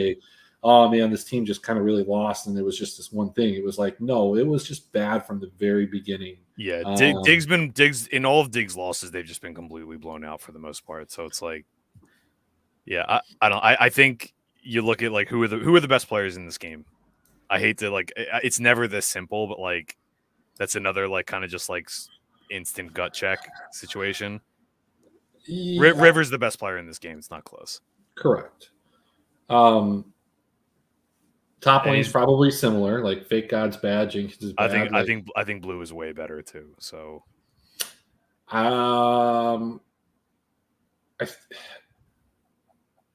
oh man, this team just kind of really lost and it was just this one thing. It was like, no, it was just bad from the very beginning. Yeah, Diggs in all of Diggs' losses, they've just been completely blown out for the most part. So it's like, yeah, I think you look at like who are the best players in this game. I hate to like, it's never this simple, but like that's another like kind of just like instant gut check situation. Yeah. River's the best player in this game. It's not close. Correct. Top lane's probably similar. Like Fake God's bad, Jenkins is bad. I think Blue is way better too. So,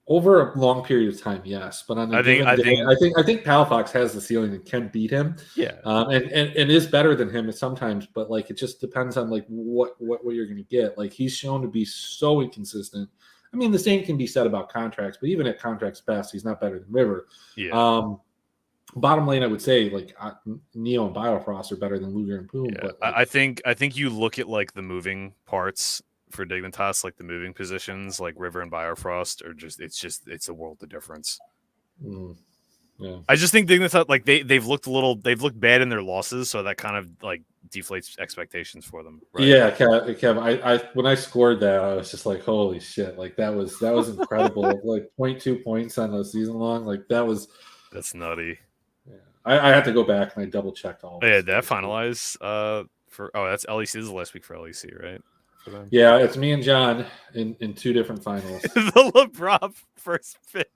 over a long period of time, yes, but on a given day, I think Palafox has the ceiling and can beat him. Yeah, and is better than him sometimes, but like it just depends on like what you're going to get. Like he's shown to be so inconsistent. I mean, the same can be said about Contracts, but even at Contracts best, he's not better than River. Yeah. Bottom lane, I would say like Neo and Biofrost are better than Luger and Poom. Yeah. But like, I think you look at like the moving parts for Dignitas, like the moving positions, like River and Biofrost, are it's a world of difference. Yeah. I just think Dignitas, like they've looked bad in their losses, so that kind of like deflates expectations for them. Right? Yeah, Kev, I when I scored that, I was just like, holy shit! Like that was incredible. Like 0.2 points on a season long. Like that's nutty. Yeah. I had to go back and I double checked all. Yeah, that finalize that's LEC. This is the last week for LEC, right? For them. Yeah, it's me and John in two different finals. The LeBron first pick.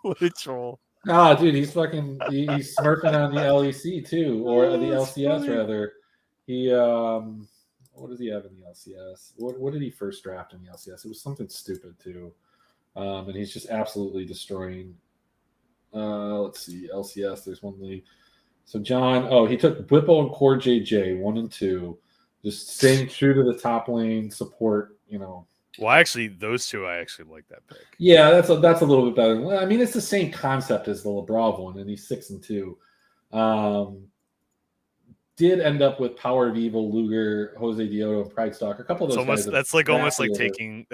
What a troll. Ah, dude, he's smirking on the LEC too, or the LCS funny. Rather. He what does he have in the LCS? What did he first draft in the LCS? It was something stupid too, and he's just absolutely destroying. Let's see, LCS. There's one league. So John, he took Whippo and Core JJ 1 and 2, just staying true to the top lane support. Well, actually, those two, I actually like that pick. Yeah, that's a little bit better. I mean, it's the same concept as the Lebrov one, and he's 6 and 2. Did end up with Power of Evil, Luger, Jose Dioto, and Pride Stock. A couple of those guys. That's almost like taking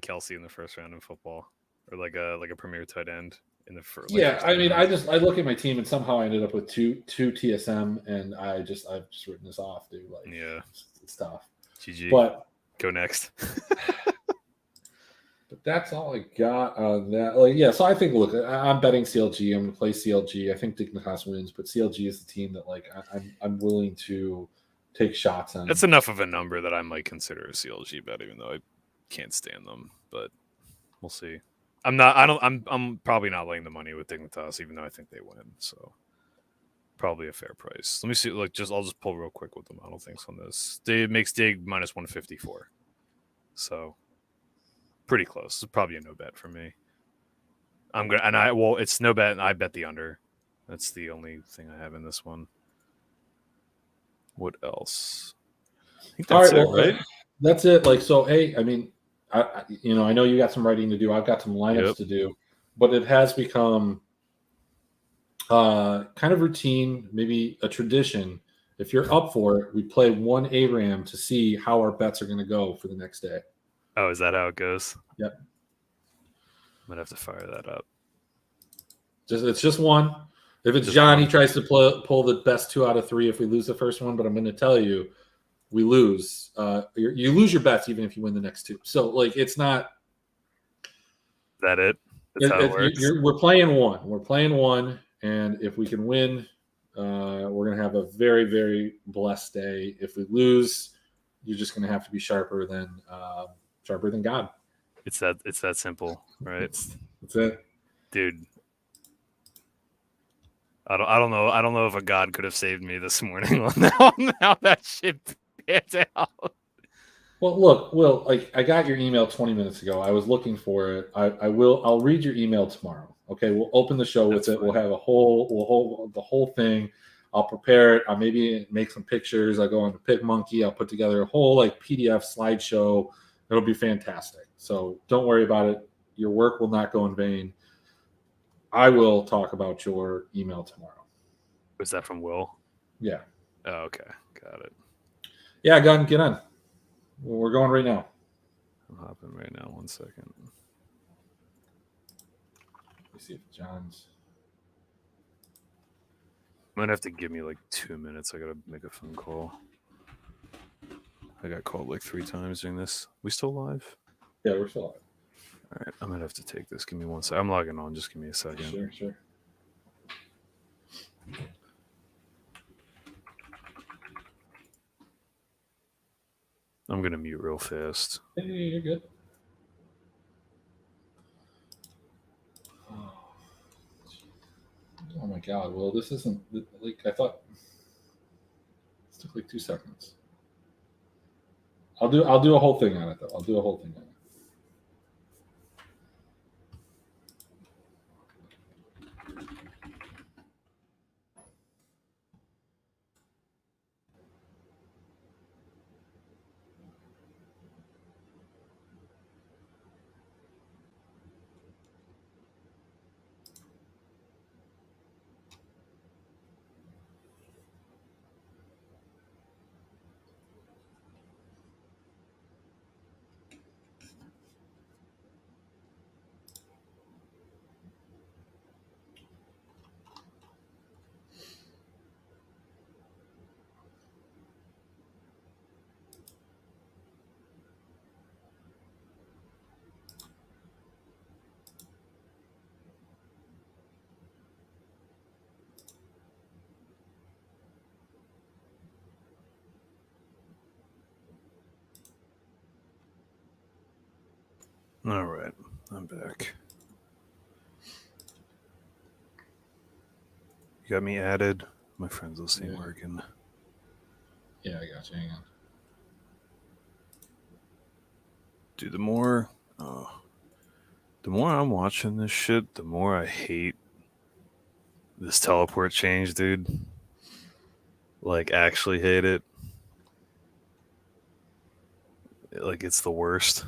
Kelsey in the first round in football, or like a premier tight end in the first. Yeah, I mean, I look at my team and somehow I ended up with two TSM, and I've just written this off, dude. Like, yeah, it's tough. GG. But go next. But that's all I got on that. Like, yeah, so I think, look, I'm betting CLG. I'm going to play CLG. I think Dignitas wins, but CLG is the team that, like, I'm willing to take shots on. That's enough of a number that I might consider a CLG bet, even though I can't stand them. But we'll see. I'm probably not laying the money with Dignitas, even though I think they win. So probably a fair price. Let me see. Like, I'll just pull real quick what the model thinks on this. It makes Dig minus 154. So pretty close. It's probably a no bet for me. It's no bet, and I bet the under. That's the only thing I have in this one. What else? think that's it, right? That's it. Like, so, hey, I mean, I know you got some writing to do. I've got some lineups to do, but it has become kind of routine, maybe a tradition. If you're up for it, we play one ARAM to see how our bets are going to go for the next day. Oh, is that how it goes? Yep. I'm gonna have to fire that up. It's just one. If it's Just John, one. he tries to pull the best 2 out of 3 if we lose the first one. But I'm going to tell you, we lose. You lose your bets even if you win the next 2. So, like, it's not. Is that it? That's how it works. We're playing one. We're playing one, and if we can win, we're going to have a very, very blessed day. If we lose, you're just going to have to be sharper than God. It's that simple, right? That's it, dude. I don't know if a god could have saved me this morning on how that shit panned out. Well, look, Will, I got your email 20 minutes ago. I was looking for it. I'll read your email tomorrow. Okay, we'll open the show with it. We'll have the whole thing. I'll prepare it. I'll maybe make some pictures. I'll go on the PicMonkey. I'll put together a whole PDF slideshow. It'll be fantastic. So don't worry about it. Your work will not go in vain. I will talk about your email tomorrow. Was that from Will? Yeah. Oh, okay. Got it. Yeah, Gunn, get on. We're going right now. I'm hopping right now. 1 second. Let me see if John's. I'm going to have to give me like 2 minutes. I got to make a phone call. I got called like 3 times during this. We still live? Yeah, we're still live. All right, I'm going to have to take this. Give me 1 second. I'm logging on. Just give me a second. Sure. I'm going to mute real fast. Hey, you're good. Oh my God! Well, this isn't like I thought. It took like 2 seconds. I'll do a whole thing on it though. I'll do a whole thing on it. All right, I'm back. You got me added. My friend's listening working. Yeah, I got you. Hang on. Dude, the more I'm watching this shit, the more I hate this teleport change, dude. Like, actually hate it. Like, it's the worst.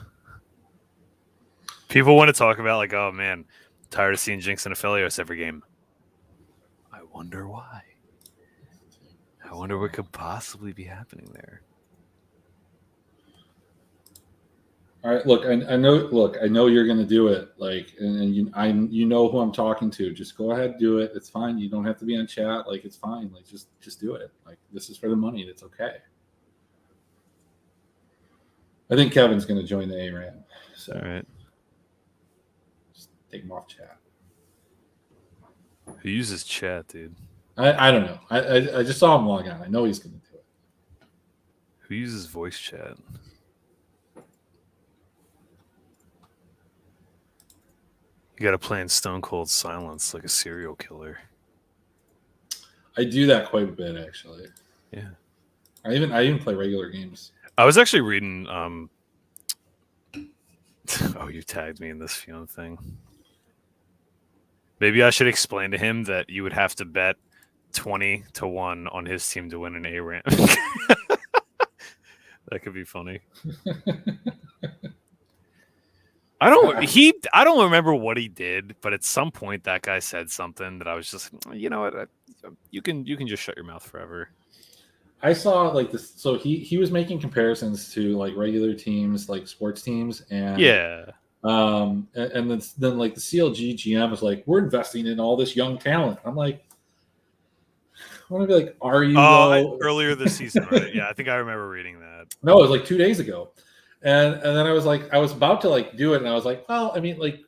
People want to talk about, like, oh man, tired of seeing Jinx and Aphelios every game. I wonder why. I wonder what could possibly be happening there. All right, look, I know. Look, I know you're going to do it. Like, and you know who I'm talking to. Just go ahead, do it. It's fine. You don't have to be on chat. Like, it's fine. Like, just do it. Like, this is for the money. It's okay. I think Kevin's going to join the ARAM. So, all right. Just take him off chat. Who uses chat, dude? I don't know. I just saw him log on. I know he's going to do it. Who uses voice chat? You got to play in stone cold silence like a serial killer. I do that quite a bit, actually. Yeah. I even play regular games. I was actually reading. Oh, you tagged me in this Fiona thing. Maybe I should explain to him that you would have to bet 20-1 on his team to win an ARAM. That could be funny. I don't remember what he did, but at some point that guy said something that I was just, you know what, you can just shut your mouth forever. I saw like this. So he was making comparisons to like regular teams, like sports teams, and Yeah. and then like the CLG GM was like, we're investing in all this young talent. I'm like, I want to be like, are you? Earlier this season, right? Yeah, I think I remember reading that. No, it was like 2 days ago. And then I was like, I was about to like do it, and I was like, well, I mean, like,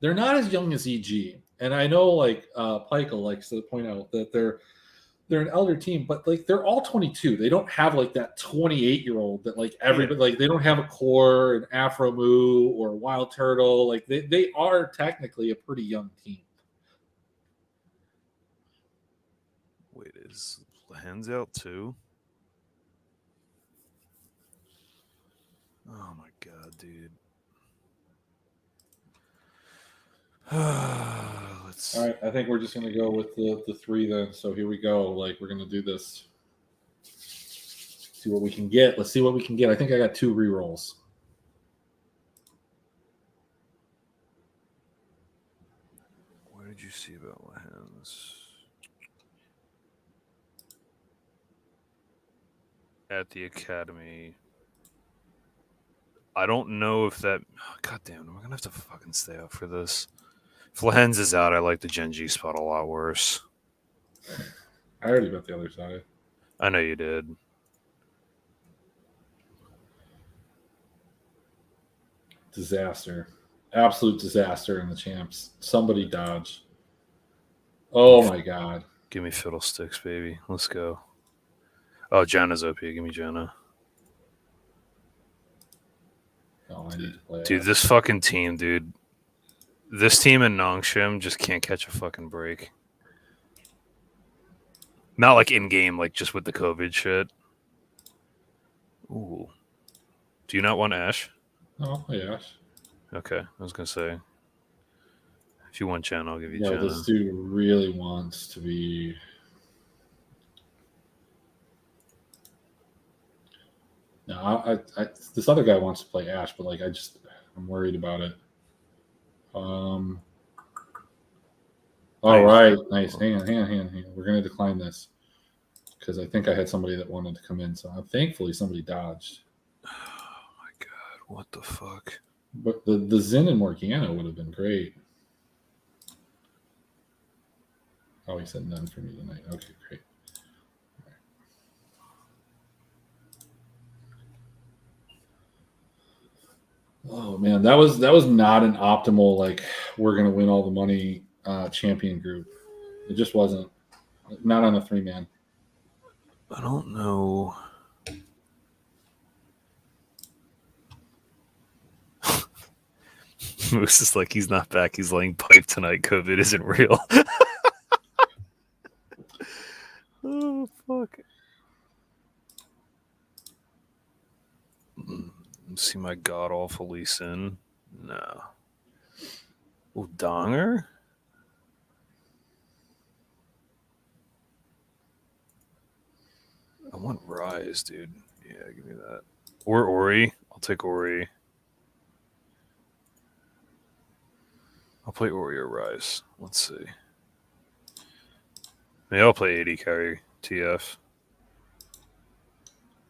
they're not as young as EG, and I know like Pikel likes to point out that they're an elder team, but like they're all 22. They don't have like that 28-year-old that like everybody like. They don't have a core, an Afro Moo, or Wild Turtle. Like they are technically a pretty young team. Wait, is Hands out too? Oh my god, dude. Let's All right, I think we're just gonna go with the 3 then. So here we go. Like we're gonna do this. See what we can get. Let's see what we can get. I think I got 2 rerolls. What did you see about my hands? At the academy. I don't know if that. Oh, god damn, am I gonna have to fucking stay up for this? If Lehens is out, I like the Gen G spot a lot worse. I already bet the other side. I know you did. Disaster. Absolute disaster in the champs. Somebody dodge. Oh my god. Give me fiddlesticks, baby. Let's go. Oh, Janna's OP. Give me Janna. Oh, I need to play. Dude, this fucking team, dude. This team in Nongshim just can't catch a fucking break. Not like in game, like just with the COVID shit. Ooh. Do you not want Ash? Oh, yeah. Okay, I was gonna say. If you want Chen, I'll give you Yeah, Chen. this dude really wants to be. No, I this other guy wants to play Ash, but like I'm worried about it. All right, nice. Hang on. We're gonna decline this because I think I had somebody that wanted to come in. So thankfully somebody dodged. Oh my god, what the fuck? But the Zen and Morgana would have been great. Oh, he said none for me tonight. Okay, great. Oh man, that was not an optimal like we're gonna win all the money champion group. It just wasn't. Not on a 3-man. I don't know. Moose is like, he's not back. He's laying pipe tonight. COVID isn't real. Oh, fuck. See my god-awful Lee Sin? No. Oh, Donger? I want Rise, dude. Yeah, give me that. Or Ori. I'll take Ori. I'll play Ori or Rise. Let's see. Maybe I'll play 80 carry TF.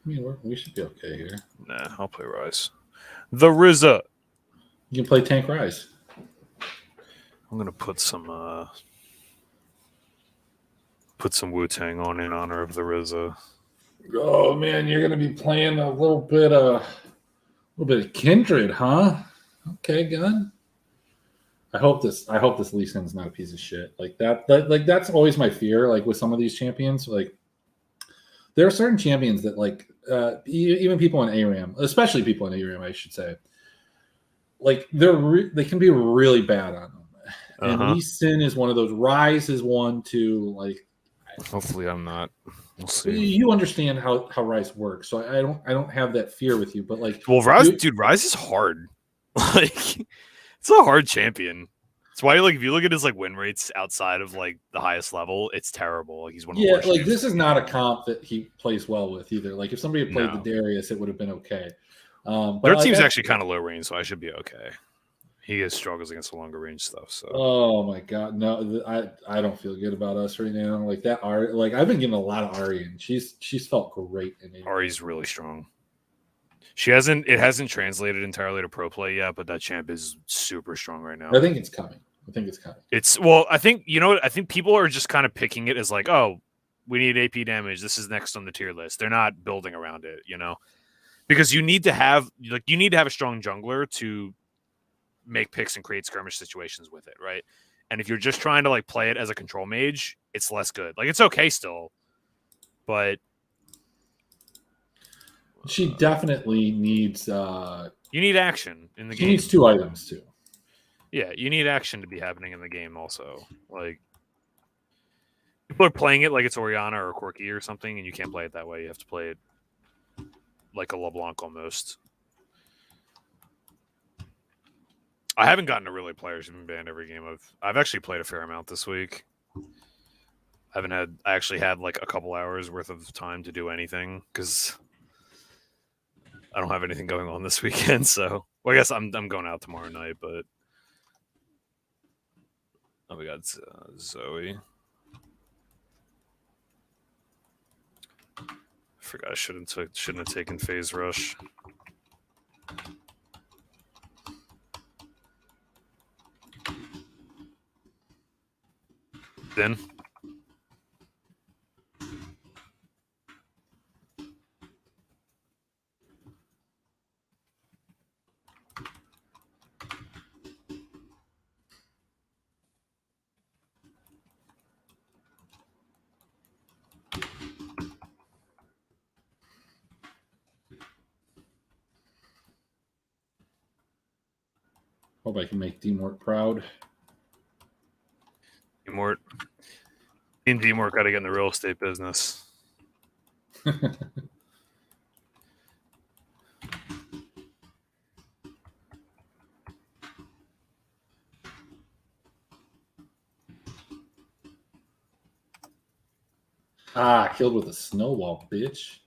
I mean, we should be okay here. Nah, I'll play Rise. The RZA. You can play Tank Rise. I'm gonna put some Wu-Tang on in honor of the RZA. Oh man, you're gonna be playing a little bit of Kindred, huh? Okay, good. I hope this Lee Sin's not a piece of shit. Like that's always my fear. Like with some of these champions, like there are certain champions that like even people in ARAM, especially people in ARAM, I should say, like they can be really bad on them. And Lee Sin is one of those. Rise is one too. Like, hopefully I'm not. We'll see. You understand how Rise works, so I don't have that fear with you. But like, well, Rise is hard. Like, it's a hard champion. It's why, like, if you look at his like win rates outside of like the highest level, it's terrible. Like, he's one of the Yeah, worst. like this is not a comp that he plays well with either. Like if somebody had played No. the Darius, it would have been okay. But Their like, team's actually kind of low range, so I should be okay. He has struggles against the longer range stuff. So oh my god, no, I don't feel good about us right now. Like that Ari, like I've been getting a lot of Ari, and she's felt great in it. Ari's really strong. It hasn't translated entirely to pro play yet, but that champ is super strong right now. I think it's coming. I think, you know what? I think people are just kind of picking it as like, oh, we need AP damage. This is next on the tier list. They're not building around it, you know, because you need to have a strong jungler to make picks and create skirmish situations with it, right? And if you're just trying to like play it as a control mage, it's less good. Like, it's okay still, but she definitely needs. You need action in the game. She needs 2 items too. Yeah, you need action to be happening in the game also. Like, people are playing it like it's Orianna or Corki or something, and you can't play it that way. You have to play it like a LeBlanc almost. I haven't gotten to really players who've been banned every game. I've actually played a fair amount this week. I actually had like a couple hours worth of time to do anything because I don't have anything going on this weekend. So, well, I guess I'm going out tomorrow night, but oh, we got Zoe. I forgot I shouldn't have taken Phase Rush. Then. Hope I can make D-Mort proud. D-Mort. Me and D-Mort got to get in the real estate business. Killed with a snowball, bitch.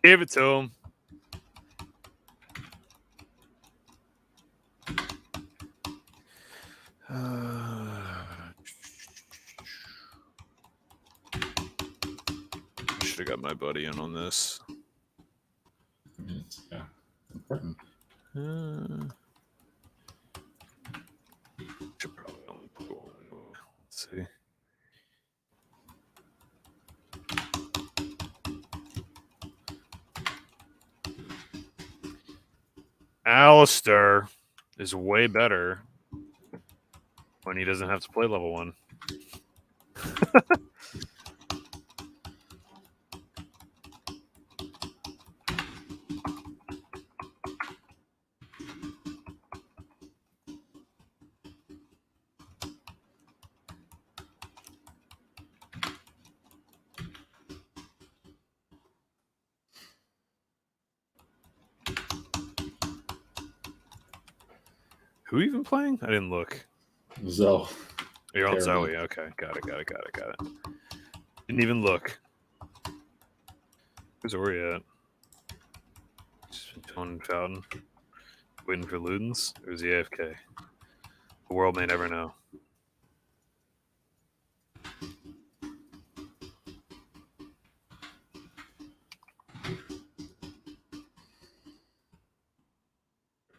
Gave it to him. Should have got my buddy in on this. Yeah, important. Should probably only put one. Let's see. Alistair is way better when he doesn't have to play level 1. Who even playing? I didn't look. Zoe. You're on Zoe. Okay, got it. Didn't even look. Where's Ori at? Just been chilling in Fountain, waiting for Ludens, or is he AFK? The world may never know.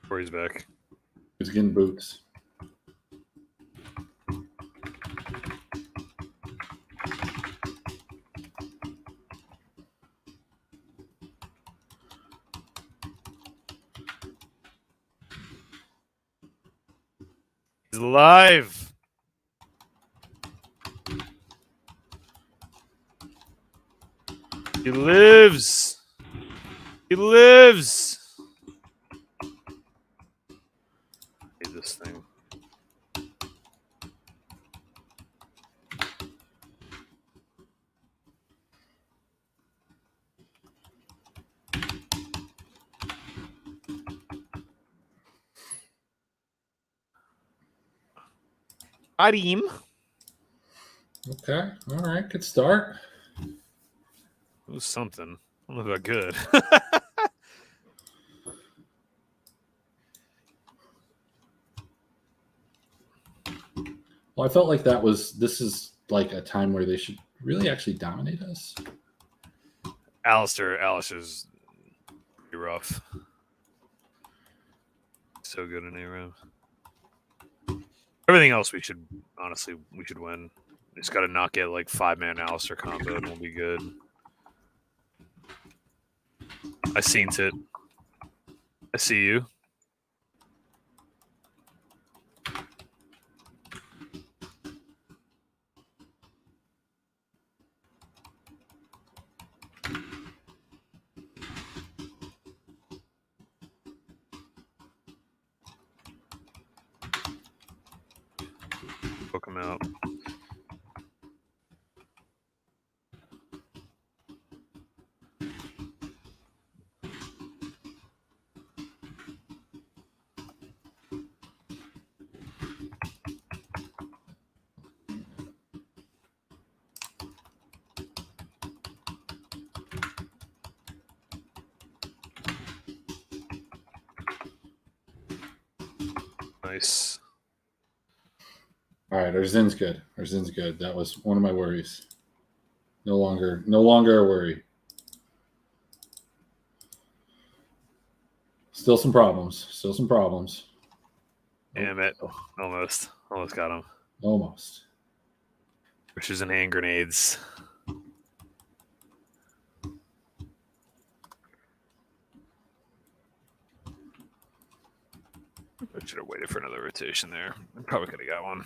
Ori's back. He's getting boots. He's alive. He lives. He lives. I hate this thing. I team. Okay. All right. Good start. It was something. I don't know about good. Well, I felt like this is like a time where they should really actually dominate us. Alistair's pretty rough. So good in ARAM. Everything else we should win. Just got to not get like 5-man Alistair combo and we'll be good. I seen it. I see you. Poke him out. Nice. All right, our Zin's good. Our Zin's good. That was one of my worries. No longer a worry. Still some problems. Damn it. Almost got him. Almost. Witches and hand grenades. I should have waited for another rotation there. I probably could have got one.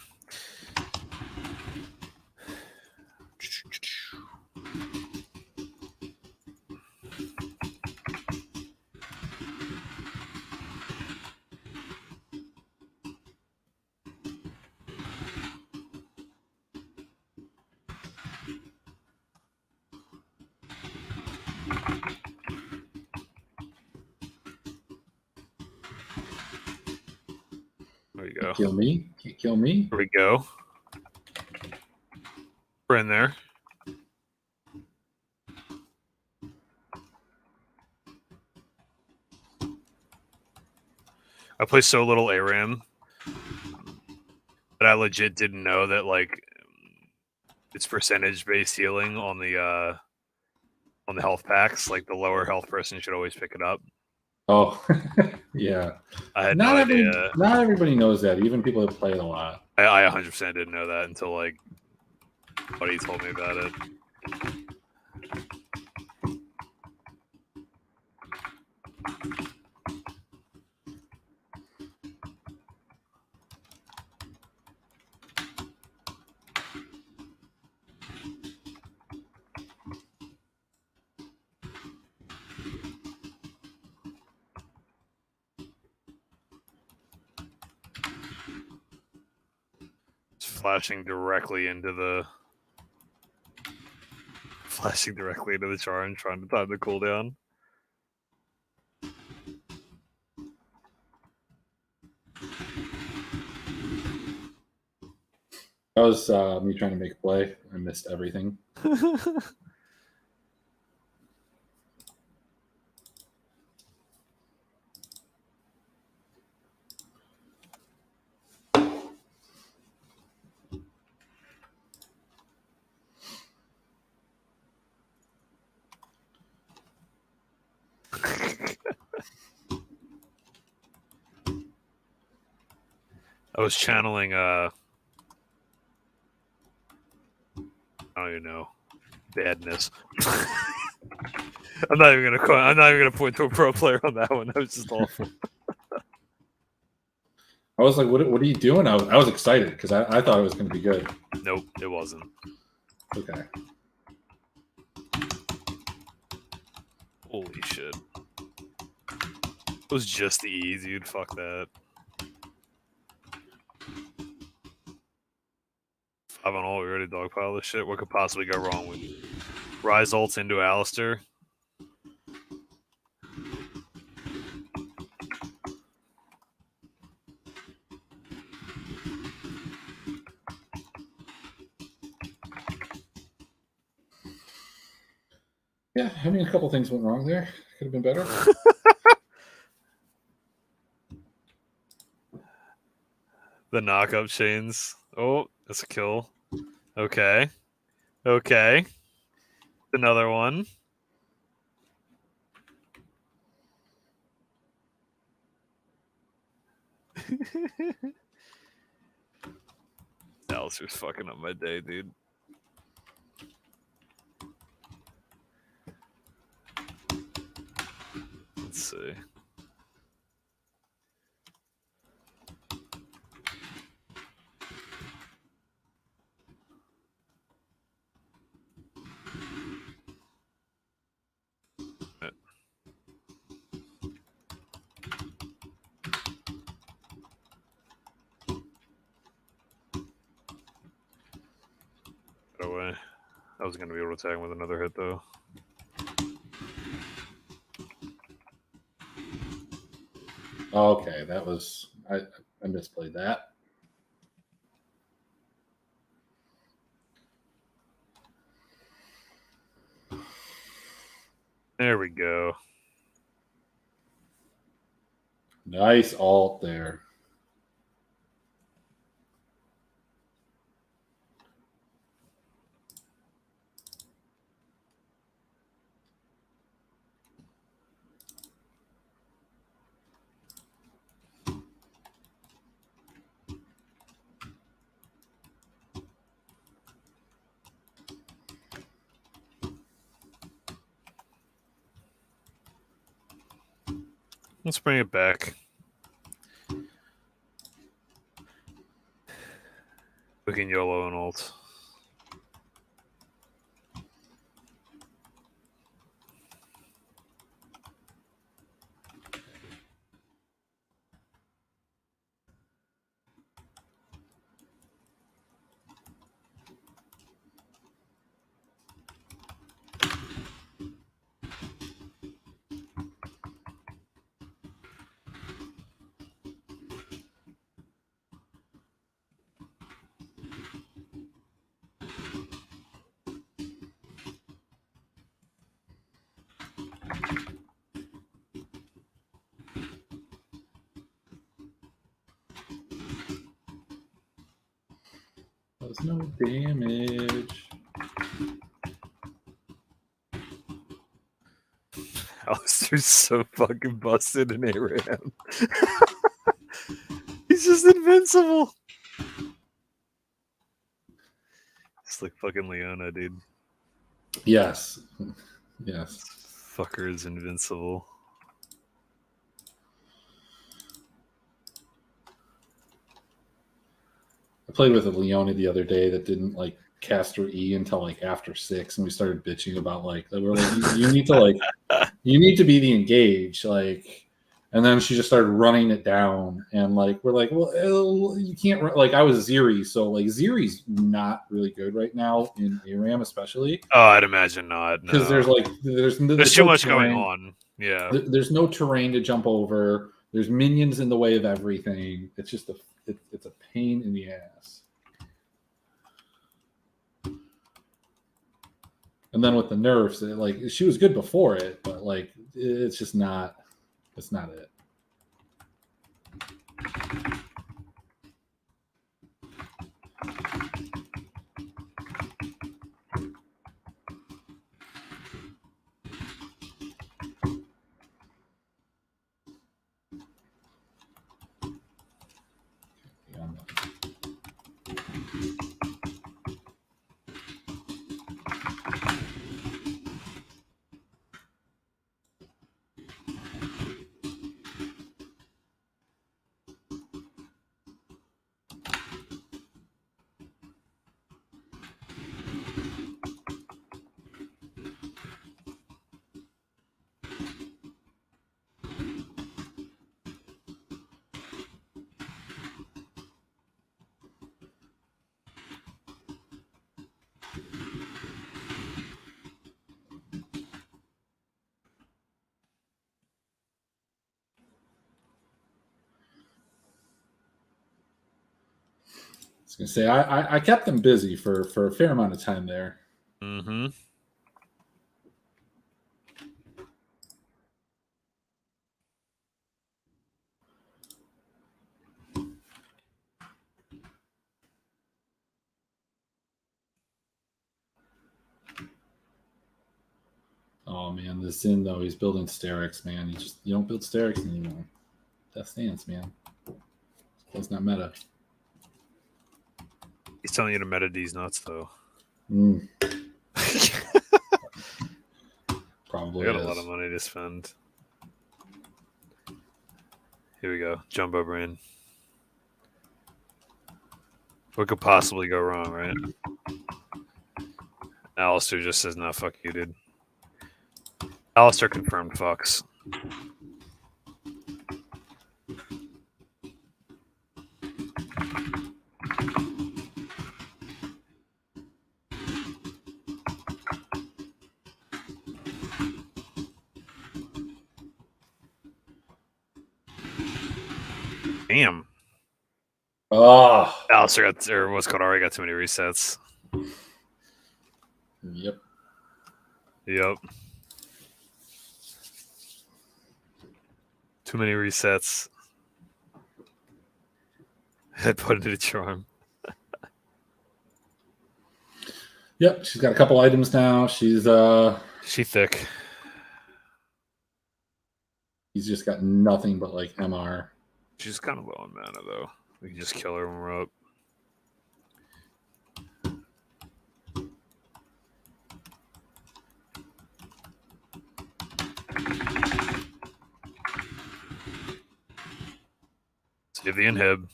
There you go. Kill me. Can't kill me. Here we go. We're in there. I play so little ARAM that I legit didn't know that like it's percentage based healing on the health packs. Like the lower health person should always pick it up. Oh, yeah. I had no idea. Not everybody knows that. Even people that play it a lot. I 100% didn't know that until like buddy told me about it. Flashing directly into the charge, trying to time the cooldown. That was me trying to make a play. I missed everything. I was channeling I don't even know, badness. I'm not even gonna point to a pro player on that one. That was just awful. I was like, what are you doing? I was excited because I thought it was going to be good. Nope, it wasn't. Okay. Holy shit. It was just the E, dude. Fuck that. 5 on all, we already dogpile this shit. What could possibly go wrong with Rise ults into Alistair? Yeah, I mean, a couple things went wrong there. Could have been better. The knockup chains. Oh, that's a kill. Okay. Another one. Alistair's fucking up my day, dude. Let's see. Get away. I was gonna be able to tag him with another hit though. Okay, that was I misplayed that. There we go. Nice alt there. Let's bring it back. We can YOLO and ult. Does no damage. Alistair's so fucking busted in ARAM. He's just invincible. It's like fucking Leona, dude. Yes. Yes. Fucker is invincible. I played with a Leona the other day that didn't like cast her E until like after 6, and we started bitching about like we're like you need to like you need to be the engage like, and then she just started running it down, and like we're like, well, you can't like I was Ziri, so like Ziri's not really good right now in ARAM especially. Oh, I'd imagine not. Because No. there's Too no much terrain. going on. Yeah. There's no terrain to jump over. There's minions in the way of everything. It's just it's a pain in the ass. And then with the nerfs, like she was good before it, but like it's just not. It's not it. I was gonna say I kept them busy for a fair amount of time there. Mm-hmm. Oh man, the Zin though, he's building Sterix, man. You don't build Sterix anymore. Death Stance, man. That's not meta. He's telling you to meta these nuts though. Probably I got a lot of money to spend. Here we go. Jumbo Brain. What could possibly go wrong, right? Alistair just says, "No, fuck you, dude." Alistair confirmed fucks. Damn. Oh. Alistair got, or what's called already got too many resets. Yep. Too many resets. I put it in a charm. Yep, she's got a couple items now. She thick. He's just got nothing but like MR. She's kind of low on mana though. We can just kill her when we're up. Save the inhib.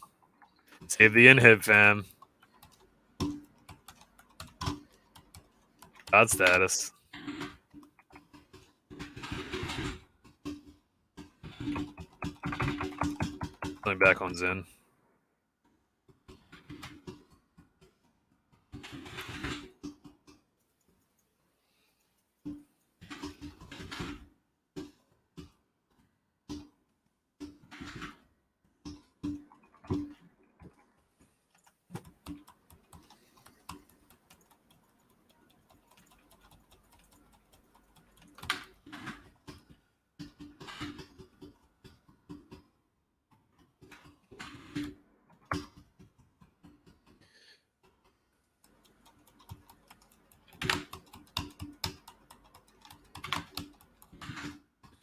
Save the inhib, fam. God status. Going back on Zen.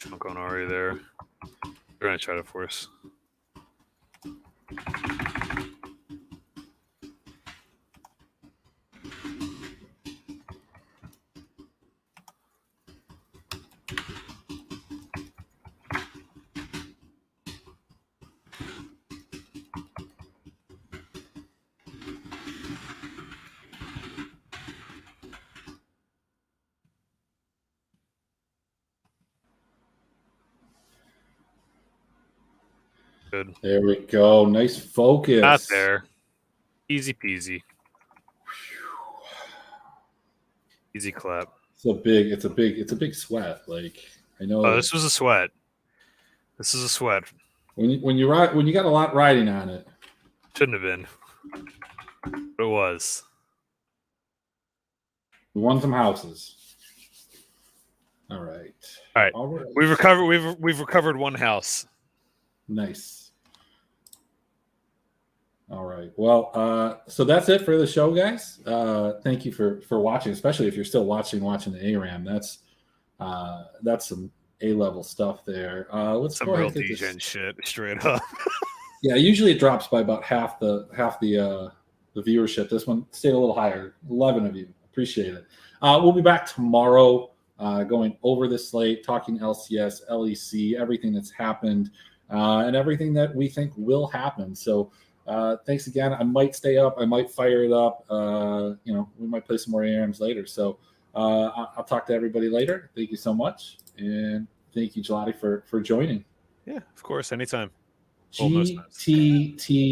Chunk on Ari there. We're gonna try to force. Good. There we go. Nice focus. Not there. Easy peasy. Easy clap. It's a big sweat. Like I know. Oh, this was a sweat. This is a sweat. When you got a lot riding on it. Shouldn't have been. But it was. We won some houses. All right. All right. We've recovered one house. Nice. All right. Well, so that's it for the show, guys. Thank you for watching, especially if you're still watching the ARAM. That's some A-level stuff there. Let's some go real ahead and get DGen this. shit, straight up. Yeah, usually it drops by about half the viewership. This one stayed a little higher. 11 of you. Appreciate it. We'll be back tomorrow going over the slate, talking LCS, LEC, everything that's happened, and everything that we think will happen. So thanks again. I might stay up. I might fire it up. We might play some more ARMs later. So I'll talk to everybody later. Thank you so much. And thank you, Gelati, for joining. Yeah, of course. Anytime. GTT